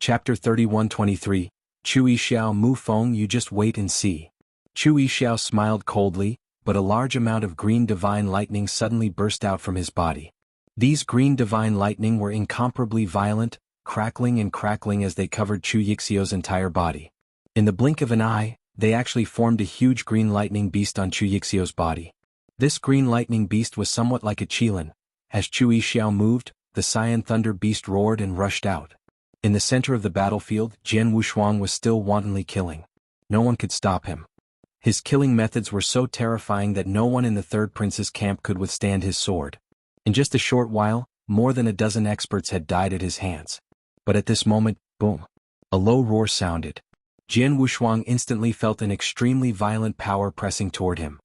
Chapter 31-23, Chu Yixiao Mu Feng. You just wait and see. Chu Yixiao smiled coldly, but a large amount of green divine lightning suddenly burst out from his body. These green divine lightning were incomparably violent, crackling as they covered Chu Yixiao's entire body. In the blink of an eye, they actually formed a huge green lightning beast on Chu Yixiao's body. This green lightning beast was somewhat like a qilin. As Chu Yixiao moved, the cyan thunder beast roared and rushed out. In the center of the battlefield, Jianghu was still wantonly killing. No one could stop him. His killing methods were so terrifying that no one in the third prince's camp could withstand his sword. In just a short while, more than a dozen experts had died at his hands. But at this moment, boom! A low roar sounded. Jianghu instantly felt an extremely violent power pressing toward him.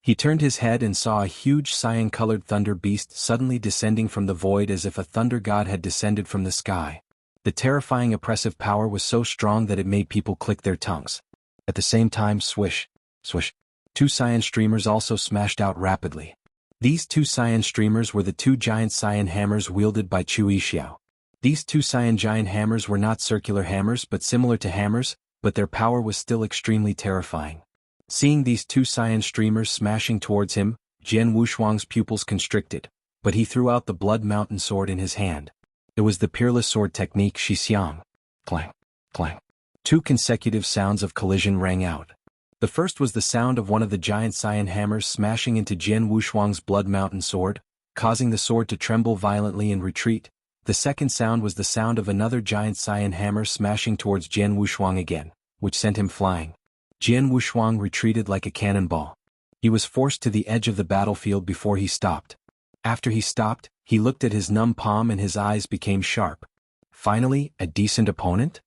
He turned his head and saw a huge cyan-colored thunder beast suddenly descending from the void as if a thunder god had descended from the sky. The terrifying oppressive power was so strong that it made people click their tongues. At the same time, swish, swish, two cyan streamers also smashed out rapidly. These two cyan streamers were the two giant cyan hammers wielded by Chu Yixiao. These two cyan giant hammers were not circular hammers but similar to hammers, but their power was still extremely terrifying. Seeing these two cyan streamers smashing towards him, Jianghu's pupils constricted, but he threw out the blood mountain sword in his hand. It was the peerless sword technique Shixiang. Clang, clang. Two consecutive sounds of collision rang out. The first was the sound of one of the giant cyan hammers smashing into Jianghu's blood mountain sword, causing the sword to tremble violently and retreat. The second sound was the sound of another giant cyan hammer smashing towards Jianghu again, which sent him flying. Jianghu retreated like a cannonball. He was forced to the edge of the battlefield before he stopped. After he stopped, he looked at his numb palm and his eyes became sharp. Finally, a decent opponent?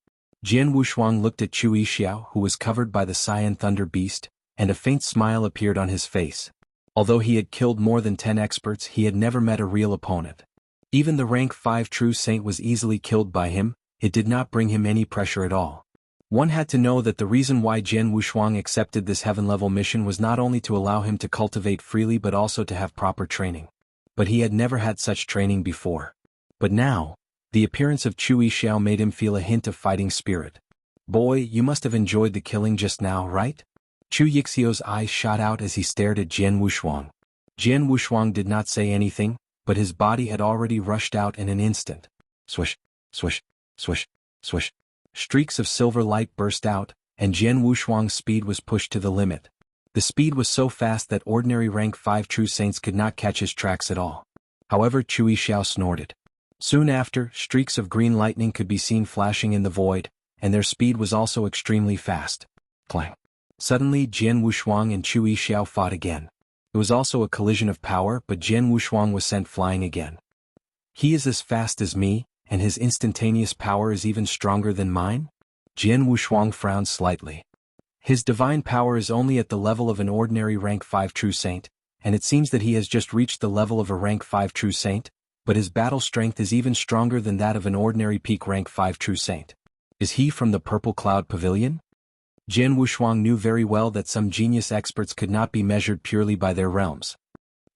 Jianghu looked at Chu Yixiao, who was covered by the cyan thunder beast, and a faint smile appeared on his face. Although he had killed more than 10 experts, he had never met a real opponent. Even the rank 5 true saint was easily killed by him. It did not bring him any pressure at all. One had to know that the reason why Jianghu accepted this heaven-level mission was not only to allow him to cultivate freely but also to have proper training. But he had never had such training before. But now, the appearance of Chu Yixiao made him feel a hint of fighting spirit. Boy, you must have enjoyed the killing just now, right? Chu Yixiao's eyes shot out as he stared at Jianghu. Jianghu did not say anything, but his body had already rushed out in an instant. Swish, swish, swish, swish. Streaks of silver light burst out, and Jianghu's speed was pushed to the limit. The speed was so fast that ordinary rank 5 true saints could not catch his tracks at all. However, Chu Yixiao snorted. Soon after, streaks of green lightning could be seen flashing in the void, and their speed was also extremely fast. Clang. Suddenly, Jianghu and Chu Yixiao fought again. It was also a collision of power, but Jianghu was sent flying again. He is as fast as me, and his instantaneous power is even stronger than mine? Jianghu frowned slightly. His divine power is only at the level of an ordinary rank 5 true saint, and it seems that he has just reached the level of a rank 5 true saint, but his battle strength is even stronger than that of an ordinary peak rank 5 true saint. Is he from the Purple Cloud Pavilion? Jianghu knew very well that some genius experts could not be measured purely by their realms.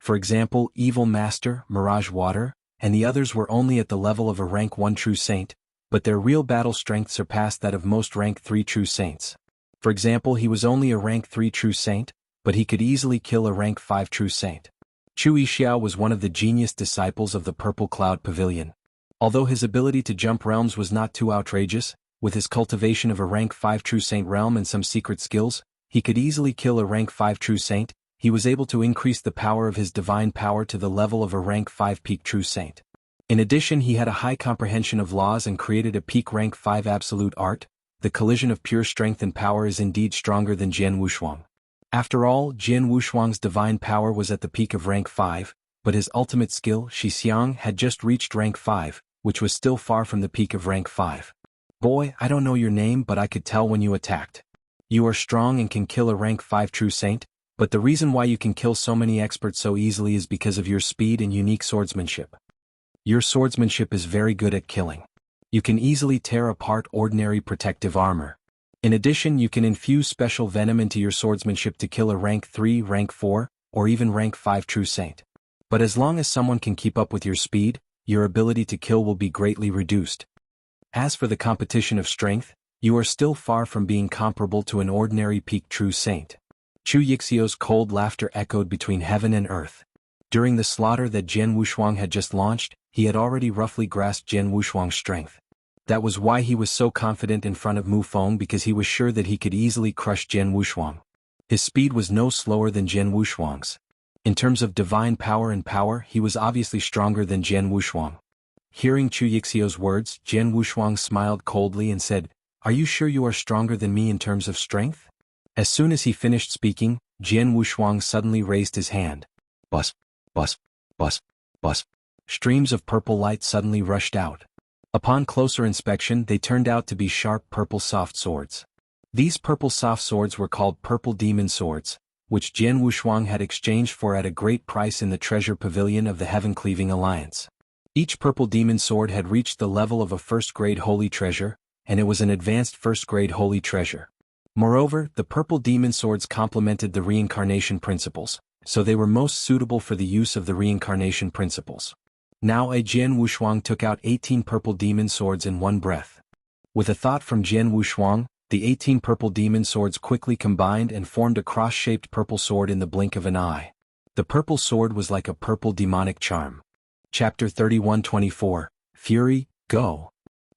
For example, Evil Master, Mirage Water, and the others were only at the level of a rank 1 true saint, but their real battle strength surpassed that of most rank 3 true saints. For example, he was only a rank 3 true saint, but he could easily kill a rank 5 true saint. Chu Yixiao was one of the genius disciples of the Purple Cloud Pavilion. Although his ability to jump realms was not too outrageous, with his cultivation of a rank 5 true saint realm and some secret skills, he could easily kill a rank 5 true saint. He was able to increase the power of his divine power to the level of a rank 5 peak true saint. In addition, he had a high comprehension of laws and created a peak rank 5 absolute art. The collision of pure strength and power is indeed stronger than Jianghu. After all, Jianghu's divine power was at the peak of rank 5, but his ultimate skill, Shixiang, had just reached rank 5, which was still far from the peak of rank 5. Boy, I don't know your name, but I could tell when you attacked. You are strong and can kill a rank 5 true saint, but the reason why you can kill so many experts so easily is because of your speed and unique swordsmanship. Your swordsmanship is very good at killing. You can easily tear apart ordinary protective armor. In addition, you can infuse special venom into your swordsmanship to kill a rank 3, rank 4, or even rank 5 true saint. But as long as someone can keep up with your speed, your ability to kill will be greatly reduced. As for the competition of strength, you are still far from being comparable to an ordinary peak true saint. Chu Yixiao's cold laughter echoed between heaven and earth. During the slaughter that Jian Wushuang had just launched, he had already roughly grasped Jian Wushuang's strength. That was why he was so confident in front of Mu Feng, because he was sure that he could easily crush Jian Wushuang. His speed was no slower than Jian Wushuang's. In terms of divine power and power, he was obviously stronger than Jian Wushuang. Hearing Chu Yixiao's words, Jian Wushuang smiled coldly and said, "Are you sure you are stronger than me in terms of strength?" As soon as he finished speaking, Jian Wushuang suddenly raised his hand. Bus, bus, bus, bus. Streams of purple light suddenly rushed out. Upon closer inspection, they turned out to be sharp purple soft swords. These purple soft swords were called purple demon swords, which Jian Wushuang had exchanged for at a great price in the treasure pavilion of the Heaven-Cleaving Alliance. Each purple demon sword had reached the level of a first-grade holy treasure, and it was an advanced first-grade holy treasure. Moreover, the purple demon swords complemented the reincarnation principles, so they were most suitable for the use of the reincarnation principles. Now Jian Wushuang took out 18 purple demon swords in one breath. With a thought from Jian Wushuang, the 18 purple demon swords quickly combined and formed a cross-shaped purple sword in the blink of an eye. The purple sword was like a purple demonic charm. Chapter 31-24, Fury, Go!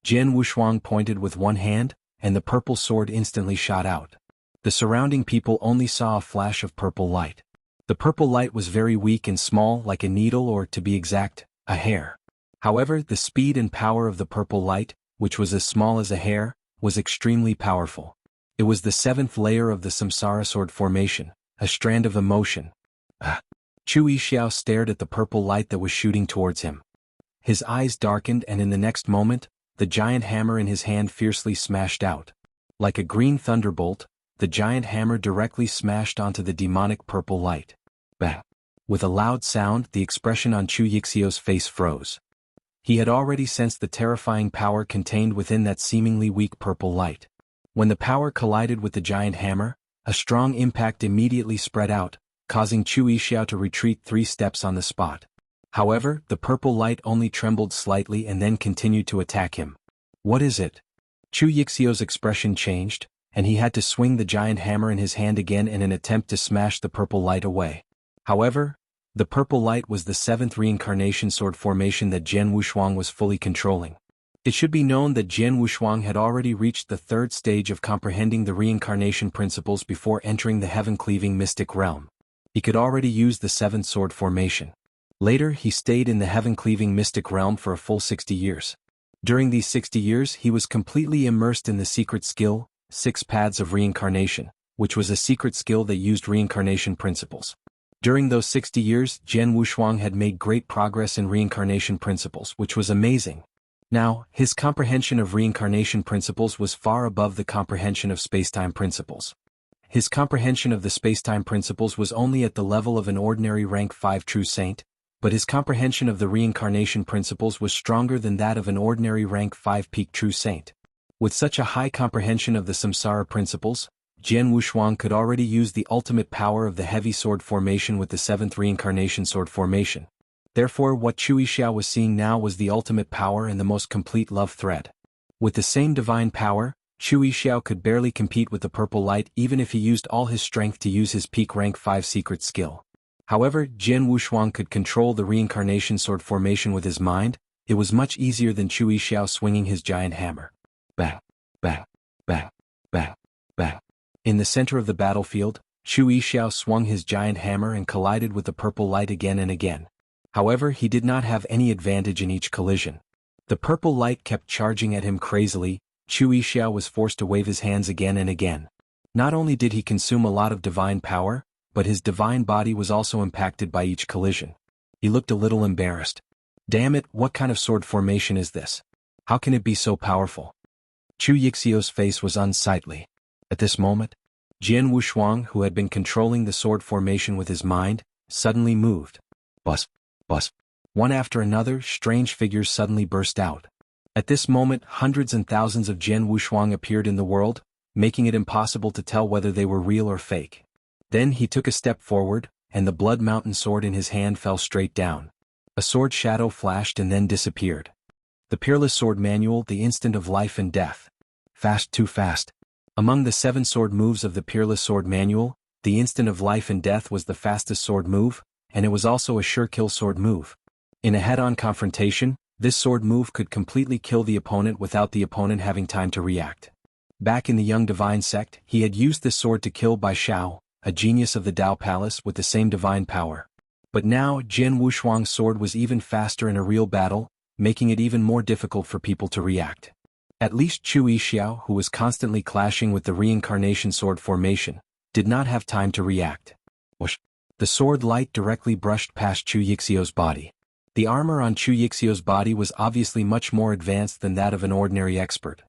Jian Wushuang pointed with one hand, and the purple sword instantly shot out. The surrounding people only saw a flash of purple light. The purple light was very weak and small, like a needle, or to be exact, a hair. However, the speed and power of the purple light, which was as small as a hair, was extremely powerful. It was the seventh layer of the Samsara sword formation, a strand of emotion. Chu Yixiao stared at the purple light that was shooting towards him. His eyes darkened, and in the next moment, the giant hammer in his hand fiercely smashed out. Like a green thunderbolt, the giant hammer directly smashed onto the demonic purple light. Bang! With a loud sound, the expression on Chu Yixiao's face froze. He had already sensed the terrifying power contained within that seemingly weak purple light. When the power collided with the giant hammer, a strong impact immediately spread out, causing Chu Yixiao to retreat 3 steps on the spot. However, the purple light only trembled slightly and then continued to attack him. What is it? Chu Yixiao's expression changed, and he had to swing the giant hammer in his hand again in an attempt to smash the purple light away. However, the purple light was the 7th reincarnation sword formation that Jian Wushuang was fully controlling. It should be known that Jian Wushuang had already reached the 3rd stage of comprehending the reincarnation principles before entering the heaven-cleaving mystic realm. He could already use the 7th sword formation. Later, he stayed in the heaven-cleaving mystic realm for a full 60 years. During these 60 years, he was completely immersed in the secret skill, 6 Paths of Reincarnation, which was a secret skill that used reincarnation principles. During those 60 years, Jian Wushuang had made great progress in reincarnation principles, which was amazing. Now, his comprehension of reincarnation principles was far above the comprehension of spacetime principles. His comprehension of the spacetime principles was only at the level of an ordinary rank 5 true saint, but his comprehension of the reincarnation principles was stronger than that of an ordinary rank 5 peak true saint. With such a high comprehension of the samsara principles, Jian Wushuang could already use the ultimate power of the heavy sword formation with the 7th reincarnation sword formation. Therefore, what Chu Yixiao was seeing now was the ultimate power and the most complete love thread. With the same divine power, Chu Yixiao could barely compete with the purple light even if he used all his strength to use his peak rank 5 secret skill. However, Jian Wushuang could control the reincarnation sword formation with his mind. It was much easier than Chu Yixiao swinging his giant hammer. Bang, bang, bang, bang, bang. In the center of the battlefield, Chu Yixiao swung his giant hammer and collided with the purple light again and again. However, he did not have any advantage in each collision. The purple light kept charging at him crazily. Chu Yixiao was forced to wave his hands again and again. Not only did he consume a lot of divine power, but his divine body was also impacted by each collision. He looked a little embarrassed. Damn it, what kind of sword formation is this? How can it be so powerful? Chu Yixiao's face was unsightly. At this moment, Jian Wushuang, who had been controlling the sword formation with his mind, suddenly moved. Bus, bus. One after another, strange figures suddenly burst out. At this moment, hundreds and thousands of Jian Wushuang appeared in the world, making it impossible to tell whether they were real or fake. Then he took a step forward, and the blood mountain sword in his hand fell straight down. A sword shadow flashed and then disappeared. The Peerless Sword Manual, the Instant of Life and Death. Fast, too fast. Among the 7 sword moves of the Peerless Sword Manual, the Instant of Life and Death was the fastest sword move, and it was also a sure kill sword move. In a head-on confrontation, this sword move could completely kill the opponent without the opponent having time to react. Back in the Young Divine sect, he had used this sword to kill Bai Shao, a genius of the Dao Palace with the same divine power. But now, Jian Wushuang's sword was even faster in a real battle, making it even more difficult for people to react. At least Chu Yixiao, who was constantly clashing with the reincarnation sword formation, did not have time to react. Whoosh! The sword light directly brushed past Chu Yixiao's body. The armor on Chu Yixiao's body was obviously much more advanced than that of an ordinary expert.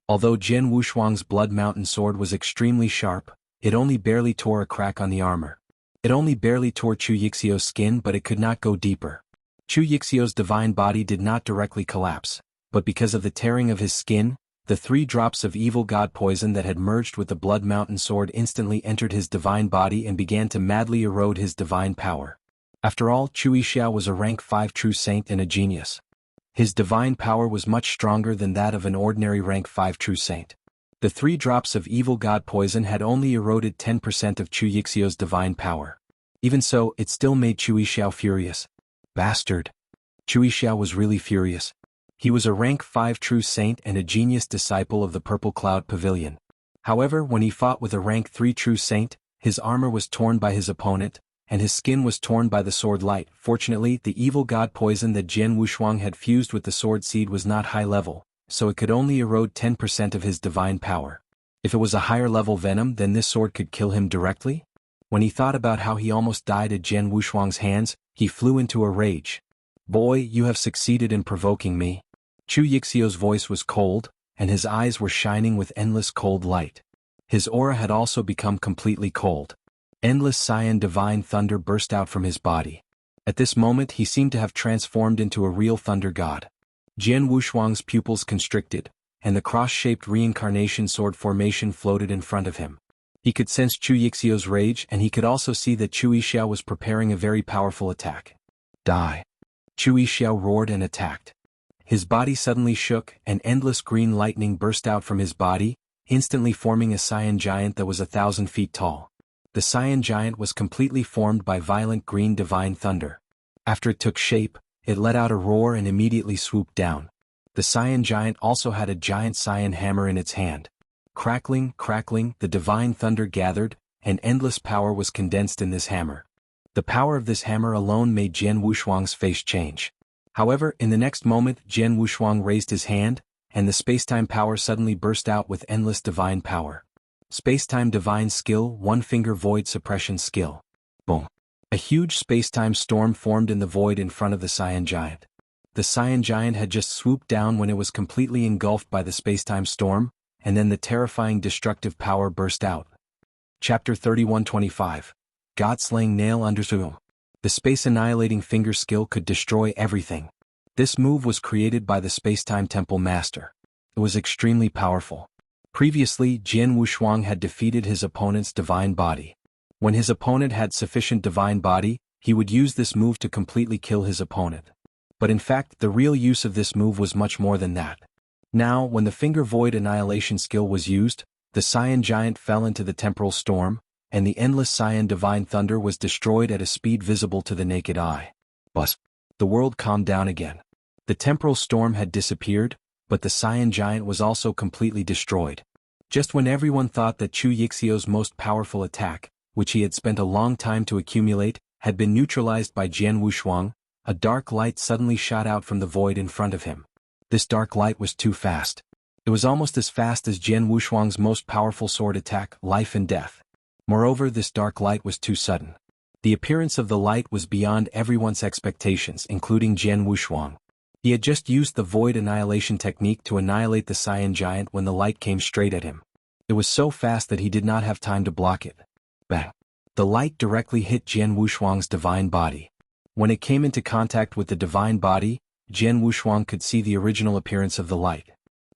Although Jian Wushuang's Blood Mountain sword was extremely sharp, it only barely tore a crack on the armor. It only barely tore Chu Yixiao's skin, but it could not go deeper. Chu Yixiao's divine body did not directly collapse, but because of the tearing of his skin, the 3 drops of evil god poison that had merged with the Blood Mountain sword instantly entered his divine body and began to madly erode his divine power. After all, Chu Yixiao was a rank 5 true saint and a genius. His divine power was much stronger than that of an ordinary rank 5 true saint. The 3 drops of evil god poison had only eroded 10% of Chu Yixiao's divine power. Even so, it still made Chu Yixiao furious. Bastard! Chu Yixiao was really furious. He was a rank 5 true saint and a genius disciple of the Purple Cloud Pavilion. However, when he fought with a rank 3 true saint, his armor was torn by his opponent, and his skin was torn by the sword light. Fortunately, the evil god poison that Jian Wushuang had fused with the sword seed was not high level, so it could only erode 10% of his divine power. If it was a higher level venom, then this sword could kill him directly? When he thought about how he almost died at Jian Wushuang's hands, he flew into a rage. Boy, you have succeeded in provoking me. Chu Yixiao's voice was cold, and his eyes were shining with endless cold light. His aura had also become completely cold. Endless cyan divine thunder burst out from his body. At this moment he seemed to have transformed into a real thunder god. Jian Wushuang's pupils constricted, and the cross-shaped reincarnation sword formation floated in front of him. He could sense Chu Yixiao's rage, and he could also see that Chu Yixiao was preparing a very powerful attack. Die! Chu Yixiao roared and attacked. His body suddenly shook, and endless green lightning burst out from his body, instantly forming a cyan giant that was 1,000 feet tall. The cyan giant was completely formed by violent green divine thunder. After it took shape, it let out a roar and immediately swooped down. The cyan giant also had a giant cyan hammer in its hand. Crackling, crackling, the divine thunder gathered, and endless power was condensed in this hammer. The power of this hammer alone made Jian Wushuang's face change. However, in the next moment Jian Wushuang raised his hand, and the spacetime power suddenly burst out with endless divine power. Spacetime Divine Skill, 1 Finger Void Suppression Skill. Boom. A huge spacetime storm formed in the void in front of the Cyan Giant. The Cyan Giant had just swooped down when it was completely engulfed by the spacetime storm, and then the terrifying destructive power burst out. Chapter 3125. God-Slaying Nail Underzoom. The Space Annihilating Finger skill could destroy everything. This move was created by the Spacetime Temple Master. It was extremely powerful. Previously, Jian Wushuang had defeated his opponent's divine body. When his opponent had sufficient divine body, he would use this move to completely kill his opponent. But in fact, the real use of this move was much more than that. Now, when the Finger Void Annihilation skill was used, the Cyan Giant fell into the temporal storm, and the endless Cyan Divine Thunder was destroyed at a speed visible to the naked eye. Buzz! The world calmed down again. The temporal storm had disappeared, but the Cyan Giant was also completely destroyed. Just when everyone thought that Chu Yixiao's most powerful attack, which he had spent a long time to accumulate, had been neutralized by Jian Wushuang, a dark light suddenly shot out from the void in front of him. This dark light was too fast. It was almost as fast as Jian Wushuang's most powerful sword attack, Life and Death. Moreover, this dark light was too sudden. The appearance of the light was beyond everyone's expectations, including Jian Wushuang. He had just used the Void Annihilation technique to annihilate the Cyan Giant when the light came straight at him. It was so fast that he did not have time to block it. Bang! The light directly hit Jian Wushuang's divine body. When it came into contact with the divine body, Jian Wushuang could see the original appearance of the light.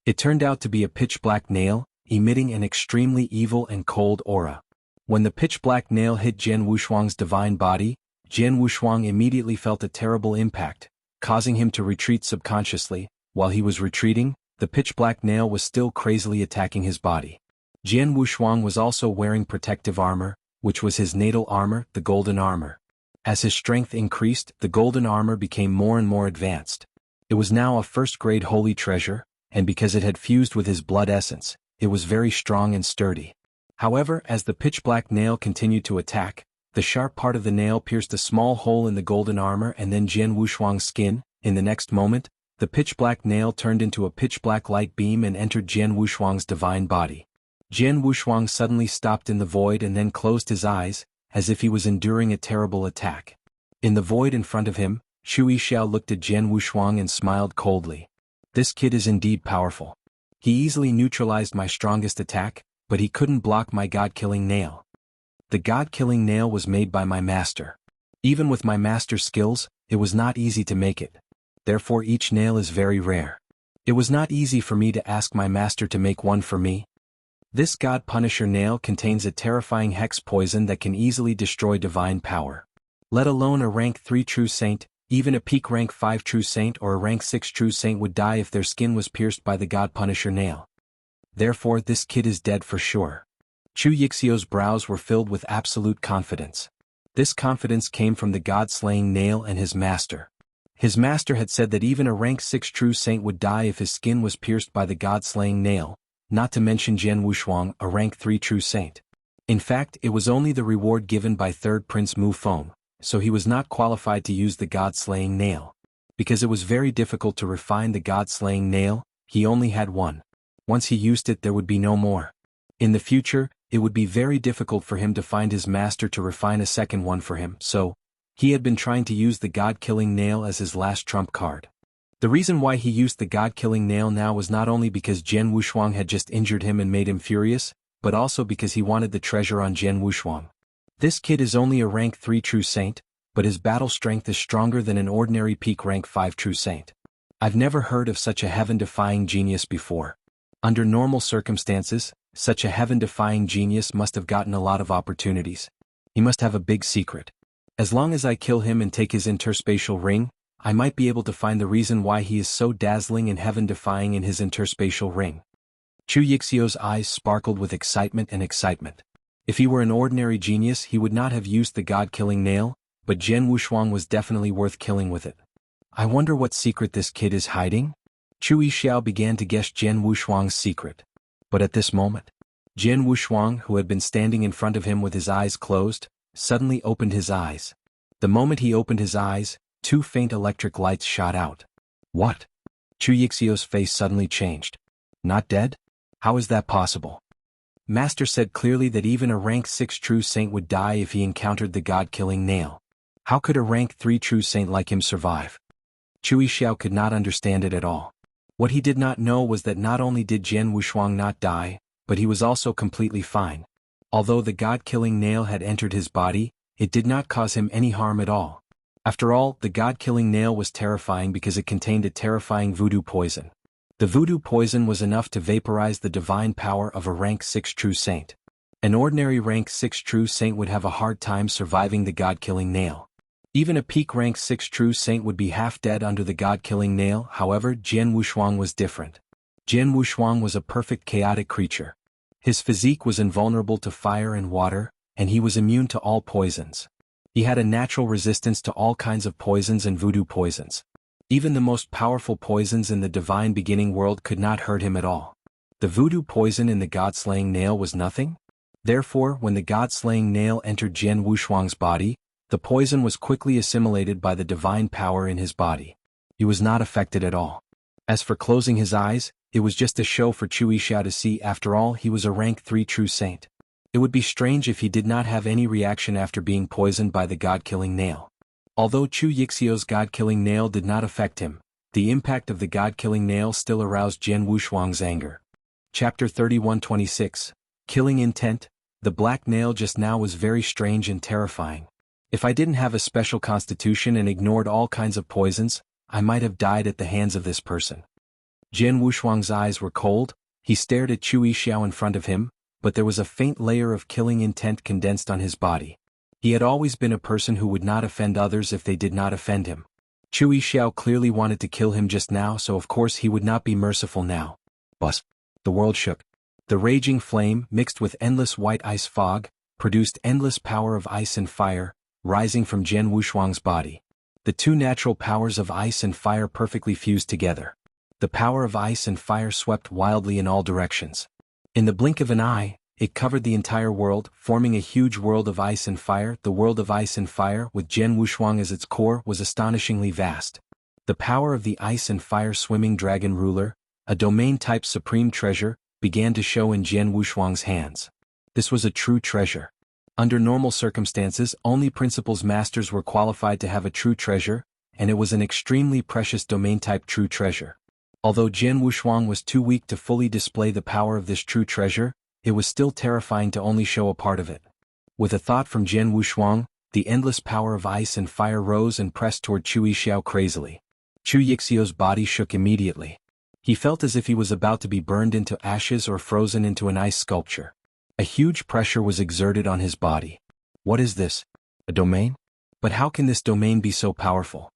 It turned out to be a pitch-black nail, emitting an extremely evil and cold aura. When the pitch-black nail hit Jian Wushuang's divine body, Jian Wushuang immediately felt a terrible impact, causing him to retreat subconsciously, While he was retreating, the pitch-black nail was still crazily attacking his body. Jian Wushuang was also wearing protective armor, which was his natal armor, the golden armor. As his strength increased, the golden armor became more and more advanced. It was now a first-grade holy treasure, and because it had fused with his blood essence, it was very strong and sturdy. However, as the pitch-black nail continued to attack, the sharp part of the nail pierced a small hole in the golden armor and then Jian Wushuang's skin. In the next moment, the pitch-black nail turned into a pitch-black light beam and entered Jian Wushuang's divine body. Jian Wushuang suddenly stopped in the void and then closed his eyes, as if he was enduring a terrible attack. In the void in front of him, Chu Yixiao looked at Jian Wushuang and smiled coldly. This kid is indeed powerful. He easily neutralized my strongest attack, but he couldn't block my god-killing nail. The god-killing nail was made by my master. Even with my master's skills, it was not easy to make it. Therefore each nail is very rare. It was not easy for me to ask my master to make one for me. This God Punisher nail contains a terrifying hex poison that can easily destroy divine power. Let alone a rank 3 true saint, even a peak rank 5 true saint or a rank 6 true saint would die if their skin was pierced by the God Punisher nail. Therefore this kid is dead for sure. Chu Yixiao's brows were filled with absolute confidence. This confidence came from the God-slaying nail and his master. His master had said that even a rank 6 true saint would die if his skin was pierced by the God-slaying nail, not to mention Jian Wushuang, a rank 3 true saint. In fact, it was only the reward given by third Prince Mu Feng, so he was not qualified to use the God-slaying nail. Because it was very difficult to refine the God-slaying nail, he only had one. Once he used it there would be no more. In the future, it would be very difficult for him to find his master to refine a second one for him, so he had been trying to use the God-killing nail as his last trump card. The reason why he used the God-killing nail now was not only because Jian Wushuang had just injured him and made him furious, but also because he wanted the treasure on Jian Wushuang. This kid is only a rank 3 true saint, but his battle strength is stronger than an ordinary peak rank 5 true saint. I've never heard of such a heaven-defying genius before. Under normal circumstances, such a heaven-defying genius must have gotten a lot of opportunities. He must have a big secret. As long as I kill him and take his interspatial ring, I might be able to find the reason why he is so dazzling and heaven-defying in his interspatial ring. Chu Yixiao's eyes sparkled with excitement and excitement. If he were an ordinary genius he would not have used the god-killing nail, but Jian Wushuang was definitely worth killing with it. I wonder what secret this kid is hiding? Chu Yixiao began to guess Jian Wushuang's secret. But at this moment, Jian Wushuang, who had been standing in front of him with his eyes closed, suddenly opened his eyes. The moment he opened his eyes, 2 faint electric lights shot out. What? Chu Yixiao's face suddenly changed. Not dead? How is that possible? Master said clearly that even a rank 6 true saint would die if he encountered the god-killing nail. How could a rank 3 true saint like him survive? Chu Yixiao could not understand it at all. What he did not know was that not only did Jian Wushuang not die, but he was also completely fine. Although the god-killing nail had entered his body, it did not cause him any harm at all. After all, the god-killing nail was terrifying because it contained a terrifying voodoo poison. The voodoo poison was enough to vaporize the divine power of a rank 6 true saint. An ordinary rank 6 true saint would have a hard time surviving the god-killing nail. Even a peak rank 6 true saint would be half dead under the god-killing nail. However, Jian Wushuang was different. Jian Wushuang was a perfect chaotic creature. His physique was invulnerable to fire and water, and he was immune to all poisons. He had a natural resistance to all kinds of poisons and voodoo poisons. Even the most powerful poisons in the divine beginning world could not hurt him at all. The voodoo poison in the god-slaying nail was nothing. Therefore, when the god-slaying nail entered Jian Wushuang's body, the poison was quickly assimilated by the divine power in his body. He was not affected at all. As for closing his eyes, it was just a show for Chu Yixiao to see. After all, he was a rank 3 true saint. It would be strange if he did not have any reaction after being poisoned by the god-killing nail. Although Chu Yixiao's god-killing nail did not affect him, the impact of the god-killing nail still aroused Jian Wushuang's anger. Chapter 31:26. Killing Intent. The black nail just now was very strange and terrifying. If I didn't have a special constitution and ignored all kinds of poisons, I might have died at the hands of this person. Jian Wushuang's eyes were cold. He stared at Chu Yixiao in front of him, but there was a faint layer of killing intent condensed on his body. He had always been a person who would not offend others if they did not offend him. Chu Yixiao clearly wanted to kill him just now, so of course he would not be merciful now. Bus. The world shook. The raging flame, mixed with endless white ice fog, produced endless power of ice and fire, rising from Jian Wushuang's body. The two natural powers of ice and fire perfectly fused together. The power of ice and fire swept wildly in all directions. In the blink of an eye, it covered the entire world, forming a huge world of ice and fire. The world of ice and fire, with Jian Wushuang as its core, was astonishingly vast. The power of the ice and fire swimming dragon ruler, a domain-type supreme treasure, began to show in Jian Wushuang's hands. This was a true treasure. Under normal circumstances, only principal's masters were qualified to have a true treasure, and it was an extremely precious domain-type true treasure. Although Jian Wushuang was too weak to fully display the power of this true treasure, it was still terrifying to only show a part of it. With a thought from Jian Wushuang, the endless power of ice and fire rose and pressed toward Chu Yixiao crazily. Chu Yixiao's body shook immediately. He felt as if he was about to be burned into ashes or frozen into an ice sculpture. A huge pressure was exerted on his body. What is this? A domain? But how can this domain be so powerful?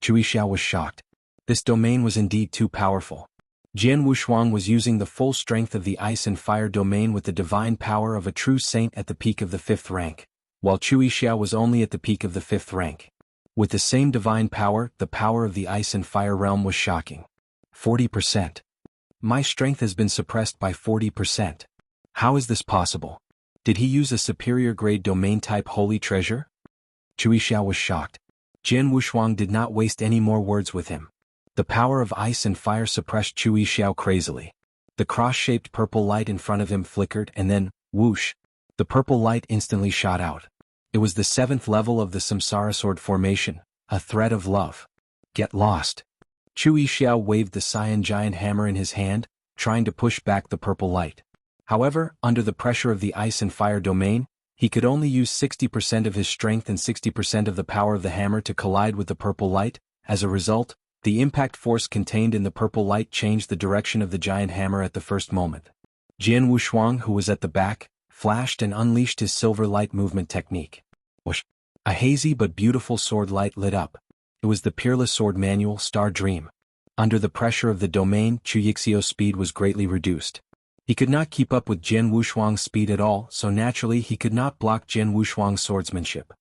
Chu Yixiao was shocked. This domain was indeed too powerful. Jian Wushuang was using the full strength of the ice and fire domain with the divine power of a true saint at the peak of the 5th rank, while Chu Yixiao was only at the peak of the 5th rank. With the same divine power, the power of the ice and fire realm was shocking. 40%. My strength has been suppressed by 40%. How is this possible? Did he use a superior grade domain-type holy treasure? Chu Yixiao was shocked. Jian Wushuang did not waste any more words with him. The power of ice and fire suppressed Chu Yixiao crazily. The cross-shaped purple light in front of him flickered and then, whoosh, the purple light instantly shot out. It was the 7th level of the Samsara Sword formation, a thread of love. Get lost. Chu Yixiao waved the cyan giant hammer in his hand, trying to push back the purple light. However, under the pressure of the ice and fire domain, he could only use 60% of his strength and 60% of the power of the hammer to collide with the purple light. As a result, the impact force contained in the purple light changed the direction of the giant hammer at the first moment. Jian Wushuang, who was at the back, flashed and unleashed his silver light movement technique. Whoosh! A hazy but beautiful sword light lit up. It was the Peerless Sword Manual, Star Dream. Under the pressure of the domain, Chu Yixiao's speed was greatly reduced. He could not keep up with Jian Wushuang's speed at all, so naturally he could not block Jian Wushuang's swordsmanship.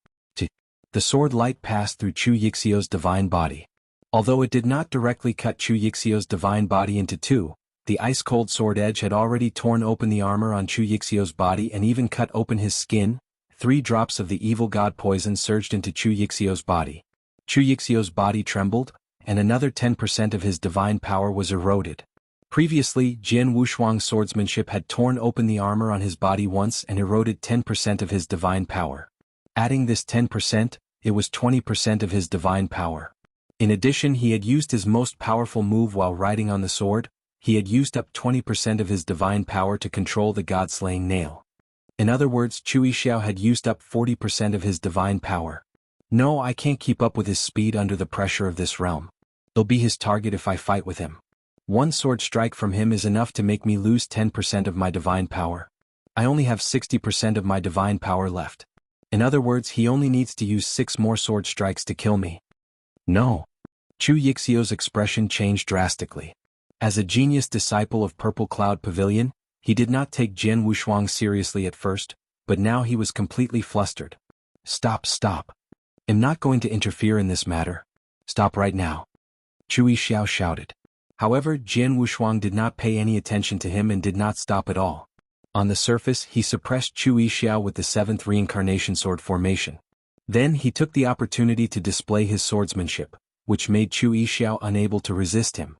The sword light passed through Chu Yixiao's divine body. Although it did not directly cut Chu Yixiao's divine body into two, the ice-cold sword edge had already torn open the armor on Chu Yixiao's body and even cut open his skin. 3 drops of the evil god poison surged into Chu Yixiao's body. Chu Yixiao's body trembled, and another 10% of his divine power was eroded. Previously, Jian Wushuang's swordsmanship had torn open the armor on his body once and eroded 10% of his divine power. Adding this 10%, it was 20% of his divine power. In addition, he had used his most powerful move while riding on the sword. He had used up 20% of his divine power to control the god-slaying nail. In other words, Chu Yixiao had used up 40% of his divine power. No, I can't keep up with his speed under the pressure of this realm. I'll be his target if I fight with him. One sword strike from him is enough to make me lose 10% of my divine power. I only have 60% of my divine power left. In other words, he only needs to use 6 more sword strikes to kill me. No. Chu Yixiao's expression changed drastically. As a genius disciple of Purple Cloud Pavilion, he did not take Jian Wushuang seriously at first, but now he was completely flustered. Stop, stop. I'm not going to interfere in this matter. Stop right now. Chu Yixiao shouted. However, Jian Wushuang did not pay any attention to him and did not stop at all. On the surface, he suppressed Chu Yixiao with the 7th reincarnation sword formation. Then he took the opportunity to display his swordsmanship, which made Chu Yixiao unable to resist him.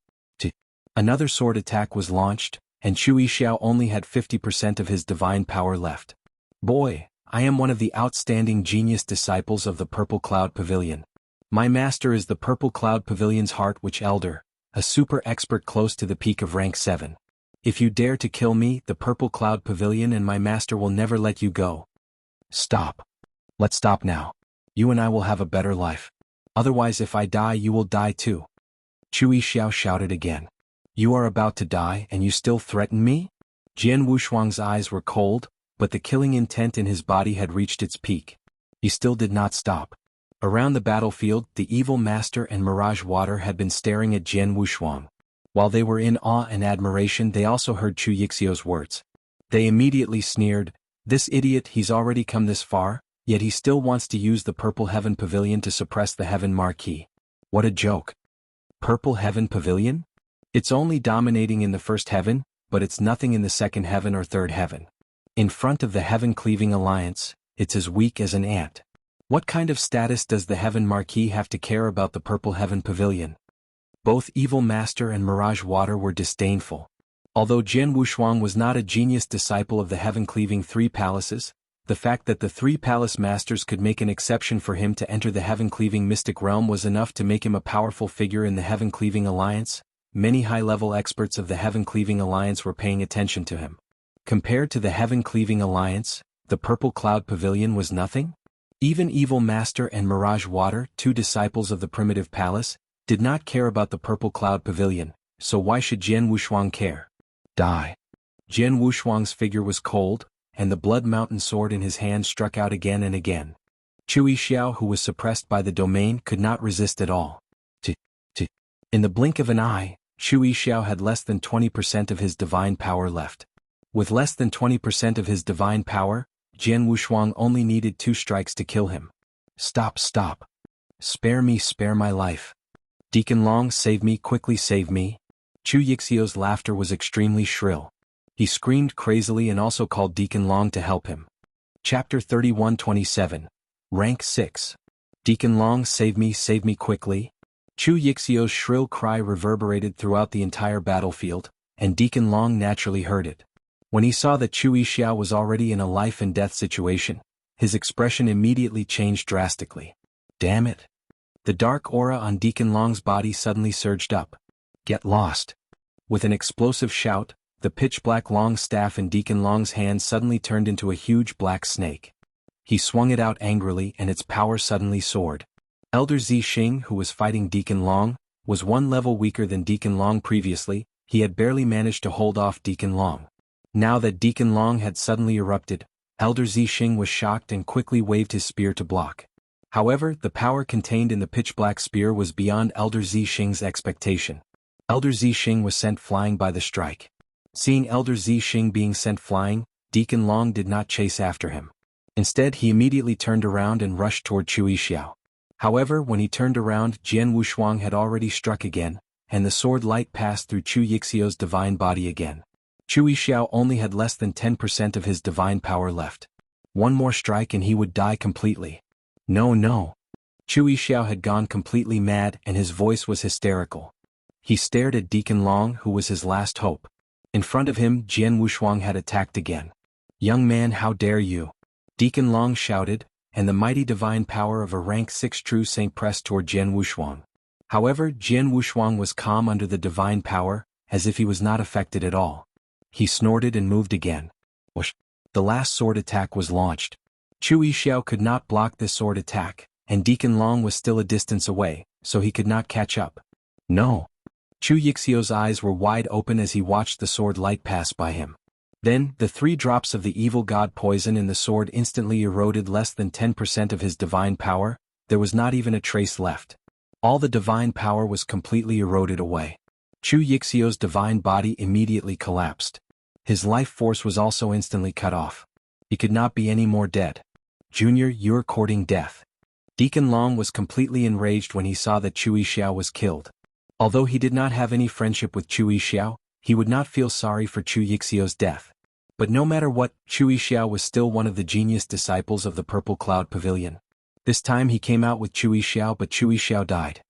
Another sword attack was launched, and Chu Yixiao only had 50% of his divine power left. Boy, I am one of the outstanding genius disciples of the Purple Cloud Pavilion. My master is the Purple Cloud Pavilion's Heart Witch Elder, a super expert close to the peak of rank 7. If you dare to kill me, the Purple Cloud Pavilion and my master will never let you go. Stop. Let's stop now. You and I will have a better life. Otherwise, if I die, you will die too. Chu Yixiao shouted again. You are about to die and you still threaten me? Jian Wushuang's eyes were cold, but the killing intent in his body had reached its peak. He still did not stop. Around the battlefield, the evil master and Mirage Water had been staring at Jian Wushuang. While they were in awe and admiration, they also heard Chu Yixiao's words. They immediately sneered, "This idiot, he's already come this far, yet he still wants to use the Purple Heaven Pavilion to suppress the Heaven Marquee. What a joke. Purple Heaven Pavilion? It's only dominating in the first heaven, but it's nothing in the second heaven or third heaven. In front of the Heaven-Cleaving Alliance, it's as weak as an ant. What kind of status does the Heaven Marquee have to care about the Purple Heaven Pavilion?" Both Evil Master and Mirage Water were disdainful. Although Jian Wushuang was not a genius disciple of the Heaven-Cleaving Three Palaces, the fact that the Three Palace Masters could make an exception for him to enter the Heaven-Cleaving Mystic Realm was enough to make him a powerful figure in the Heaven-Cleaving Alliance. Many high-level experts of the Heaven-Cleaving Alliance were paying attention to him. Compared to the Heaven-Cleaving Alliance, the Purple Cloud Pavilion was nothing? Even Evil Master and Mirage Water, two disciples of the Primitive Palace, did not care about the Purple Cloud Pavilion, so why should Jian Wushuang care? Die. Jian Wushuang's figure was cold, and the Blood Mountain sword in his hand struck out again and again. Chu Yixiao, who was suppressed by the domain, could not resist at all. In the blink of an eye, Chu Yixiao had less than 20% of his divine power left. With less than 20% of his divine power, Jian Wushuang only needed 2 strikes to kill him. Stop! Spare me, spare my life. Deacon Long, save me, quickly save me. Chu Yixiao's laughter was extremely shrill. He screamed crazily and also called Deacon Long to help him. Chapter 31-27. Rank 6. Deacon Long, save me quickly. Chu Yixiao's shrill cry reverberated throughout the entire battlefield, and Deacon Long naturally heard it. When he saw that Chu Yixiao was already in a life-and-death situation, his expression immediately changed drastically. Damn it. The dark aura on Deacon Long's body suddenly surged up. Get lost. With an explosive shout, the pitch-black long staff in Deacon Long's hand suddenly turned into a huge black snake. He swung it out angrily and its power suddenly soared. Elder Zixing, who was fighting Deacon Long, was 1 level weaker than Deacon Long previously. He had barely managed to hold off Deacon Long. Now that Deacon Long had suddenly erupted, Elder Zixing was shocked and quickly waved his spear to block. However, the power contained in the pitch-black spear was beyond Elder Zixing's expectation. Elder Zixing was sent flying by the strike. Seeing Elder Zixing being sent flying, Deacon Long did not chase after him. Instead, he immediately turned around and rushed toward Chu Yixiao. However, when he turned around, Jian Wushuang had already struck again, and the sword light passed through Chu Yixiao's divine body again. Chu Yixiao only had less than 10% of his divine power left. One more strike and he would die completely. No. Chu Yixiao had gone completely mad and his voice was hysterical. He stared at Deacon Long, who was his last hope. In front of him, Jian Wushuang had attacked again. Young man, how dare you? Deacon Long shouted, and the mighty divine power of a rank 6 true saint pressed toward Jian Wushuang. However, Jian Wushuang was calm under the divine power, as if he was not affected at all. He snorted and moved again. Whoosh! The last sword attack was launched. Chu Yixiao could not block this sword attack, and Deacon Long was still a distance away, so he could not catch up. No! Chu Yixiao's eyes were wide open as he watched the sword light pass by him. Then, the 3 drops of the evil god poison in the sword instantly eroded less than 10% of his divine power. There was not even a trace left. All the divine power was completely eroded away. Chu Yixiao's divine body immediately collapsed. His life force was also instantly cut off. He could not be any more dead. Junior, you're courting death. Deacon Long was completely enraged when he saw that Chu Yixiao was killed. Although he did not have any friendship with Chu Yixiao, he would not feel sorry for Chu Yixiao's death. But no matter what, Chu Yixiao was still one of the genius disciples of the Purple Cloud Pavilion. This time he came out with Chu Yixiao, but Chu Yixiao died.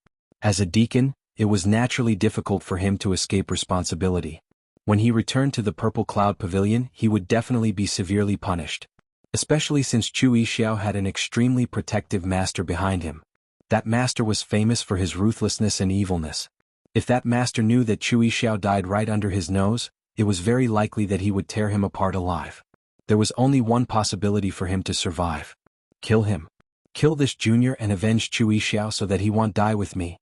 As a deacon, it was naturally difficult for him to escape responsibility. When he returned to the Purple Cloud Pavilion, he would definitely be severely punished. Especially since Chu Yixiao had an extremely protective master behind him. That master was famous for his ruthlessness and evilness. If that master knew that Chu Yixiao died right under his nose, it was very likely that he would tear him apart alive. There was only one possibility for him to survive. Kill him. Kill this junior and avenge Chu Yixiao so that he won't die with me.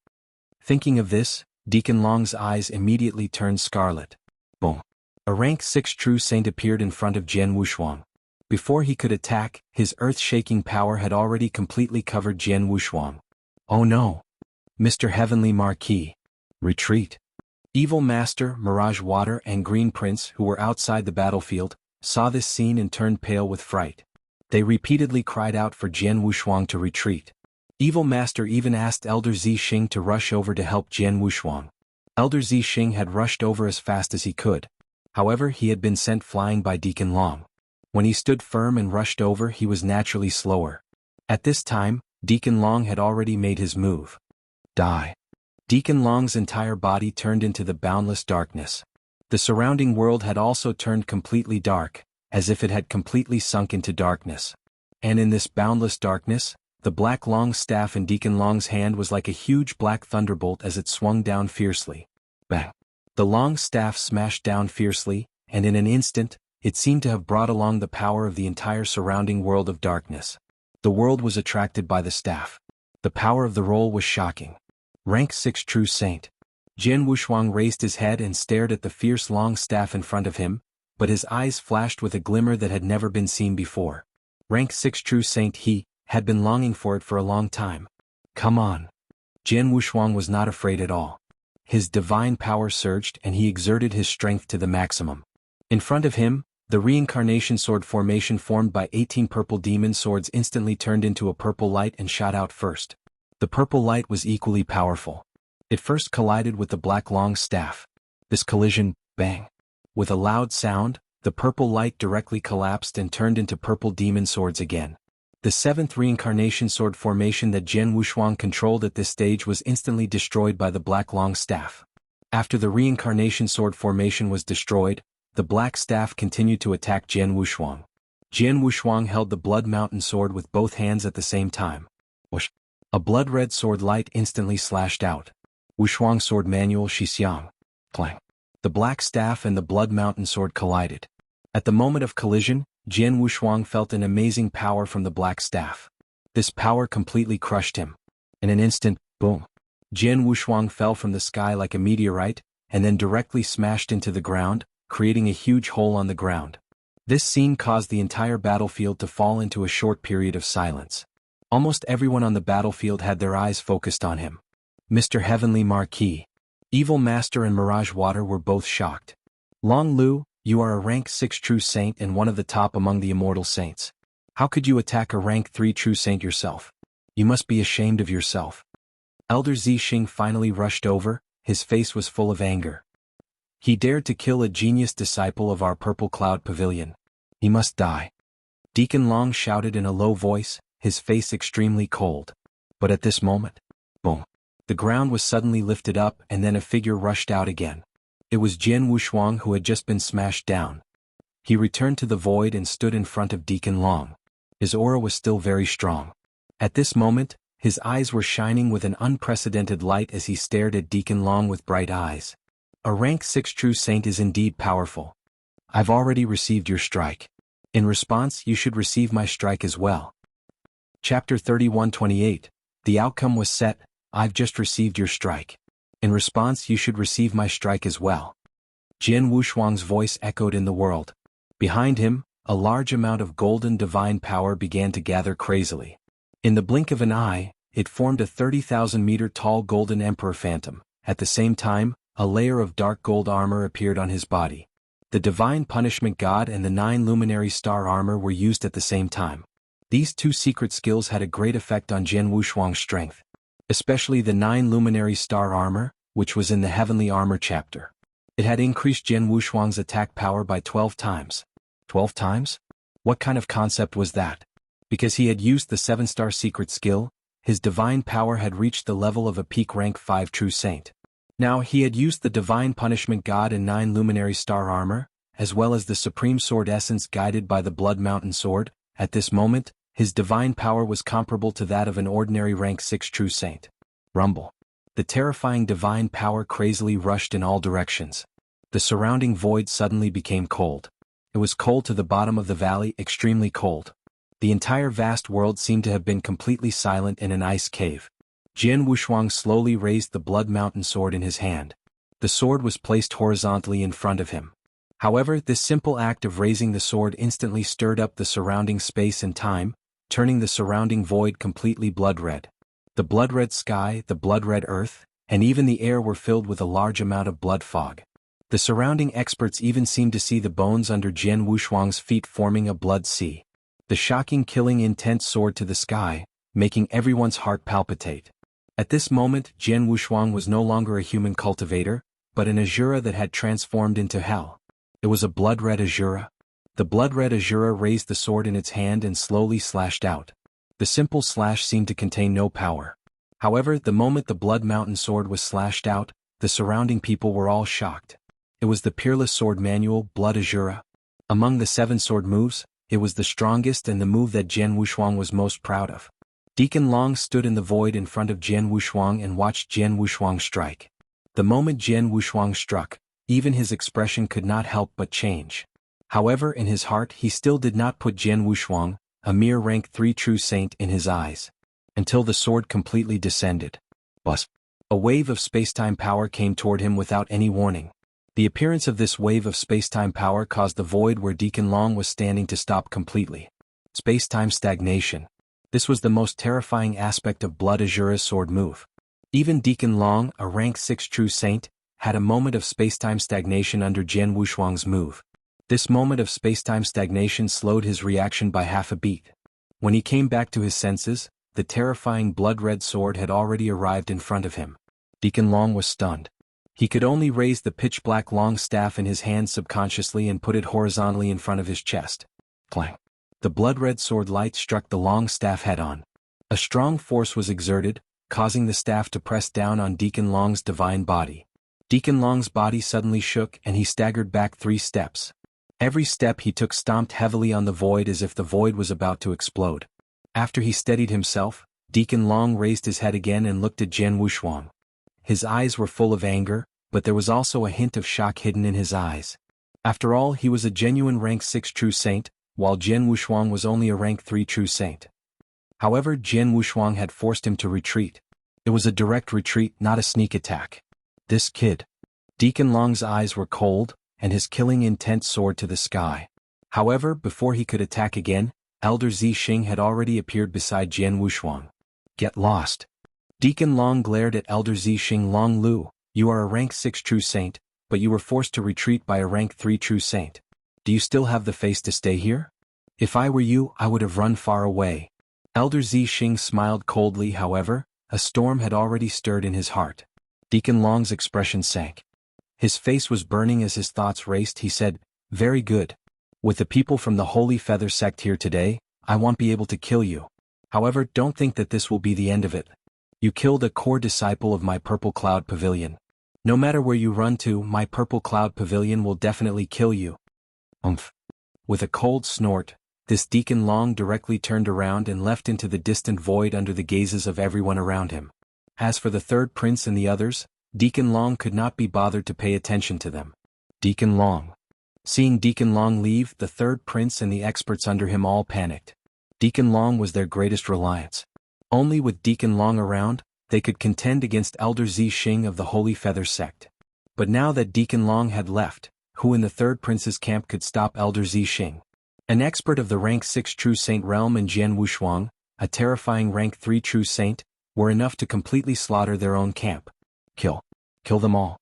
Thinking of this, Deacon Long's eyes immediately turned scarlet. Boom. A rank 6 true saint appeared in front of Jian Wushuang. Before he could attack, his earth-shaking power had already completely covered Jian Wushuang. Oh no! Mr. Heavenly Marquis. Retreat. Evil Master, Mirage Water and Green Prince, who were outside the battlefield, saw this scene and turned pale with fright. They repeatedly cried out for Jian Wushuang to retreat. Evil Master even asked Elder Zixing to rush over to help Jian Wushuang. Elder Zixing had rushed over as fast as he could. However, he had been sent flying by Deacon Long. When he stood firm and rushed over, he was naturally slower. At this time, Deacon Long had already made his move. Die. Deacon Long's entire body turned into the boundless darkness. The surrounding world had also turned completely dark, as if it had completely sunk into darkness. And in this boundless darkness, the black long staff in Deacon Long's hand was like a huge black thunderbolt as it swung down fiercely. Bang! The long staff smashed down fiercely, and in an instant, it seemed to have brought along the power of the entire surrounding world of darkness. The world was attracted by the staff. The power of the roll was shocking. Rank 6 True Saint. Jian Wushuang raised his head and stared at the fierce long staff in front of him, but his eyes flashed with a glimmer that had never been seen before. Rank 6 True Saint. He had been longing for it for a long time. Come on. Jian Wushuang was not afraid at all. His divine power surged and he exerted his strength to the maximum. In front of him, the reincarnation sword formation formed by 18 purple demon swords instantly turned into a purple light and shot out first. The purple light was equally powerful. It first collided with the black long staff. This collision, bang! With a loud sound, the purple light directly collapsed and turned into purple demon swords again. The 7th reincarnation sword formation that Jian Wushuang controlled at this stage was instantly destroyed by the black long staff. After the reincarnation sword formation was destroyed, the black staff continued to attack Jian Wushuang. Jian Wushuang held the Blood Mountain sword with both hands at the same time. Whoosh! A blood-red sword light instantly slashed out. Wushuang sword manual Xixiang. Clang! The black staff and the Blood Mountain sword collided. At the moment of collision, Jian Wushuang felt an amazing power from the black staff. This power completely crushed him. In an instant, boom! Jian Wushuang fell from the sky like a meteorite, and then directly smashed into the ground, creating a huge hole on the ground. This scene caused the entire battlefield to fall into a short period of silence. Almost everyone on the battlefield had their eyes focused on him. Mr. Heavenly Marquis. Evil Master and Mirage Water were both shocked. Long Lu, you are a rank 6 True Saint and one of the top among the immortal saints. How could you attack a rank 3 True Saint yourself? You must be ashamed of yourself. Elder Zixing finally rushed over, his face was full of anger. He dared to kill a genius disciple of our Purple Cloud Pavilion. He must die. Deacon Long shouted in a low voice, his face extremely cold. But at this moment, boom! The ground was suddenly lifted up and then a figure rushed out again. It was Jian Wushuang who had just been smashed down. He returned to the void and stood in front of Deacon Long. His aura was still very strong. At this moment, his eyes were shining with an unprecedented light as he stared at Deacon Long with bright eyes. A rank 6 True Saint is indeed powerful. I've already received your strike. In response, you should receive my strike as well. Chapter 31-28. The outcome was set. I've just received your strike. In response, you should receive my strike as well. Jian Wushuang's voice echoed in the world. Behind him, a large amount of golden divine power began to gather crazily. In the blink of an eye, it formed a 30,000-meter tall golden emperor phantom. At the same time, a layer of dark gold armor appeared on his body. The divine punishment god and the 9 luminary star armor were used at the same time. These two secret skills had a great effect on Jian Wushuang's strength. Especially the 9 luminary star armor, which was in the heavenly armor chapter. It had increased Jian Wushuang's attack power by 12 times. 12 times? What kind of concept was that? Because he had used the 7-star secret skill, his divine power had reached the level of a peak rank 5 True Saint. Now he had used the divine punishment god and 9 luminary star armor, as well as the supreme sword essence guided by the Blood Mountain sword. At this moment, his divine power was comparable to that of an ordinary rank 6 True Saint. Rumble. The terrifying divine power crazily rushed in all directions. The surrounding void suddenly became cold. It was cold to the bottom of the valley, extremely cold. The entire vast world seemed to have been completely silent in an ice cave. Jian Wushuang slowly raised the Blood Mountain sword in his hand. The sword was placed horizontally in front of him. However, this simple act of raising the sword instantly stirred up the surrounding space and time, turning the surrounding void completely blood-red. The blood-red sky, the blood-red earth, and even the air were filled with a large amount of blood fog. The surrounding experts even seemed to see the bones under Jian Wushuang's feet forming a blood sea. The shocking, killing, intense soared to the sky, making everyone's heart palpitate. At this moment, Jian Wushuang was no longer a human cultivator, but an Azura that had transformed into hell. It was a blood-red Azura. The blood-red Azura raised the sword in its hand and slowly slashed out. The simple slash seemed to contain no power. However, the moment the Blood Mountain sword was slashed out, the surrounding people were all shocked. It was the Peerless Sword Manual, Blood Azura. Among the 7 sword moves, it was the strongest and the move that Jian Wushuang was most proud of. Deacon Long stood in the void in front of Jian Wushuang and watched Jian Wushuang strike. The moment Jian Wushuang struck, even his expression could not help but change. However, in his heart he still did not put Jian Wushuang, a mere rank 3 true saint, in his eyes. Until the sword completely descended. Buzz. A wave of spacetime power came toward him without any warning. The appearance of this wave of spacetime power caused the void where Deacon Long was standing to stop completely. Spacetime stagnation. This was the most terrifying aspect of Blood Azura's sword move. Even Deacon Long, a rank 6 true saint, had a moment of spacetime stagnation under Jian Wushuang's move. This moment of spacetime stagnation slowed his reaction by half a beat. When he came back to his senses, the terrifying blood-red sword had already arrived in front of him. Deacon Long was stunned. He could only raise the pitch-black long staff in his hand subconsciously and put it horizontally in front of his chest. Clang! The blood-red sword light struck the long staff head-on. A strong force was exerted, causing the staff to press down on Deacon Long's divine body. Deacon Long's body suddenly shook and he staggered back 3 steps. Every step he took stomped heavily on the void as if the void was about to explode. After he steadied himself, Deacon Long raised his head again and looked at Jian Wushuang. His eyes were full of anger, but there was also a hint of shock hidden in his eyes. After all, he was a genuine rank 6 true saint, while Jian Wushuang was only a rank 3 true saint. However, Jian Wushuang had forced him to retreat. It was a direct retreat, not a sneak attack. This kid. Deacon Long's eyes were cold, and his killing intent soared to the sky. However, before he could attack again, Elder Zixing had already appeared beside Jian Wushuang. Get lost. Deacon Long glared at Elder Zixing. Long Lu, you are a rank 6 true saint, but you were forced to retreat by a rank 3 true saint. Do you still have the face to stay here? If I were you, I would have run far away. Elder Zixing smiled coldly. However, a storm had already stirred in his heart. Deacon Long's expression sank. His face was burning as his thoughts raced. He said, "Very good. With the people from the Holy Feather sect here today, I won't be able to kill you. However, don't think that this will be the end of it. You killed a core disciple of my Purple Cloud Pavilion. No matter where you run to, my Purple Cloud Pavilion will definitely kill you." Umph. With a cold snort, this Deacon Long directly turned around and left into the distant void under the gazes of everyone around him. As for the 3rd prince and the others, Deacon Long could not be bothered to pay attention to them. Deacon Long. Seeing Deacon Long leave, the 3rd prince and the experts under him all panicked. Deacon Long was their greatest reliance. Only with Deacon Long around, they could contend against Elder Zixing of the Holy Feather sect. But now that Deacon Long had left, who in the 3rd prince's camp could stop Elder Zixing? An expert of the rank 6 true saint realm and Jian Wushuang, a terrifying rank 3 true saint, were enough to completely slaughter their own camp. Kill them all.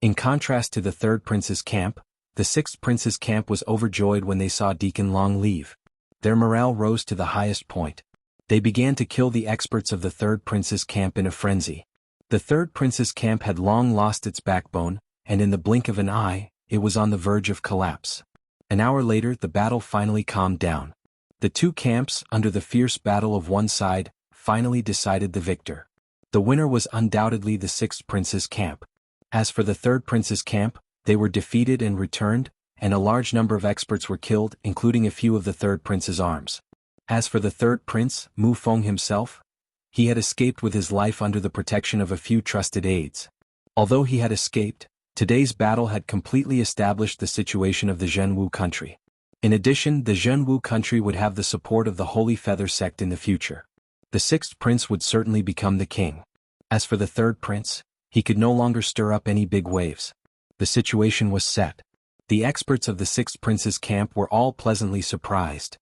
In contrast to the 3rd prince's camp, the 6th prince's camp was overjoyed when they saw Deacon Long leave. Their morale rose to the highest point. They began to kill the experts of the 3rd prince's camp in a frenzy. The 3rd prince's camp had long lost its backbone, and in the blink of an eye, it was on the verge of collapse. An hour later, the battle finally calmed down. The 2 camps, under the fierce battle of one side, finally decided the victor. The winner was undoubtedly the 6th prince's camp. As for the 3rd prince's camp, they were defeated and returned, and a large number of experts were killed, including a few of the 3rd prince's arms. As for the 3rd prince, Mu Feng himself, he had escaped with his life under the protection of a few trusted aides. Although he had escaped, today's battle had completely established the situation of the Jianghu country. In addition, the Jianghu country would have the support of the Holy Feather sect in the future. The 6th prince would certainly become the king. As for the 3rd prince, he could no longer stir up any big waves. The situation was set. The experts of the Sixth Prince's camp were all pleasantly surprised.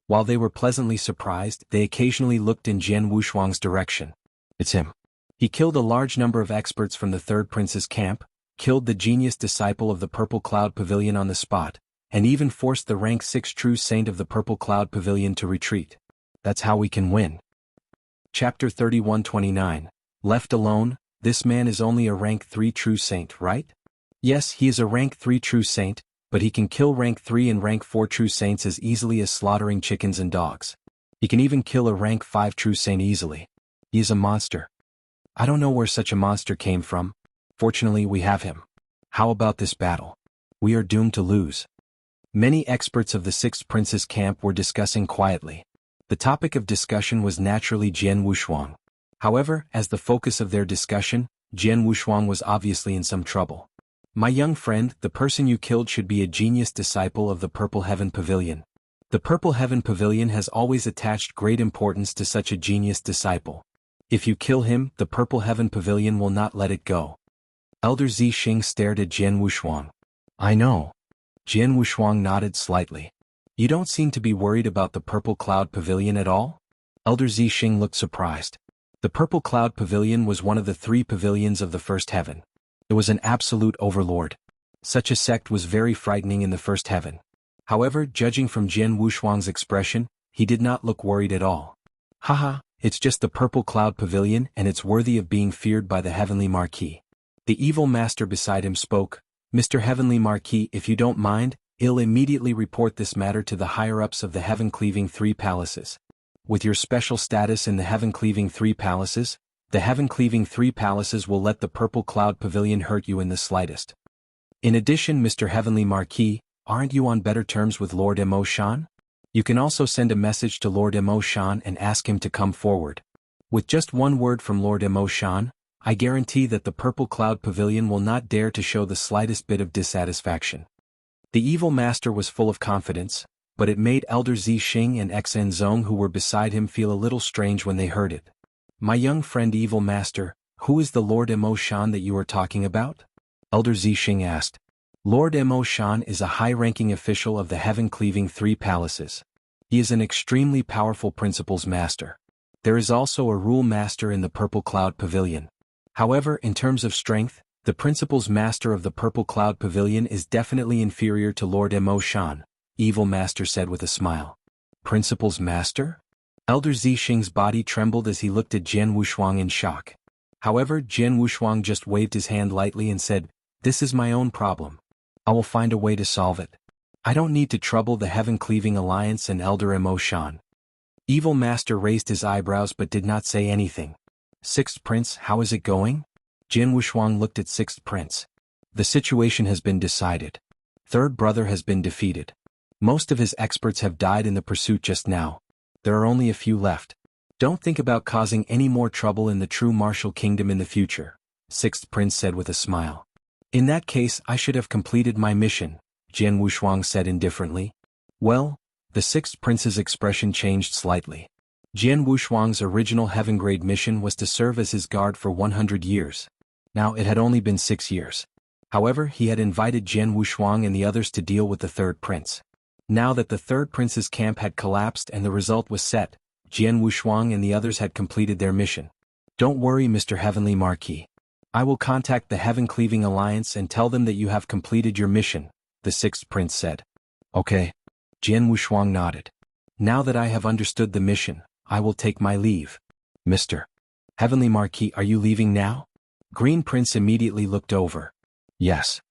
While they were pleasantly surprised, they occasionally looked in Jian Wushuang's direction. It's him. He killed a large number of experts from the Third Prince's camp, killed the genius disciple of the Purple Cloud Pavilion on the spot, and even forced the rank 6 true saint of the Purple Cloud Pavilion to retreat. That's how we can win. Chapter 31-29. Left alone, this man is only a rank 3 true saint, right? Yes, he is a rank 3 true saint, but he can kill rank 3 and rank 4 true saints as easily as slaughtering chickens and dogs. He can even kill a rank 5 true saint easily. He is a monster. I don't know where such a monster came from. Fortunately, we have him. How about this battle? We are doomed to lose. Many experts of the Sixth Prince's camp were discussing quietly. The topic of discussion was naturally Jian Wushuang. However, as the focus of their discussion, Jian Wushuang was obviously in some trouble. My young friend, the person you killed should be a genius disciple of the Purple Heaven Pavilion. The Purple Heaven Pavilion has always attached great importance to such a genius disciple. If you kill him, the Purple Heaven Pavilion will not let it go. Elder Zixing stared at Jian Wushuang. I know. Jian Wushuang nodded slightly. You don't seem to be worried about the Purple Cloud Pavilion at all? Elder Zixing looked surprised. The Purple Cloud Pavilion was one of the 3 pavilions of the First Heaven. It was an absolute overlord. Such a sect was very frightening in the First Heaven. However, judging from Jian Wushuang's expression, he did not look worried at all. Haha, it's just the Purple Cloud Pavilion and it's worthy of being feared by the Heavenly Marquis. The evil master beside him spoke. Mr. Heavenly Marquis, if you don't mind, I'll immediately report this matter to the higher-ups of the Heaven-Cleaving 3 Palaces. With your special status in the Heaven-Cleaving 3 Palaces, the Heaven-Cleaving 3 Palaces will let the Purple Cloud Pavilion hurt you in the slightest. In addition, Mr. Heavenly Marquis, aren't you on better terms with Lord Mo Shan? You can also send a message to Lord Mo Shan and ask him to come forward. With just one word from Lord Mo Shan, I guarantee that the Purple Cloud Pavilion will not dare to show the slightest bit of dissatisfaction. The evil master was full of confidence, but it made Elder Zixing and Xen Zong who were beside him feel a little strange when they heard it. My young friend evil master, who is the Lord Mo Shan that you are talking about? Elder Zixing asked. Lord Mo Shan is a high-ranking official of the Heaven-Cleaving 3 Palaces. He is an extremely powerful principles master. There is also a rule master in the Purple Cloud Pavilion. However, in terms of strength, the principles master of the Purple Cloud Pavilion is definitely inferior to Lord Mo Shan, evil master said with a smile. Principles master? Elder Zixing's body trembled as he looked at Jian Wushuang in shock. However, Jian Wushuang just waved his hand lightly and said, This is my own problem. I will find a way to solve it. I don't need to trouble the Heaven-Cleaving Alliance and Elder Mo Shan. Evil Master raised his eyebrows but did not say anything. Sixth Prince, how is it going? Jian Wushuang looked at Sixth Prince. The situation has been decided. Third Brother has been defeated. Most of his experts have died in the pursuit just now. There are only a few left. Don't think about causing any more trouble in the true martial kingdom in the future, Sixth Prince said with a smile. In that case I should have completed my mission, Jian Wushuang said indifferently. Well, the Sixth Prince's expression changed slightly. Jian Wushuang's original heaven-grade mission was to serve as his guard for 100 years. Now it had only been 6 years. However, he had invited Jian Wushuang and the others to deal with the Third Prince. Now that the Third Prince's camp had collapsed and the result was set, Jian Wushuang and the others had completed their mission. Don't worry, Mr. Heavenly Marquis. I will contact the Heaven-Cleaving Alliance and tell them that you have completed your mission, the Sixth Prince said. Okay. Jian Wushuang nodded. Now that I have understood the mission, I will take my leave. Mr. Heavenly Marquis, are you leaving now? Green Prince immediately looked over. Yes.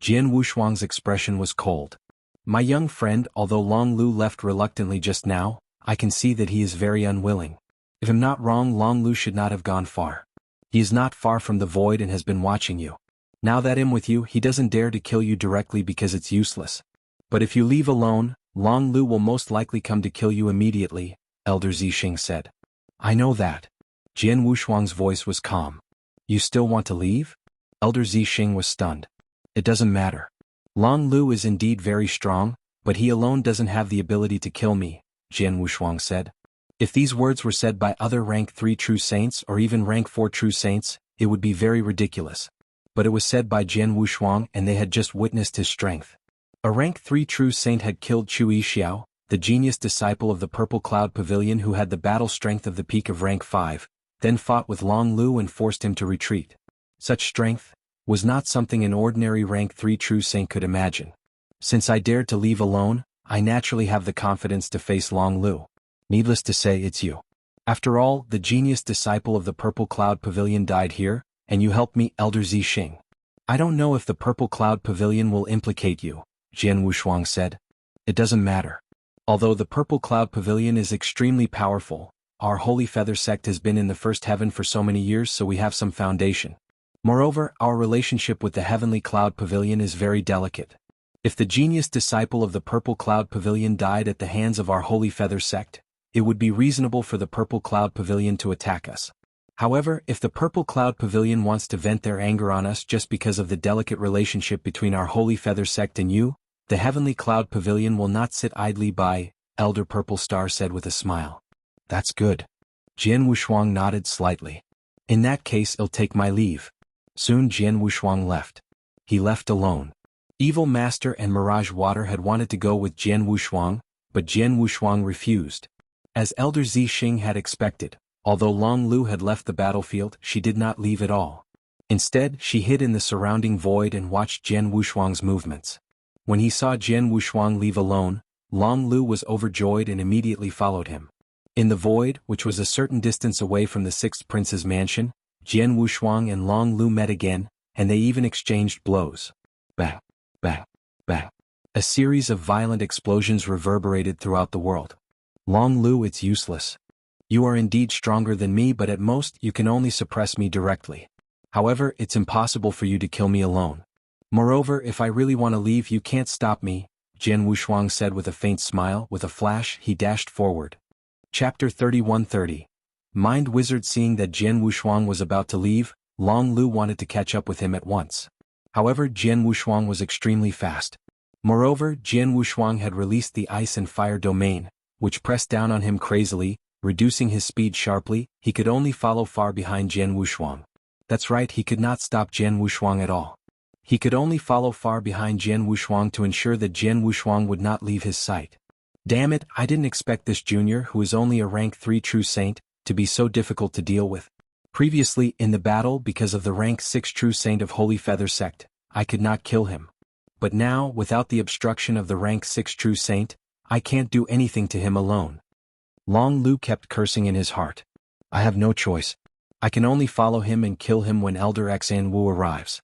Jian Wushuang's expression was cold. My young friend, although Long Lu left reluctantly just now, I can see that he is very unwilling. If I'm not wrong, Long Lu should not have gone far. He is not far from the void and has been watching you. Now that I'm with you, he doesn't dare to kill you directly because it's useless. But if you leave alone, Long Lu will most likely come to kill you immediately, Elder Zixing said. I know that. Jian Wushuang's voice was calm. You still want to leave? Elder Zixing was stunned. It doesn't matter. Long Lu is indeed very strong, but he alone doesn't have the ability to kill me, Jian Wushuang said. If these words were said by other rank 3 true saints or even rank 4 true saints, it would be very ridiculous. But it was said by Jian Wushuang and they had just witnessed his strength. A rank 3 true saint had killed Chu Yixiao, the genius disciple of the Purple Cloud Pavilion who had the battle strength of the peak of rank 5, then fought with Long Lu and forced him to retreat. Such strength was not something an ordinary rank 3 true saint could imagine. Since I dared to leave alone, I naturally have the confidence to face Long Lu. Needless to say, it's you. After all, the genius disciple of the Purple Cloud Pavilion died here, and you helped me, Elder Zixing. I don't know if the Purple Cloud Pavilion will implicate you, Jianwu said. It doesn't matter. Although the Purple Cloud Pavilion is extremely powerful, our Holy Feather sect has been in the first heaven for so many years, so we have some foundation. Moreover, our relationship with the Heavenly Cloud Pavilion is very delicate. If the genius disciple of the Purple Cloud Pavilion died at the hands of our Holy Feather sect, it would be reasonable for the Purple Cloud Pavilion to attack us. However, if the Purple Cloud Pavilion wants to vent their anger on us just because of the delicate relationship between our Holy Feather sect and you, the Heavenly Cloud Pavilion will not sit idly by, Elder Purple Star said with a smile. That's good. Jianwu nodded slightly. In that case, I'll take my leave. Soon Jianwu left. He left alone. Evil Master and Mirage Water had wanted to go with Jianwu, but Jianwu refused. As Elder Zixing had expected, although Long Lu had left the battlefield, she did not leave at all. Instead, she hid in the surrounding void and watched Jianwu movements. When he saw Jianwu leave alone, Long Lu was overjoyed and immediately followed him. In the void, which was a certain distance away from the sixth prince's mansion, Jianwu and Long Lu met again, and they even exchanged blows. Bang, bang, bang. A series of violent explosions reverberated throughout the world. Long Lu, it's useless. You are indeed stronger than me, but at most you can only suppress me directly. However, it's impossible for you to kill me alone. Moreover, if I really want to leave, you can't stop me, Jianwu said with a faint smile. With a flash, he dashed forward. Chapter 31:30. Mind Wizard. Seeing that Jianwu was about to leave, Long Lu wanted to catch up with him at once. However, Jianwu was extremely fast. Moreover, Jianwu had released the ice and fire domain, which pressed down on him crazily, reducing his speed sharply. He could only follow far behind Jianwu. That's right, he could not stop Jianwu at all. He could only follow far behind Jianwu to ensure that Jianwu would not leave his sight. Damn it, I didn't expect this junior, who is only a rank 3 true saint, to be so difficult to deal with. Previously, in the battle, because of the rank 6 true saint of Holy Feather sect, I could not kill him. But now, without the obstruction of the rank 6 true saint, I can't do anything to him alone. Long Lu kept cursing in his heart. I have no choice. I can only follow him and kill him when Elder Xianwu arrives.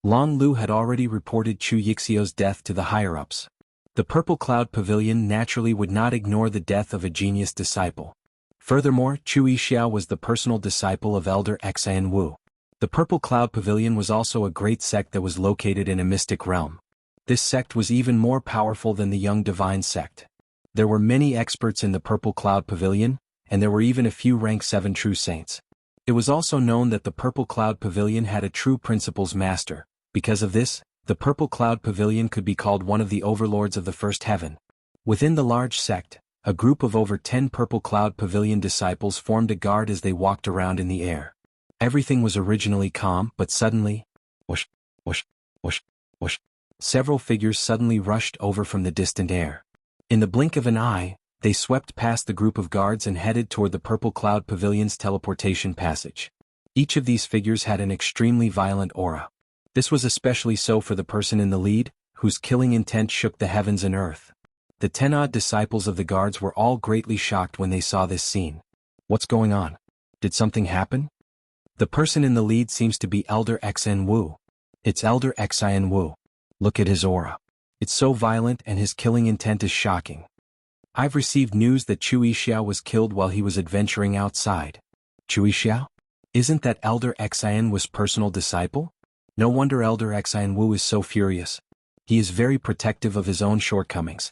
Long Lu had already reported Chu Yixiao's death to the higher-ups. The Purple Cloud Pavilion naturally would not ignore the death of a genius disciple. Furthermore, Chu Yixiao was the personal disciple of Elder Xianwu. The Purple Cloud Pavilion was also a great sect that was located in a mystic realm. This sect was even more powerful than the Young Divine sect. There were many experts in the Purple Cloud Pavilion, and there were even a few rank 7 true saints. It was also known that the Purple Cloud Pavilion had a true principles master. Because of this, the Purple Cloud Pavilion could be called one of the overlords of the first heaven. Within the large sect, a group of over 10 Purple Cloud Pavilion disciples formed a guard as they walked around in the air. Everything was originally calm, but suddenly, whoosh, whoosh, whoosh, whoosh, several figures suddenly rushed over from the distant air. In the blink of an eye, they swept past the group of guards and headed toward the Purple Cloud Pavilion's teleportation passage. Each of these figures had an extremely violent aura. This was especially so for the person in the lead, whose killing intent shook the heavens and earth. The 10-odd disciples of the guards were all greatly shocked when they saw this scene. What's going on? Did something happen? The person in the lead seems to be Elder Xianwu. It's Elder Xianwu. Look at his aura. It's so violent and his killing intent is shocking. I've received news that Chu Yixiao was killed while he was adventuring outside. Chu Yixiao? Isn't that Elder Xianwu's personal disciple? No wonder Elder Xianwu is so furious. He is very protective of his own shortcomings.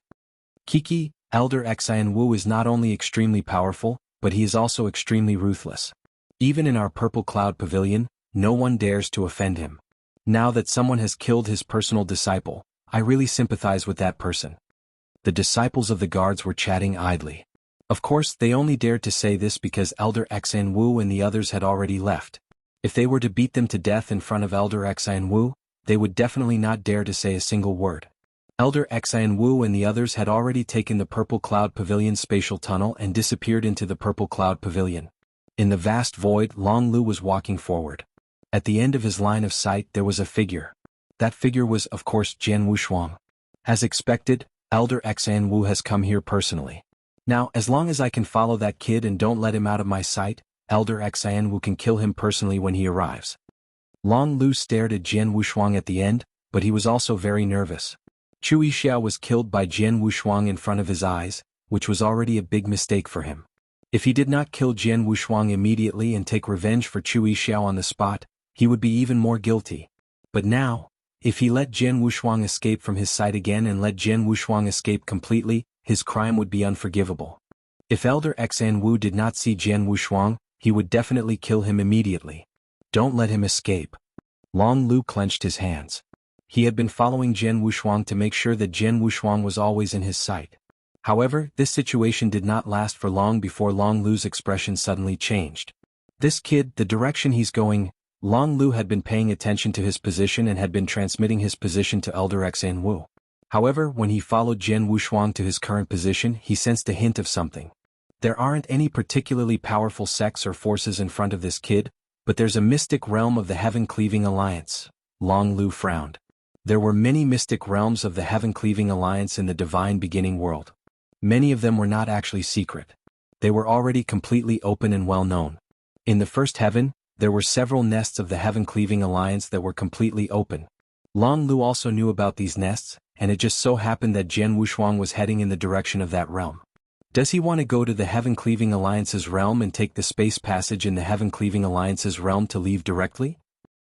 Kiki, Elder Xianwu is not only extremely powerful, but he is also extremely ruthless. Even in our Purple Cloud Pavilion, no one dares to offend him. Now that someone has killed his personal disciple, I really sympathize with that person. The disciples of the guards were chatting idly. Of course, they only dared to say this because Elder Xianwu and the others had already left. If they were to beat them to death in front of Elder Xianwu, they would definitely not dare to say a single word. Elder Xian Wu and the others had already taken the Purple Cloud Pavilion spatial tunnel and disappeared into the Purple Cloud Pavilion. In the vast void, Long Lu was walking forward. At the end of his line of sight there was a figure. That figure was, of course, Jian Wushuang. As expected, Elder Xian Wu has come here personally. Now, as long as I can follow that kid and don't let him out of my sight, Elder Xian Wu can kill him personally when he arrives. Long Lu stared at Jian Wushuang at the end, but he was also very nervous. Chu Yixiao was killed by Jian Wushuang in front of his eyes, which was already a big mistake for him. If he did not kill Jian Wushuang immediately and take revenge for Chu Yixiao on the spot, he would be even more guilty. But now, if he let Jian Wushuang escape from his sight again and let Jian Wushuang escape completely, his crime would be unforgivable. If Elder Xian Wu did not see Jian Wushuang, he would definitely kill him immediately. Don't let him escape. Long Lu clenched his hands. He had been following Jian Wushuang to make sure that Jian Wushuang was always in his sight. However, this situation did not last for long before Long Lu's expression suddenly changed. This kid, the direction he's going. Long Lu had been paying attention to his position and had been transmitting his position to Elder Xian Wu. However, when he followed Jian Wushuang to his current position, he sensed a hint of something. There aren't any particularly powerful sects or forces in front of this kid, but there's a mystic realm of the Heaven-Cleaving Alliance. Long Lu frowned. There were many mystic realms of the Heaven-Cleaving Alliance in the Divine Beginning world. Many of them were not actually secret. They were already completely open and well known. In the first heaven, there were several nests of the Heaven-Cleaving Alliance that were completely open. Long Lu also knew about these nests, and it just so happened that Jian Wushuang was heading in the direction of that realm. Does he want to go to the Heaven-Cleaving Alliance's realm and take the space passage in the Heaven-Cleaving Alliance's realm to leave directly?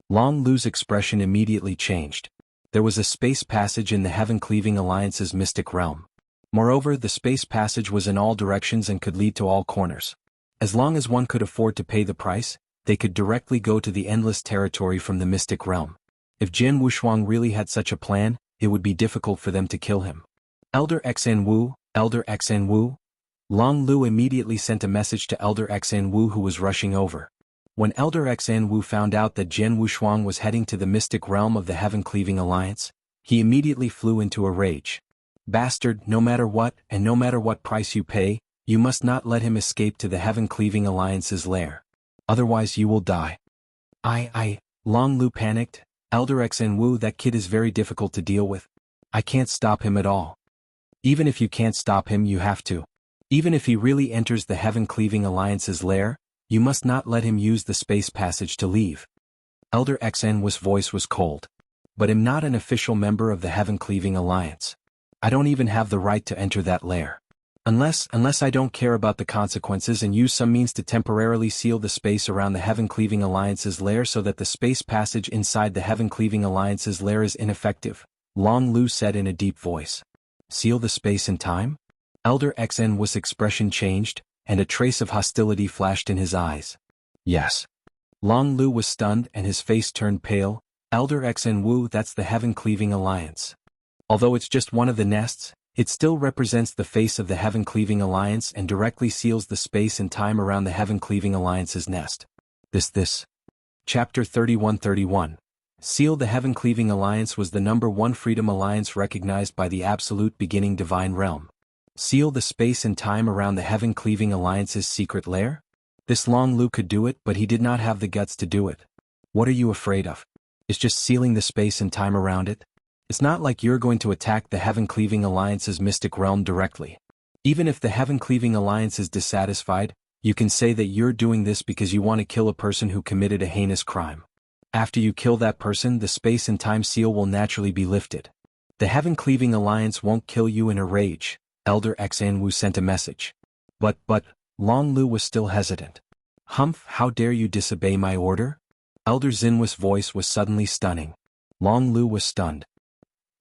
Long Lu's expression immediately changed. There was a space passage in the Heaven-Cleaving Alliance's mystic realm. Moreover, the space passage was in all directions and could lead to all corners. As long as one could afford to pay the price, they could directly go to the endless territory from the mystic realm. If Jian Wushuang really had such a plan, it would be difficult for them to kill him. Elder Xian Wu, Elder Xian Wu? Long Lu immediately sent a message to Elder Xian Wu who was rushing over. When Elder Xian Wu found out that Jian Wushuang was heading to the mystic realm of the Heaven-Cleaving Alliance, he immediately flew into a rage. Bastard, no matter what, and no matter what price you pay, you must not let him escape to the Heaven-Cleaving Alliance's lair. Otherwise you will die. Long Lu panicked. Elder Xian Wu, that kid is very difficult to deal with. I can't stop him at all. Even if you can't stop him, you have to. Even if he really enters the Heaven-Cleaving Alliance's lair, you must not let him use the space passage to leave. Elder Xian Wu's voice was cold. But I'm not an official member of the Heaven-Cleaving Alliance. I don't even have the right to enter that lair. Unless I don't care about the consequences and use some means to temporarily seal the space around the Heaven-Cleaving Alliance's lair so that the space passage inside the Heaven-Cleaving Alliance's lair is ineffective, Long Lu said in a deep voice. Seal the space and time? Elder Xian Wu's expression changed, and a trace of hostility flashed in his eyes. Yes. Long Lu was stunned and his face turned pale. Elder Xian Wu, that's the Heaven-Cleaving Alliance. Although it's just one of the nests, it still represents the face of the Heaven-Cleaving Alliance and directly seals the space and time around the Heaven-Cleaving Alliance's nest. This. Chapter 31-31. Seal the Heaven-Cleaving Alliance was the #1 freedom alliance recognized by the Absolute Beginning Divine Realm. Seal the space and time around the Heaven-Cleaving Alliance's secret lair? This Long Lu could do it, but he did not have the guts to do it. What are you afraid of? Is just sealing the space and time around it? It's not like you're going to attack the Heaven-Cleaving Alliance's mystic realm directly. Even if the Heaven-Cleaving Alliance is dissatisfied, you can say that you're doing this because you want to kill a person who committed a heinous crime. After you kill that person, the space and time seal will naturally be lifted. The Heaven-Cleaving Alliance won't kill you in a rage, Elder Xian Wu sent a message. But, Long Lu was still hesitant. Humph, how dare you disobey my order? Elder Xinhu's voice was suddenly stunning. Long Lu was stunned.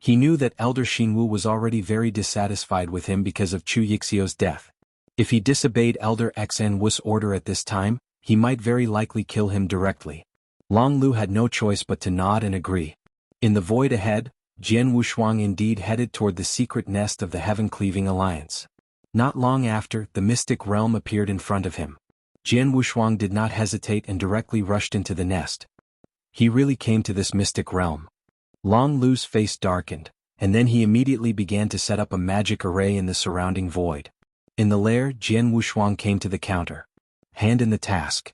He knew that Elder Xinhu was already very dissatisfied with him because of Chu Yixiao's death. If he disobeyed Elder Xian Wu's order at this time, he might very likely kill him directly. Long Lu had no choice but to nod and agree. In the void ahead, Jian Wushuang indeed headed toward the secret nest of the Heaven-Cleaving Alliance. Not long after, the mystic realm appeared in front of him. Jian Wushuang did not hesitate and directly rushed into the nest. He really came to this mystic realm. Long Lu's face darkened. and then he immediately began to set up a magic array in the surrounding void. In the lair, Jian Wushuang came to the counter. Hand in the task.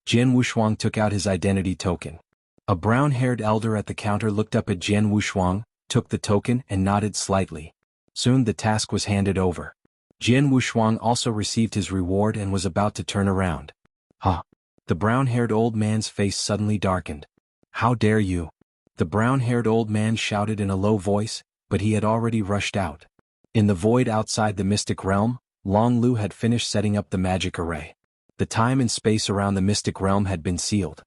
Jian Wushuang took out his identity token. A brown-haired elder at the counter looked up at Jian Wushuang, took the token and nodded slightly. Soon the task was handed over. Jian Wushuang also received his reward and was about to turn around. Huh. The brown-haired old man's face suddenly darkened. How dare you? The brown-haired old man shouted in a low voice, but he had already rushed out. In the void outside the mystic realm, Long Lu had finished setting up the magic array. The time and space around the mystic realm had been sealed.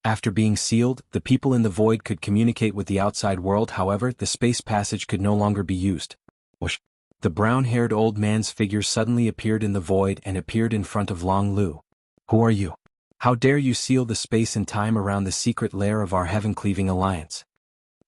After being sealed, the people in the void could communicate with the outside world. However, the space passage could no longer be used. Whoosh! The brown-haired old man's figure suddenly appeared in the void and appeared in front of Long Lu. Who are you? How dare you seal the space and time around the secret lair of our heaven-cleaving alliance?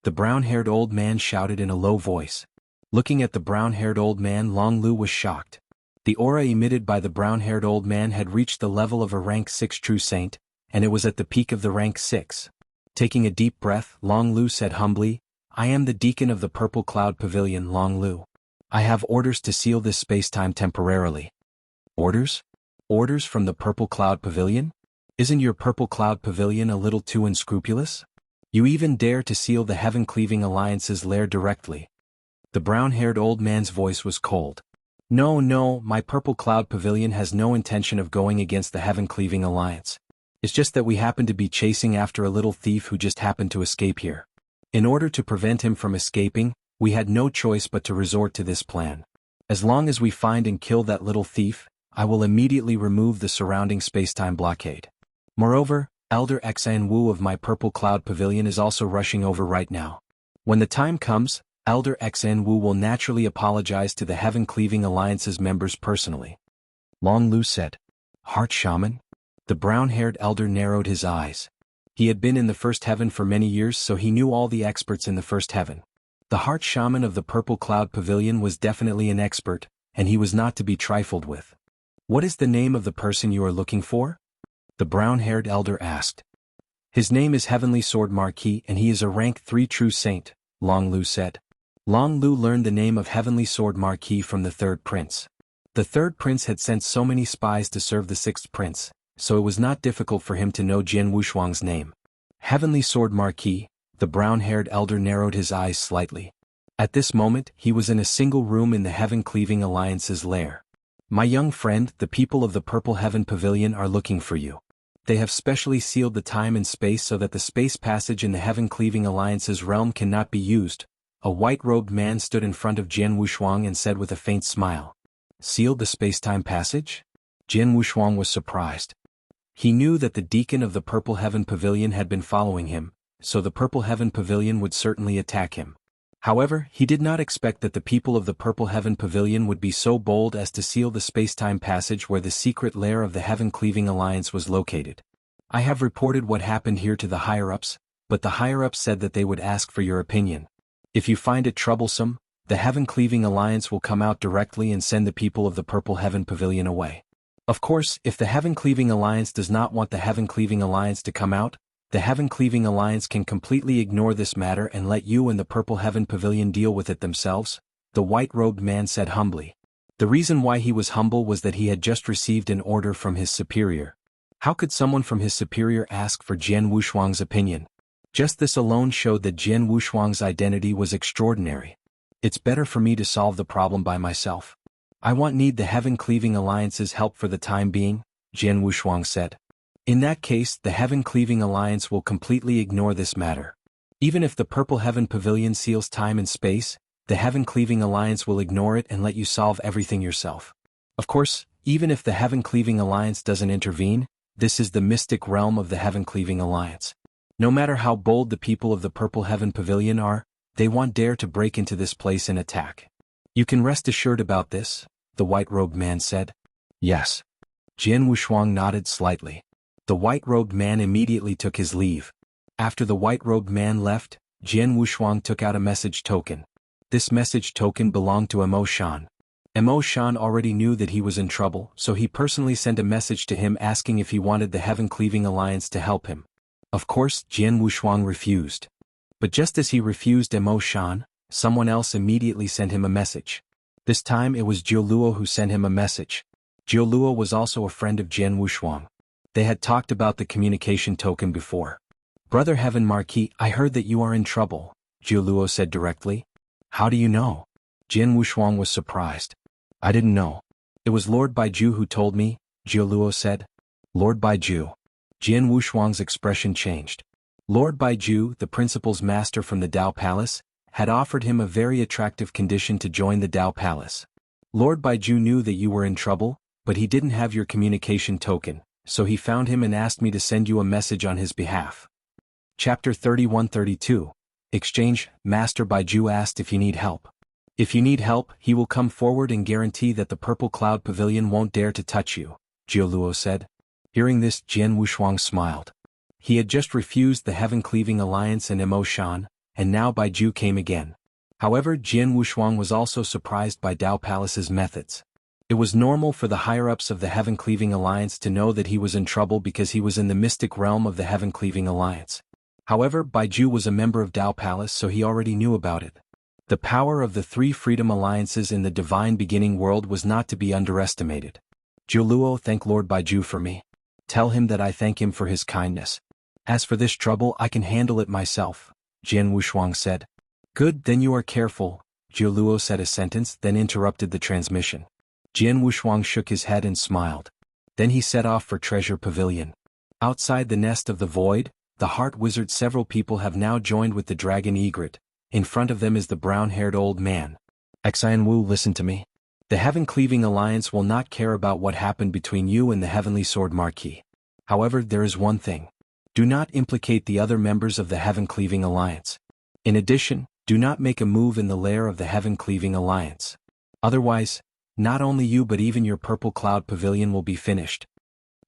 The brown-haired old man shouted in a low voice. Looking at the brown-haired old man, Long Lu was shocked. The aura emitted by the brown-haired old man had reached the level of a rank 6 true saint, and it was at the peak of the rank 6. Taking a deep breath, Long Lu said humbly, I am the deacon of the Purple Cloud Pavilion, Long Lu. I have orders to seal this space-time temporarily. Orders? Orders from the Purple Cloud Pavilion? Isn't your Purple Cloud Pavilion a little too unscrupulous? You even dare to seal the heaven-cleaving alliance's lair directly. The brown-haired old man's voice was cold. No, my Purple Cloud Pavilion has no intention of going against the heaven-cleaving alliance. It's just that we happen to be chasing after a little thief who just happened to escape here. In order to prevent him from escaping, we had no choice but to resort to this plan. As long as we find and kill that little thief, I will immediately remove the surrounding space-time blockade. Moreover, Elder Xan Wu of my Purple Cloud Pavilion is also rushing over right now. When the time comes, Elder Xan Wu will naturally apologize to the Heaven-Cleaving Alliance's members personally. Long Lu said. Heart Shaman? The brown-haired elder narrowed his eyes. He had been in the First Heaven for many years, so he knew all the experts in the First Heaven. The Heart Shaman of the Purple Cloud Pavilion was definitely an expert, and he was not to be trifled with. What is the name of the person you are looking for? The brown-haired elder asked. His name is Heavenly Sword Marquis and he is a rank 3 true saint, Long Lu said. Long Lu learned the name of Heavenly Sword Marquis from the third prince. The third prince had sent so many spies to serve the sixth prince, so it was not difficult for him to know Jian Wushuang's name. Heavenly Sword Marquis, the brown-haired elder narrowed his eyes slightly. At this moment, he was in a single room in the Heaven-Cleaving Alliance's lair. My young friend, the people of the Purple Heaven Pavilion are looking for you. They have specially sealed the time and space so that the space passage in the Heaven-Cleaving Alliance's realm cannot be used. A white-robed man stood in front of Jian Wushuang and said with a faint smile. Sealed the space-time passage? Jian Wushuang was surprised. He knew that the deacon of the Purple Heaven Pavilion had been following him, so the Purple Heaven Pavilion would certainly attack him. However, he did not expect that the people of the Purple Heaven Pavilion would be so bold as to seal the space-time passage where the secret lair of the Heaven-Cleaving Alliance was located. I have reported what happened here to the higher-ups, but the higher-ups said that they would ask for your opinion. If you find it troublesome, the Heaven-Cleaving Alliance will come out directly and send the people of the Purple Heaven Pavilion away. Of course, if the Heaven-Cleaving Alliance does not want the Heaven-Cleaving Alliance to come out, the Heaven-Cleaving Alliance can completely ignore this matter and let you and the Purple Heaven Pavilion deal with it themselves, the white-robed man said humbly. The reason why he was humble was that he had just received an order from his superior. How could someone from his superior ask for Jian Wushuang's opinion? Just this alone showed that Jian Wushuang's identity was extraordinary. It's better for me to solve the problem by myself. I won't need the Heaven-Cleaving Alliance's help for the time being, Jian Wushuang said. In that case, the Heaven-Cleaving Alliance will completely ignore this matter. Even if the Purple Heaven Pavilion seals time and space, the Heaven-Cleaving Alliance will ignore it and let you solve everything yourself. Of course, even if the Heaven-Cleaving Alliance doesn't intervene, this is the mystic realm of the Heaven-Cleaving Alliance. No matter how bold the people of the Purple Heaven Pavilion are, they won't dare to break into this place and attack. You can rest assured about this, the white-robed man said. Yes. Jian Wushuang nodded slightly. The white-robed man immediately took his leave. After the white-robed man left, Jian Wushuang took out a message token. This message token belonged to Emo Shan. Emo Shan already knew that he was in trouble, so he personally sent a message to him asking if he wanted the Heaven-Cleaving Alliance to help him. Of course, Jian Wushuang refused. But just as he refused Emo Shan, someone else immediately sent him a message. This time it was Jiuluo who sent him a message. Jiuluo was also a friend of Jian Wushuang. They had talked about the communication token before. Brother Heaven Marquis, I heard that you are in trouble, Jiuluo said directly. How do you know? Jian Wushuang was surprised. I didn't know. It was Lord Baiju who told me, Jiuluo said. Lord Baiju. Jian Wushuang's expression changed. Lord Baiju, the principal's master from the Dao Palace, had offered him a very attractive condition to join the Dao Palace. Lord Baiju knew that you were in trouble, but he didn't have your communication token, so he found him and asked me to send you a message on his behalf. Chapter 31-32. Exchange. Master Baiju asked if you need help. If you need help, he will come forward and guarantee that the Purple Cloud Pavilion won't dare to touch you, Jiuluo said. Hearing this, Jian Wushuang smiled. He had just refused the Heaven-Cleaving Alliance and Mo Shan, and now Baiju came again. However, Jian Wushuang was also surprised by Dao Palace's methods. It was normal for the higher-ups of the Heaven-Cleaving Alliance to know that he was in trouble because he was in the mystic realm of the Heaven-Cleaving Alliance. However, Baiju was a member of Dao Palace, so he already knew about it. The power of the three freedom alliances in the divine beginning world was not to be underestimated. Jiuluo, thank Lord Baiju for me. Tell him that I thank him for his kindness. As for this trouble, I can handle it myself, Jian Wushuang said. Good, then you are careful, Jiuluo said a sentence, then interrupted the transmission. Jian Wushuang shook his head and smiled. Then he set off for Treasure Pavilion. Outside the nest of the void, the Heart Wizard, several people have now joined with the Dragon Egret. In front of them is the brown-haired old man. Xianwu, listen to me. The Heaven-Cleaving Alliance will not care about what happened between you and the Heavenly Sword Marquis. However, there is one thing. Do not implicate the other members of the Heaven-Cleaving Alliance. In addition, do not make a move in the lair of the Heaven-Cleaving Alliance. Otherwise, not only you but even your Purple Cloud Pavilion will be finished.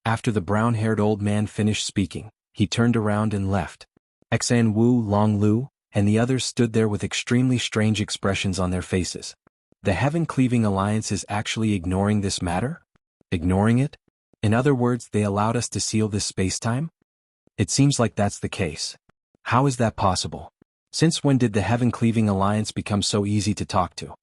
After the brown-haired old man finished speaking, he turned around and left. Xianwu, Long Lu, and the others stood there with extremely strange expressions on their faces. The Heaven-Cleaving Alliance is actually ignoring this matter? Ignoring it? In other words, they allowed us to seal this space-time? It seems like that's the case. How is that possible? Since when did the Heaven-Cleaving Alliance become so easy to talk to?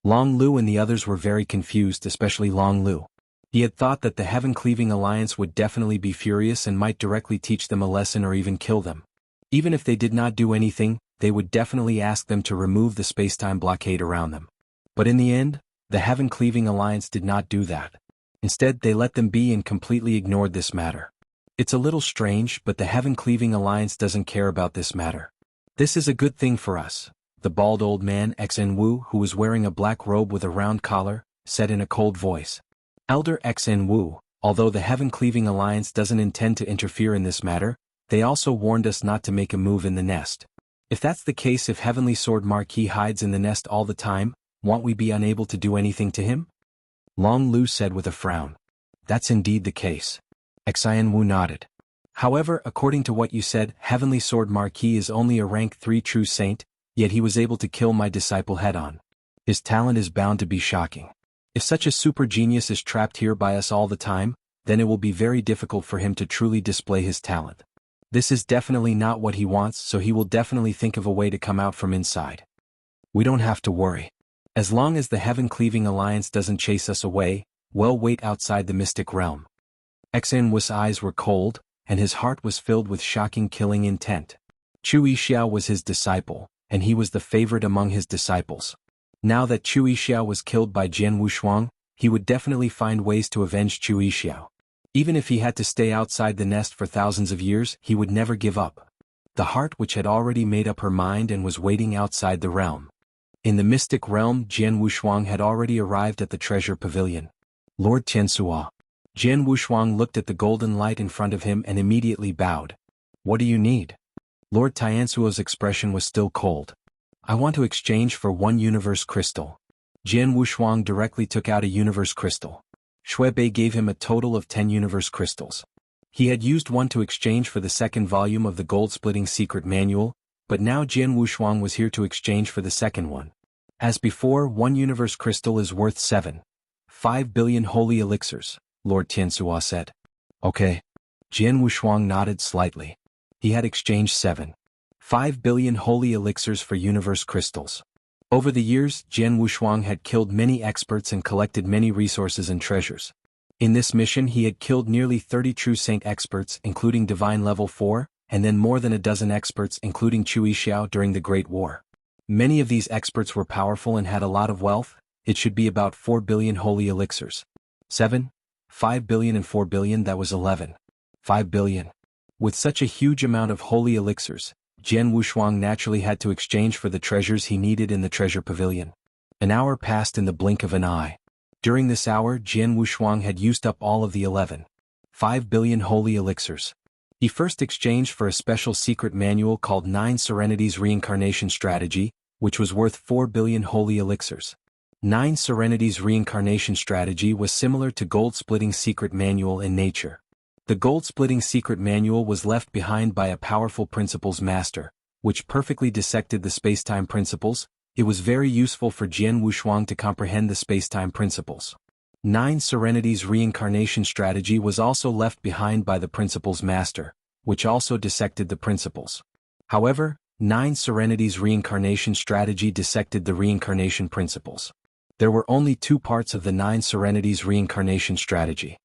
Long Lu and the others were very confused, especially Long Lu. He had thought that the Heaven-Cleaving Alliance would definitely be furious and might directly teach them a lesson or even kill them. Even if they did not do anything, they would definitely ask them to remove the space-time blockade around them. But in the end, the Heaven-Cleaving Alliance did not do that. Instead, they let them be and completely ignored this matter. It's a little strange, but the Heaven-Cleaving Alliance doesn't care about this matter. This is a good thing for us, the bald old man Xianwu, who was wearing a black robe with a round collar, said in a cold voice. Elder Xianwu, although the Heaven-Cleaving Alliance doesn't intend to interfere in this matter, they also warned us not to make a move in the nest. If that's the case, if Heavenly Sword Marquis hides in the nest all the time, won't we be unable to do anything to him? Long Lu said with a frown. That's indeed the case. Xianwu nodded. However, according to what you said, Heavenly Sword Marquis is only a rank 3 true saint, yet he was able to kill my disciple head-on. His talent is bound to be shocking. If such a super genius is trapped here by us all the time, then it will be very difficult for him to truly display his talent. This is definitely not what he wants, so he will definitely think of a way to come out from inside. We don't have to worry. As long as the Heaven-Cleaving Alliance doesn't chase us away, we'll wait outside the mystic realm. Xianwu's eyes were cold, and his heart was filled with shocking killing intent. Chu Yixiao was his disciple, and he was the favorite among his disciples. Now that Chu Yixiao was killed by Jian Wushuang, he would definitely find ways to avenge Chu Yixiao. Even if he had to stay outside the nest for thousands of years, he would never give up. The heart which had already made up her mind and was waiting outside the realm. In the mystic realm, Jian Wushuang had already arrived at the treasure pavilion. Lord Tiansuo. Jian Wushuang looked at the golden light in front of him and immediately bowed. What do you need? Lord Tiansuo's expression was still cold. I want to exchange for 1 universe crystal. Jian Wushuang directly took out a universe crystal. Shuebei gave him a total of 10 universe crystals. He had used one to exchange for the second volume of the gold-splitting secret manual, but now Jian Wushuang was here to exchange for the second one. As before, 1 universe crystal is worth 7.5 billion holy elixirs, Lord Tiansuo said. Okay. Jian Wushuang nodded slightly. He had exchanged 7.5 billion holy elixirs for universe crystals. Over the years, Jian Wushuang had killed many experts and collected many resources and treasures. In this mission he had killed nearly 30 true saint experts including divine level 4, and then more than a dozen experts including Chu Yixiao during the Great War. Many of these experts were powerful and had a lot of wealth. It should be about 4 billion holy elixirs. 7, 5 billion and 4 billion, that was 11. 5 billion. With such a huge amount of holy elixirs, Jian Wushuang naturally had to exchange for the treasures he needed in the treasure pavilion. An hour passed in the blink of an eye. During this hour Jian Wushuang had used up all of the 11.5 billion holy elixirs. He first exchanged for a special secret manual called 9 Serenities Reincarnation Strategy, which was worth 4 billion holy elixirs. 9 Serenities Reincarnation Strategy was similar to Gold-Splitting Secret Manual in nature. The Gold-Splitting Secret Manual was left behind by a powerful Principles Master, which perfectly dissected the space-time principles. It was very useful for Jian Wushuang to comprehend the space-time principles. 9 Serenities Reincarnation Strategy was also left behind by the Principles Master, which also dissected the principles. However, 9 Serenities Reincarnation Strategy dissected the reincarnation principles. There were only 2 parts of the 9 Serenities Reincarnation Strategy.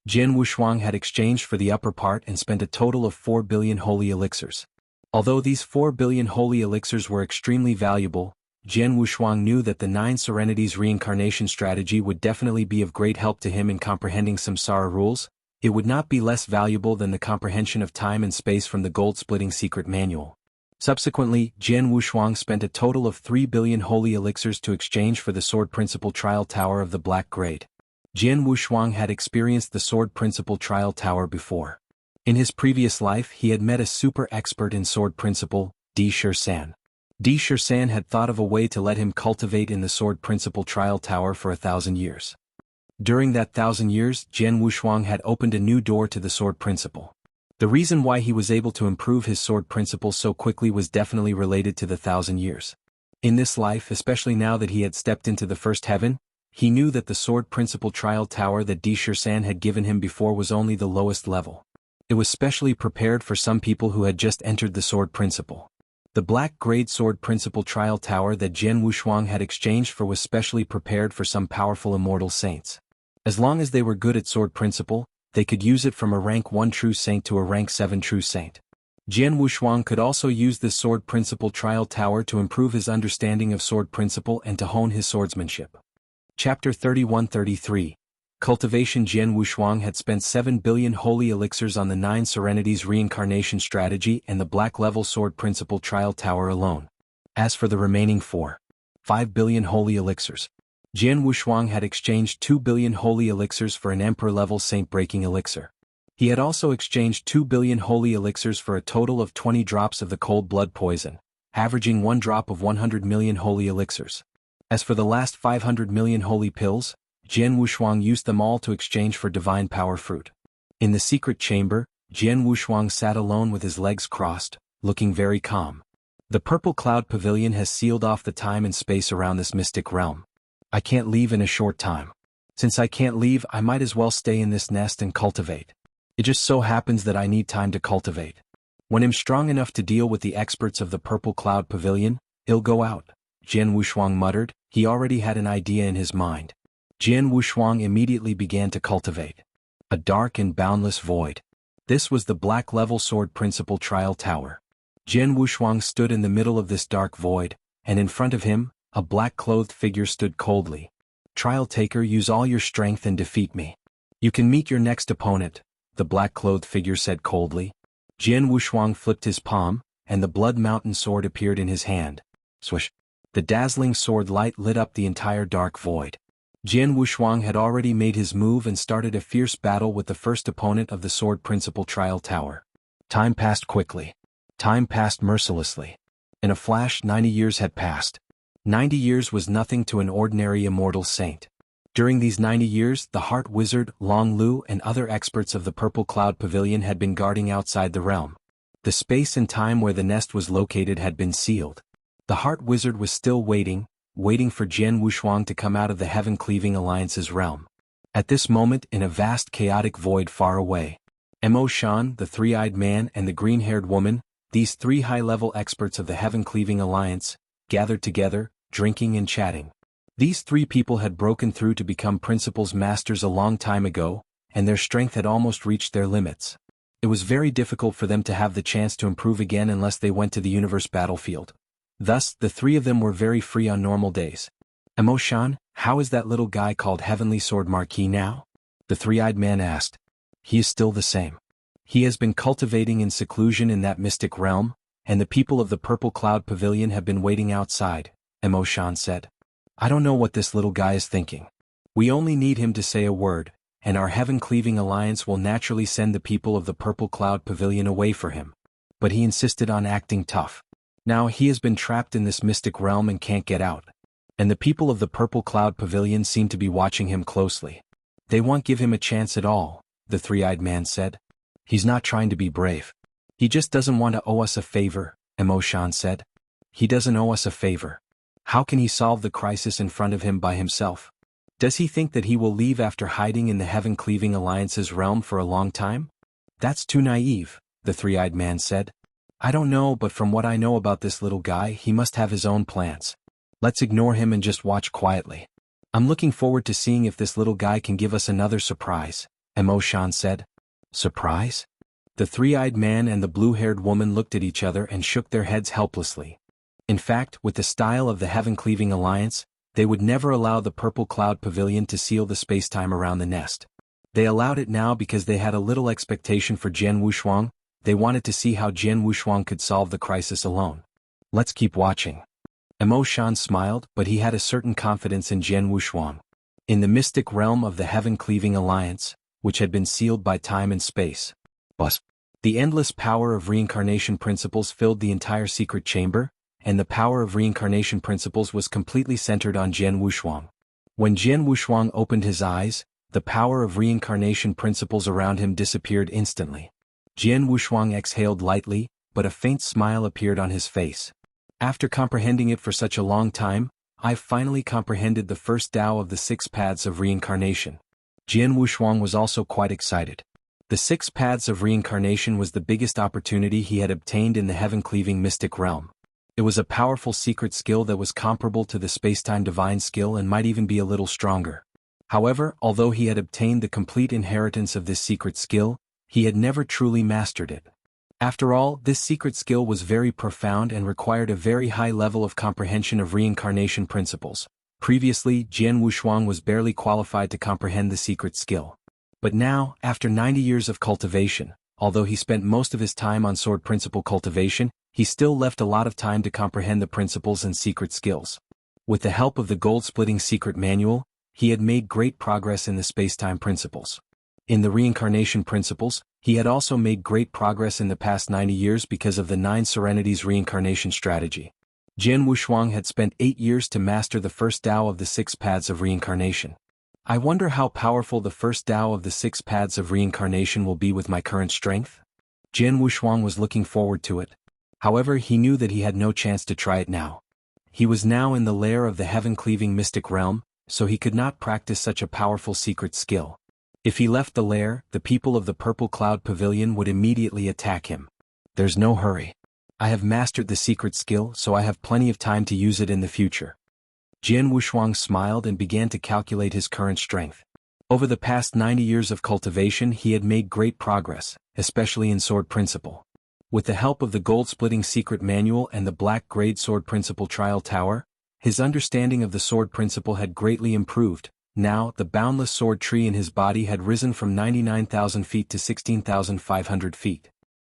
Jian Wushuang had exchanged for the upper part and spent a total of 4 billion holy elixirs. Although these 4 billion holy elixirs were extremely valuable, Jian Wushuang knew that the 9 Serenities Reincarnation Strategy would definitely be of great help to him in comprehending samsara rules. It would not be less valuable than the comprehension of time and space from the Gold-Splitting Secret Manual. Subsequently, Jian Wushuang spent a total of 3 billion holy elixirs to exchange for the Sword Principle Trial Tower of the Black Grade. Jian Wushuang had experienced the Sword Principle Trial Tower before. In his previous life he had met a super expert in Sword Principle, Di Shirsan. Di Shirsan had thought of a way to let him cultivate in the Sword Principle Trial Tower for 1,000 years. During that 1,000 years, Jian Wushuang had opened a new door to the Sword Principle. The reason why he was able to improve his Sword Principle so quickly was definitely related to the 1,000 years. In this life, especially now that he had stepped into the first heaven, he knew that the Sword Principle Trial Tower that Di Shirsan had given him before was only the lowest level. It was specially prepared for some people who had just entered the Sword Principle. The Black Grade Sword Principle Trial Tower that Jian Wushuang had exchanged for was specially prepared for some powerful immortal saints. As long as they were good at Sword Principle, they could use it from a rank 1 true saint to a rank 7 true saint. Jian Wushuang could also use this Sword Principle Trial Tower to improve his understanding of Sword Principle and to hone his swordsmanship. Chapter 31-33 Cultivation. Jian Wushuang had spent 7 billion holy elixirs on the 9 Serenities Reincarnation Strategy and the Black Level Sword Principle Trial Tower alone. As for the remaining 4.5 billion holy elixirs, Jian Wushuang had exchanged 2 billion holy elixirs for an Emperor-level Saint-breaking elixir. He had also exchanged 2 billion holy elixirs for a total of 20 drops of the cold blood poison, averaging 1 drop of 100 million holy elixirs. As for the last 500 million holy pills, Jian Wushuang used them all to exchange for divine power fruit. In the secret chamber, Jian Wushuang sat alone with his legs crossed, looking very calm. The purple cloud pavilion has sealed off the time and space around this mystic realm. I can't leave in a short time. Since I can't leave, I might as well stay in this nest and cultivate. It just so happens that I need time to cultivate. When I'm strong enough to deal with the experts of the purple cloud pavilion, I'll go out, Jian Wushuang muttered. He already had an idea in his mind. Jian Wushuang immediately began to cultivate. A dark and boundless void. This was the Black Level Sword Principle Trial Tower. Jian Wushuang stood in the middle of this dark void, and in front of him, a black-clothed figure stood coldly. Trial Taker, use all your strength and defeat me. You can meet your next opponent, the black-clothed figure said coldly. Jian Wushuang flipped his palm, and the Blood Mountain sword appeared in his hand. Swish! The dazzling sword light lit up the entire dark void. Jian Wushuang had already made his move and started a fierce battle with the first opponent of the Sword Principle Trial Tower. Time passed quickly. Time passed mercilessly. In a flash 90 years had passed. 90 years was nothing to an ordinary immortal saint. During these 90 years, the Heart Wizard, Long Lu and other experts of the Purple Cloud Pavilion had been guarding outside the realm. The space and time where the nest was located had been sealed. The Heart Wizard was still waiting for Jian Wushuang to come out of the Heaven-Cleaving Alliance's realm. At this moment, in a vast chaotic void far away, Mo Shan, the three-eyed man and the green-haired woman, these 3 high-level experts of the Heaven-Cleaving Alliance, gathered together, drinking and chatting. These three people had broken through to become principles masters a long time ago, and their strength had almost reached their limits. It was very difficult for them to have the chance to improve again unless they went to the universe battlefield. Thus, the three of them were very free on normal days. Emo-shan, how is that little guy called Heavenly Sword Marquis now? The three-eyed man asked. He is still the same. He has been cultivating in seclusion in that mystic realm, and the people of the Purple Cloud Pavilion have been waiting outside, Emo-shan said. I don't know what this little guy is thinking. We only need him to say a word, and our heaven-cleaving alliance will naturally send the people of the Purple Cloud Pavilion away for him. But he insisted on acting tough. Now he has been trapped in this mystic realm and can't get out. And the people of the Purple Cloud Pavilion seem to be watching him closely. They won't give him a chance at all, the three-eyed man said. He's not trying to be brave. He just doesn't want to owe us a favor, Emo-shan said. He doesn't owe us a favor. How can he solve the crisis in front of him by himself? Does he think that he will leave after hiding in the Heaven-Cleaving Alliance's realm for a long time? That's too naive, the three-eyed man said. I don't know, but from what I know about this little guy, he must have his own plans. Let's ignore him and just watch quietly. I'm looking forward to seeing if this little guy can give us another surprise, Emo-shan said. Surprise? The three-eyed man and the blue-haired woman looked at each other and shook their heads helplessly. In fact, with the style of the Heaven-Cleaving Alliance, they would never allow the Purple Cloud Pavilion to seal the spacetime around the nest. They allowed it now because they had a little expectation for Jianghu Shuang. They wanted to see how Jianghu Shuang could solve the crisis alone. Let's keep watching. Emo-shan smiled, but he had a certain confidence in Jianghu Shuang. In the mystic realm of the Heaven-Cleaving Alliance, which had been sealed by time and space, the endless power of reincarnation principles filled the entire secret chamber, and the power of reincarnation principles was completely centered on Jianghu Shuang. When Jianghu Shuang opened his eyes, the power of reincarnation principles around him disappeared instantly. Jianghu Shuang exhaled lightly, but a faint smile appeared on his face. After comprehending it for such a long time, I've finally comprehended the first Tao of the 6 paths of reincarnation. Jianghu Shuang was also quite excited. The 6 paths of reincarnation was the biggest opportunity he had obtained in the heaven-cleaving mystic realm. It was a powerful secret skill that was comparable to the spacetime divine skill and might even be a little stronger. However, although he had obtained the complete inheritance of this secret skill, he had never truly mastered it. After all, this secret skill was very profound and required a very high level of comprehension of reincarnation principles. Previously, Jianghu Shuang was barely qualified to comprehend the secret skill. But now, after 90 years of cultivation, although he spent most of his time on sword principle cultivation, he still left a lot of time to comprehend the principles and secret skills. With the help of the gold-splitting secret manual, he had made great progress in the spacetime principles. In the reincarnation principles, he had also made great progress in the past 90 years because of the 9 Serenities reincarnation strategy. Jianghu Shuang had spent 8 years to master the first Tao of the 6 paths of reincarnation. I wonder how powerful the first Tao of the 6 paths of reincarnation will be with my current strength? Jianghu Shuang was looking forward to it. However, he knew that he had no chance to try it now. He was now in the lair of the heaven-cleaving mystic realm, so he could not practice such a powerful secret skill. If he left the lair, the people of the Purple Cloud Pavilion would immediately attack him. There's no hurry. I have mastered the secret skill, so I have plenty of time to use it in the future. Jianghu Shuang smiled and began to calculate his current strength. Over the past 90 years of cultivation he had made great progress, especially in sword principle. With the help of the gold-splitting secret manual and the black-grade sword principle trial tower, his understanding of the sword principle had greatly improved. Now, the boundless sword tree in his body had risen from 99,000 feet to 16,500 feet.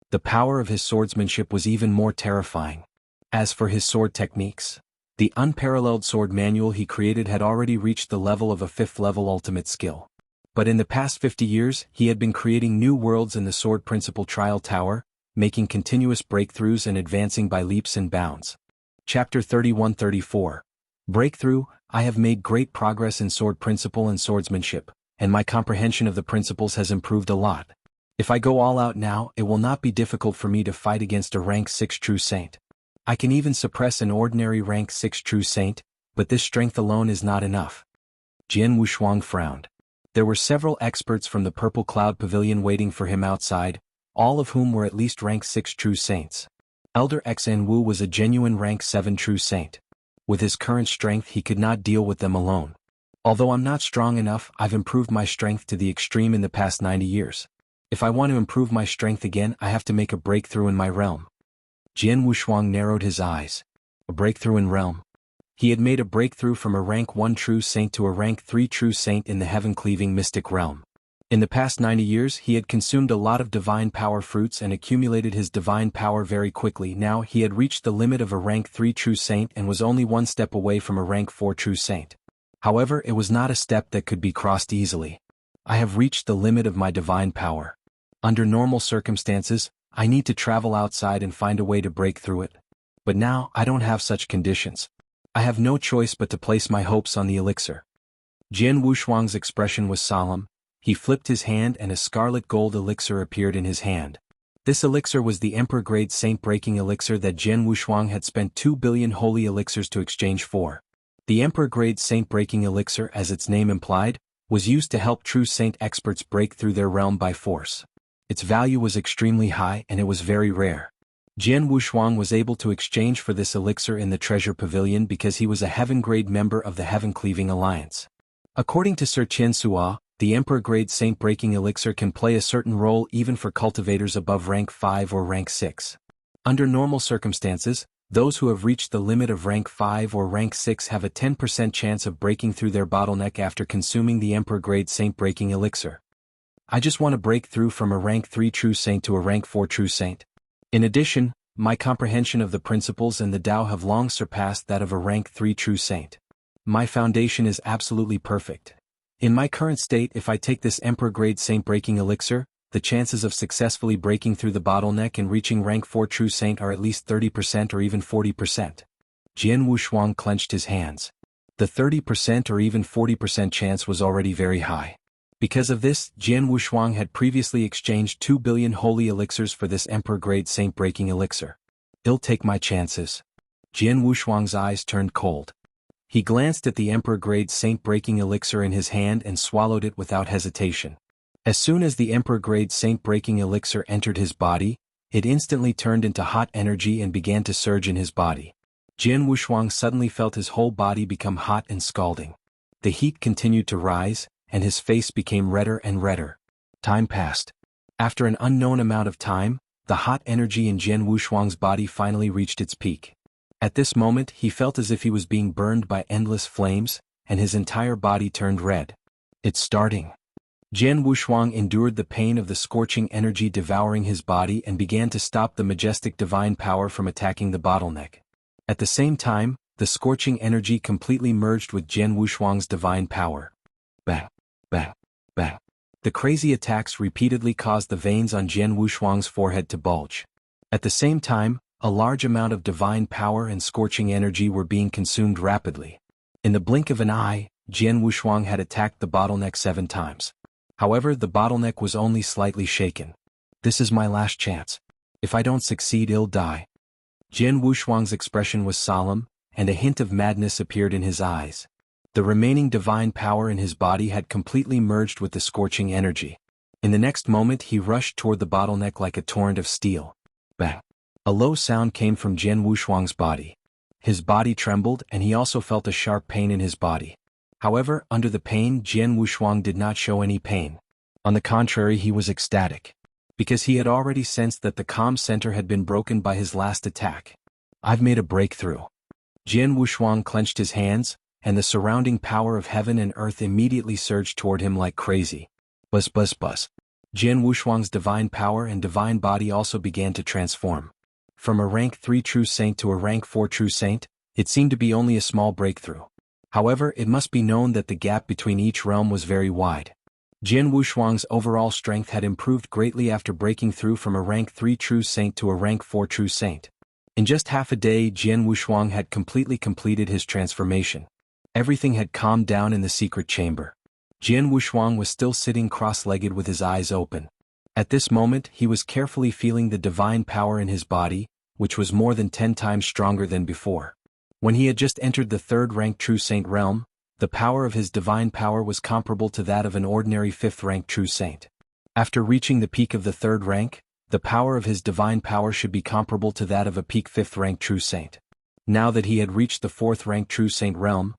The power of his swordsmanship was even more terrifying. As for his sword techniques, the unparalleled sword manual he created had already reached the level of a 5th-level ultimate skill. But in the past 50 years, he had been creating new worlds in the sword principle trial tower, making continuous breakthroughs and advancing by leaps and bounds. Chapter 31-34. Breakthrough. I have made great progress in sword principle and swordsmanship, and my comprehension of the principles has improved a lot. If I go all out now, it will not be difficult for me to fight against a rank 6 true saint. I can even suppress an ordinary rank 6 true saint, but this strength alone is not enough. Jianghu Shuang frowned. There were several experts from the Purple Cloud Pavilion waiting for him outside, all of whom were at least rank 6 true saints. Elder Xan Wu was a genuine rank 7 true saint. With his current strength he could not deal with them alone. Although I'm not strong enough, I've improved my strength to the extreme in the past 90 years. If I want to improve my strength again, I have to make a breakthrough in my realm. Jian Wushuang narrowed his eyes. A breakthrough in realm. He had made a breakthrough from a rank 1 true saint to a rank 3 true saint in the heaven-cleaving mystic realm. In the past 90 years he had consumed a lot of divine power fruits and accumulated his divine power very quickly. Now he had reached the limit of a rank 3 true saint and was only one step away from a rank 4 true saint. However, it was not a step that could be crossed easily. I have reached the limit of my divine power. Under normal circumstances, I need to travel outside and find a way to break through it. But now, I don't have such conditions. I have no choice but to place my hopes on the elixir. Jian Wushuang's expression was solemn. He flipped his hand and a scarlet gold elixir appeared in his hand. This elixir was the Emperor-grade saint-breaking elixir that Jian Wushuang had spent 2 billion holy elixirs to exchange for. The Emperor-grade saint-breaking elixir, as its name implied, was used to help true saint experts break through their realm by force. Its value was extremely high and it was very rare. Jian Wushuang was able to exchange for this elixir in the treasure pavilion because he was a heaven-grade member of the Heaven-Cleaving Alliance. According to Sir Qian Sua, the Emperor-grade saint-breaking elixir can play a certain role even for cultivators above rank 5 or rank 6. Under normal circumstances, those who have reached the limit of rank 5 or rank 6 have a 10% chance of breaking through their bottleneck after consuming the Emperor-grade saint-breaking elixir. I just want to break through from a rank 3 true saint to a rank 4 true saint. In addition, my comprehension of the principles and the Tao have long surpassed that of a rank 3 true saint. My foundation is absolutely perfect. In my current state, if I take this Emperor-grade saint-breaking elixir, the chances of successfully breaking through the bottleneck and reaching rank 4 true saint are at least 30% or even 40%. Jian Wushuang clenched his hands. The 30% or even 40% chance was already very high. Because of this, Jian Wushuang had previously exchanged 2 billion holy elixirs for this Emperor-grade saint-breaking elixir. I'll take my chances. Jian Wushuang's eyes turned cold. He glanced at the Emperor-grade saint-breaking elixir in his hand and swallowed it without hesitation. As soon as the Emperor-grade saint-breaking elixir entered his body, it instantly turned into hot energy and began to surge in his body. Jian Wushuang suddenly felt his whole body become hot and scalding. The heat continued to rise, and his face became redder and redder. Time passed. After an unknown amount of time, the hot energy in Jian Wushuang's body finally reached its peak. At this moment he felt as if he was being burned by endless flames, and his entire body turned red. It's starting. Jian Wushuang endured the pain of the scorching energy devouring his body and began to stop the majestic divine power from attacking the bottleneck. At the same time, the scorching energy completely merged with Jian Wushuang's divine power. Bang, bang, bang. The crazy attacks repeatedly caused the veins on Jian Wushuang's forehead to bulge. At the same time, a large amount of divine power and scorching energy were being consumed rapidly. In the blink of an eye, Jian Wushuang had attacked the bottleneck 7 times. However, the bottleneck was only slightly shaken. This is my last chance. If I don't succeed, I'll die. Jian Wushuang's expression was solemn, and a hint of madness appeared in his eyes. The remaining divine power in his body had completely merged with the scorching energy. In the next moment he rushed toward the bottleneck like a torrent of steel. Bang! A low sound came from Jian Wushuang's body. His body trembled and he also felt a sharp pain in his body. However, under the pain, Jian Wushuang did not show any pain. On the contrary, he was ecstatic. Because he had already sensed that the calm center had been broken by his last attack. I've made a breakthrough. Jian Wushuang clenched his hands, and the surrounding power of heaven and earth immediately surged toward him like crazy. Buzz buzz buzz. Jian Wushuang's divine power and divine body also began to transform. From a rank 3 true saint to a rank 4 true saint, it seemed to be only a small breakthrough. However, it must be known that the gap between each realm was very wide. Jian Wushuang's overall strength had improved greatly after breaking through from a rank 3 true saint to a rank 4 true saint. In just half a day, Jian Wushuang had completely completed his transformation. Everything had calmed down in the secret chamber. Jian Wushuang was still sitting cross-legged with his eyes open. At this moment, he was carefully feeling the divine power in his body, which was more than 10 times stronger than before. When he had just entered the 3rd rank true saint realm, the power of his divine power was comparable to that of an ordinary 5th rank true saint. After reaching the peak of the 3rd rank, the power of his divine power should be comparable to that of a peak 5th rank true saint. Now that he had reached the 4th rank True Saint realm,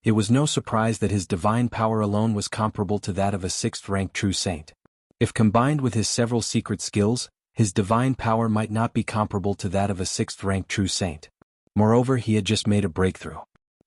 it was no surprise that his divine power alone was comparable to that of a 6th rank True Saint. If combined with his several secret skills, his divine power might not be comparable to that of a 6th rank True Saint. Moreover, he had just made a breakthrough.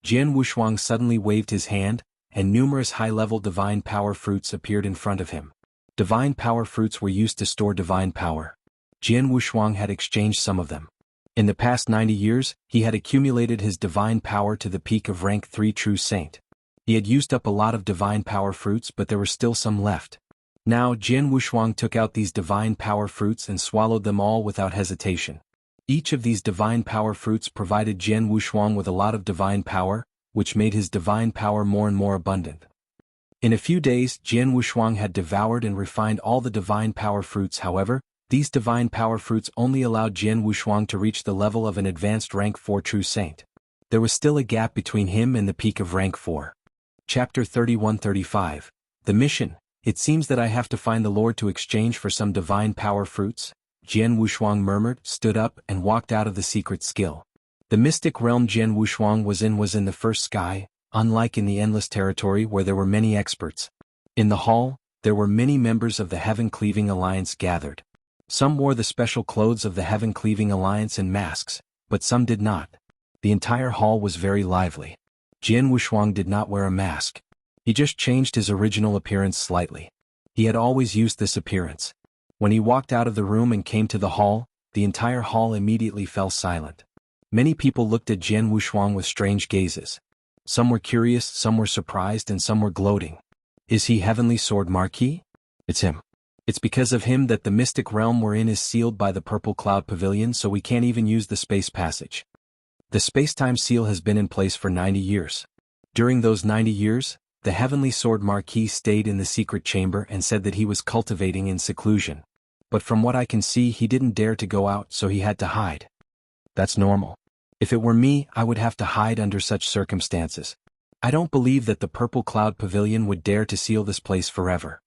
Jian Wushuang suddenly waved his hand, and numerous high-level divine power fruits appeared in front of him. Divine power fruits were used to store divine power. Jian Wushuang had exchanged some of them. In the past 90 years, he had accumulated his divine power to the peak of rank 3 True Saint. He had used up a lot of divine power fruits, but there were still some left. Now Jian Wushuang took out these divine power fruits and swallowed them all without hesitation. Each of these divine power fruits provided Jian Wushuang with a lot of divine power, which made his divine power more and more abundant. In a few days, Jian Wushuang had devoured and refined all the divine power fruits. However, these divine power fruits only allowed Jian Wushuang to reach the level of an advanced rank 4 True Saint. There was still a gap between him and the peak of rank 4. Chapter 31-35. The mission. It seems that I have to find the Lord to exchange for some divine power fruits, Jian Wushuang murmured, stood up, and walked out of the secret skill. The mystic realm Jian Wushuang was in the first sky, unlike in the endless territory where there were many experts. In the hall, there were many members of the Heaven-Cleaving Alliance gathered. Some wore the special clothes of the Heaven-Cleaving Alliance and masks, but some did not. The entire hall was very lively. Jian Wushuang did not wear a mask. He just changed his original appearance slightly. He had always used this appearance. When he walked out of the room and came to the hall, the entire hall immediately fell silent. Many people looked at Jian Wushuang with strange gazes. Some were curious, some were surprised, and some were gloating. Is he Heavenly Sword Marquis? It's him. It's because of him that the mystic realm we're in is sealed by the Purple Cloud Pavilion, so we can't even use the space passage. The space-time seal has been in place for 90 years. During those 90 years, the Heavenly Sword Marquis stayed in the secret chamber and said that he was cultivating in seclusion. But from what I can see, he didn't dare to go out, so he had to hide. That's normal. If it were me, I would have to hide under such circumstances. I don't believe that the Purple Cloud Pavilion would dare to seal this place forever.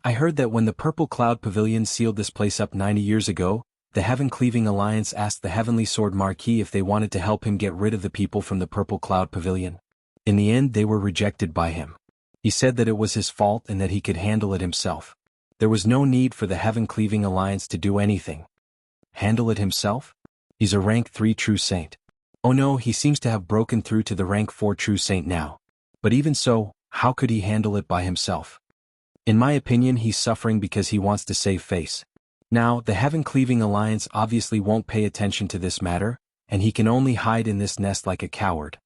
I heard that when the Purple Cloud Pavilion sealed this place up 90 years ago, the Heaven-Cleaving Alliance asked the Heavenly Sword Marquis if they wanted to help him get rid of the people from the Purple Cloud Pavilion. In the end, they were rejected by him. He said that it was his fault and that he could handle it himself. There was no need for the Heaven-Cleaving Alliance to do anything. Handle it himself? He's a rank 3 True Saint. Oh no, he seems to have broken through to the rank 4 True Saint now. But even so, how could he handle it by himself? In my opinion, he's suffering because he wants to save face. Now, the Heaven-Cleaving Alliance obviously won't pay attention to this matter, and he can only hide in this nest like a coward.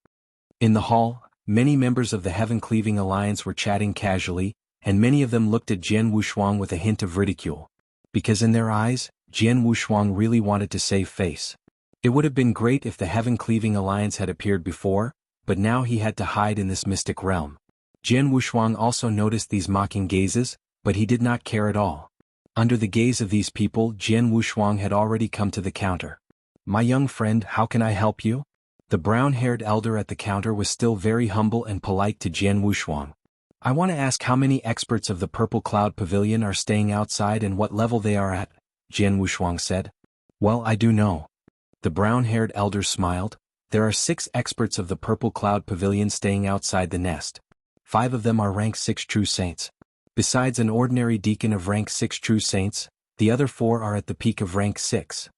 In the hall, many members of the Heaven-Cleaving Alliance were chatting casually, and many of them looked at Jian Wushuang with a hint of ridicule. Because in their eyes, Jian Wushuang really wanted to save face. It would have been great if the Heaven-Cleaving Alliance had appeared before, but now he had to hide in this mystic realm. Jian Wushuang also noticed these mocking gazes, but he did not care at all. Under the gaze of these people, Jian Wushuang had already come to the counter. My young friend, how can I help you? The brown-haired elder at the counter was still very humble and polite to Jian Wushuang. I want to ask how many experts of the Purple Cloud Pavilion are staying outside and what level they are at, Jian Wushuang said. Well, I do know. The brown-haired elder smiled. There are 6 experts of the Purple Cloud Pavilion staying outside the nest. 5 of them are rank 6 True Saints. Besides an ordinary deacon of rank 6 True Saints, the other 4 are at the peak of rank 6.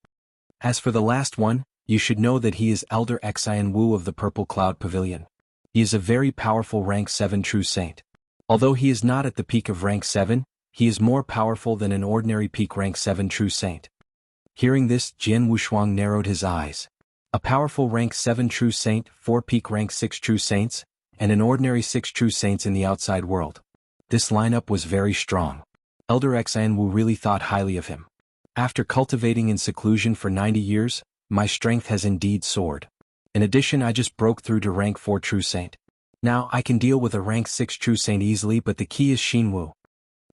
As for the last one, you should know that he is Elder Xian Wu of the Purple Cloud Pavilion. He is a very powerful rank 7 True Saint. Although he is not at the peak of rank 7, he is more powerful than an ordinary peak rank 7 True Saint. Hearing this, Jian Wushuang narrowed his eyes. A powerful rank 7 True Saint, 4 peak rank 6 True Saints, and an ordinary 6 True Saints in the outside world. This lineup was very strong. Elder Xian Wu really thought highly of him. After cultivating in seclusion for 90 years, my strength has indeed soared. In addition, I just broke through to rank 4 True Saint. Now I can deal with a rank 6 True Saint easily, but the key is Xinwu.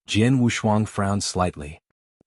Jian Wushuang frowned slightly.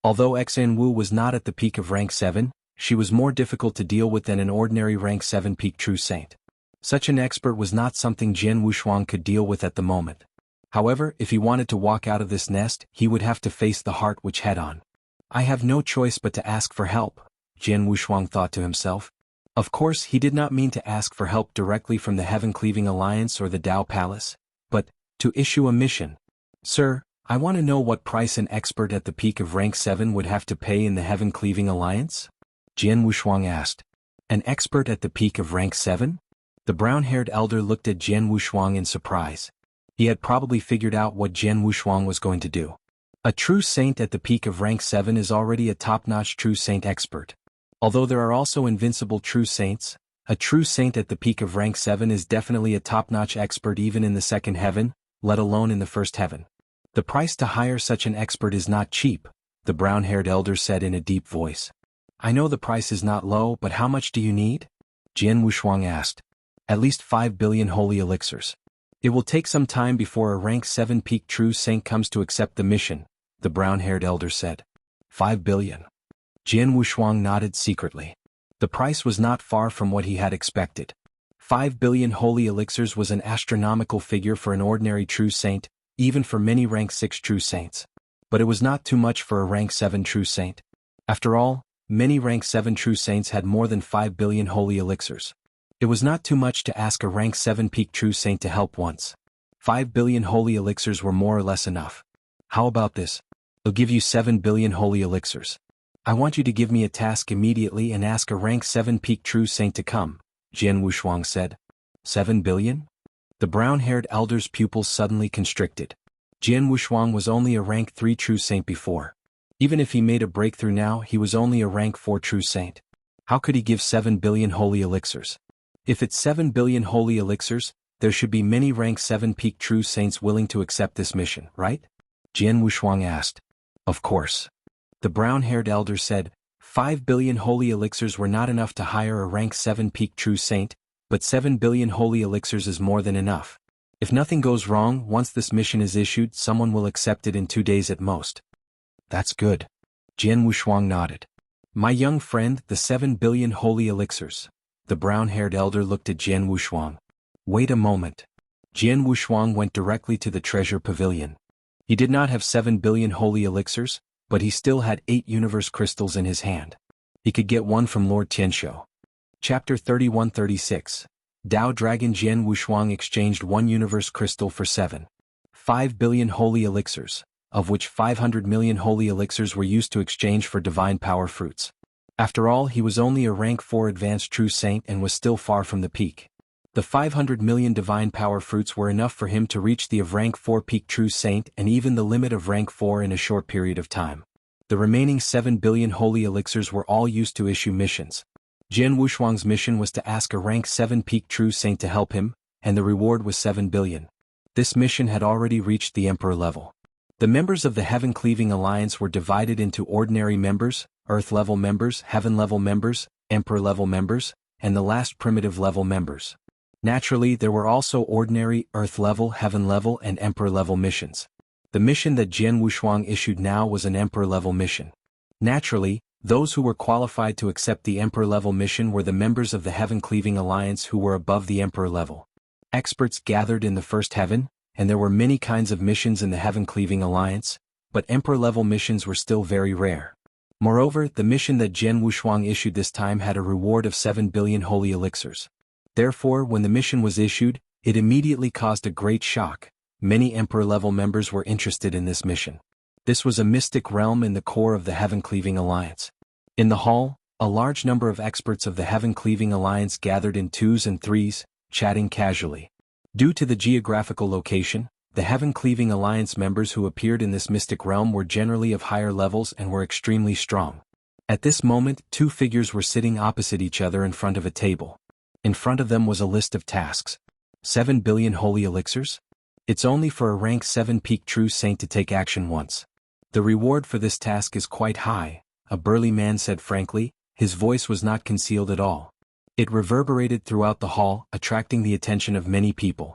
Although Xian Wu was not at the peak of rank 7, she was more difficult to deal with than an ordinary rank 7 peak True Saint. Such an expert was not something Jian Wushuang could deal with at the moment. However, if he wanted to walk out of this nest, he would have to face the Heart Witch head-on. I have no choice but to ask for help, Jian Wushuang thought to himself. Of course, he did not mean to ask for help directly from the Heaven-Cleaving Alliance or the Dao Palace, but to issue a mission. Sir, I want to know what price an expert at the peak of rank 7 would have to pay in the Heaven-Cleaving Alliance? Jian Wushuang asked. An expert at the peak of rank 7? The brown-haired elder looked at Jian Wushuang in surprise. He had probably figured out what Jian Wushuang was going to do. A true saint at the peak of rank 7 is already a top-notch true saint expert. Although there are also invincible true saints, a true saint at the peak of rank 7 is definitely a top-notch expert even in the second heaven, let alone in the first heaven. The price to hire such an expert is not cheap, the brown-haired elder said in a deep voice. I know the price is not low, but how much do you need? Jian Wushuang asked. At least 5 billion holy elixirs. It will take some time before a rank 7 peak true saint comes to accept the mission, the brown-haired elder said. 5 billion. Jian Wushuang nodded secretly. The price was not far from what he had expected. 5 billion holy elixirs was an astronomical figure for an ordinary true saint, even for many rank 6 true saints. But it was not too much for a rank 7 true saint. After all, many rank 7 true saints had more than 5 billion holy elixirs. It was not too much to ask a rank 7 peak true saint to help once. 5 billion holy elixirs were more or less enough. How about this? I'll give you 7 billion holy elixirs. I want you to give me a task immediately and ask a rank 7 peak true saint to come, Jian Wushuang said. 7 billion? The brown-haired elder's pupils suddenly constricted. Jian Wushuang was only a rank 3 true saint before. Even if he made a breakthrough now, he was only a rank 4 true saint. How could he give 7 billion holy elixirs? If it's 7 billion holy elixirs, there should be many rank 7 peak true saints willing to accept this mission, right? Jian Wushuang asked. Of course. The brown-haired elder said, 5 billion holy elixirs were not enough to hire a rank 7 peak true saint, but 7 billion holy elixirs is more than enough. If nothing goes wrong, once this mission is issued, someone will accept it in 2 days at most. That's good. Jian Wushuang nodded. My young friend, the 7 billion holy elixirs. The brown-haired elder looked at Jian Wushuang. Wait a moment. Jian Wushuang went directly to the treasure pavilion. He did not have 7 billion holy elixirs, but he still had 8 universe crystals in his hand. He could get one from Lord Tianshou. Chapter 31-36. Dao Dragon. Jian Wushuang exchanged 1 universe crystal for 5 billion holy elixirs, of which 500 million holy elixirs were used to exchange for divine power fruits. After all, he was only a rank 4 advanced true saint and was still far from the peak. The 500 million divine power fruits were enough for him to reach the of rank 4 peak true saint and even the limit of rank 4 in a short period of time. The remaining 7 billion holy elixirs were all used to issue missions. Jian Wushuang's mission was to ask a rank 7 peak true saint to help him, and the reward was 7 billion. This mission had already reached the emperor level. The members of the Heaven-Cleaving Alliance were divided into ordinary members, Earth-level members, Heaven-level members, Emperor-level members, and the last primitive-level members. Naturally, there were also ordinary, Earth-level, Heaven-level, and Emperor-level missions. The mission that Jian Wushuang issued now was an Emperor-level mission. Naturally, those who were qualified to accept the Emperor-level mission were the members of the Heaven-Cleaving Alliance who were above the Emperor level. Experts gathered in the first heaven, and there were many kinds of missions in the Heaven-Cleaving Alliance, but Emperor-level missions were still very rare. Moreover, the mission that Jian Wushuang issued this time had a reward of 7 billion holy elixirs. Therefore, when the mission was issued, it immediately caused a great shock. Many Emperor-level members were interested in this mission. This was a mystic realm in the core of the Heaven-Cleaving Alliance. In the hall, a large number of experts of the Heaven-Cleaving Alliance gathered in 2s and 3s, chatting casually. Due to the geographical location, the Heaven-Cleaving Alliance members who appeared in this mystic realm were generally of higher levels and were extremely strong. At this moment, 2 figures were sitting opposite each other in front of a table. In front of them was a list of tasks. 7 billion holy elixirs? It's only for a rank 7 peak true saint to take action once. The reward for this task is quite high, a burly man said frankly. His voice was not concealed at all. It reverberated throughout the hall, attracting the attention of many people.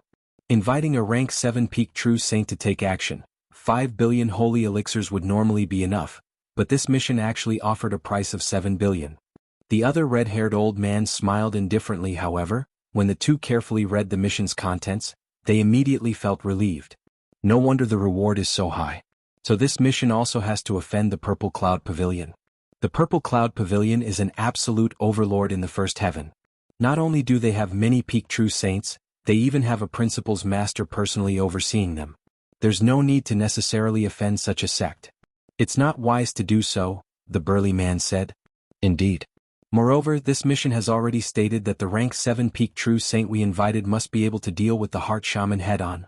Inviting a rank 7 peak true saint to take action, 5 billion holy elixirs would normally be enough, but this mission actually offered a price of 7 billion. The other red-haired old man smiled indifferently. However, when the 2 carefully read the mission's contents, they immediately felt relieved. No wonder the reward is so high. So this mission also has to offend the Purple Cloud Pavilion. The Purple Cloud Pavilion is an absolute overlord in the first heaven. Not only do they have many peak true saints, they even have a principal's master personally overseeing them. There's no need to necessarily offend such a sect. It's not wise to do so, the burly man said. Indeed. Moreover, this mission has already stated that the rank 7 peak true saint we invited must be able to deal with the Heart Shaman head-on.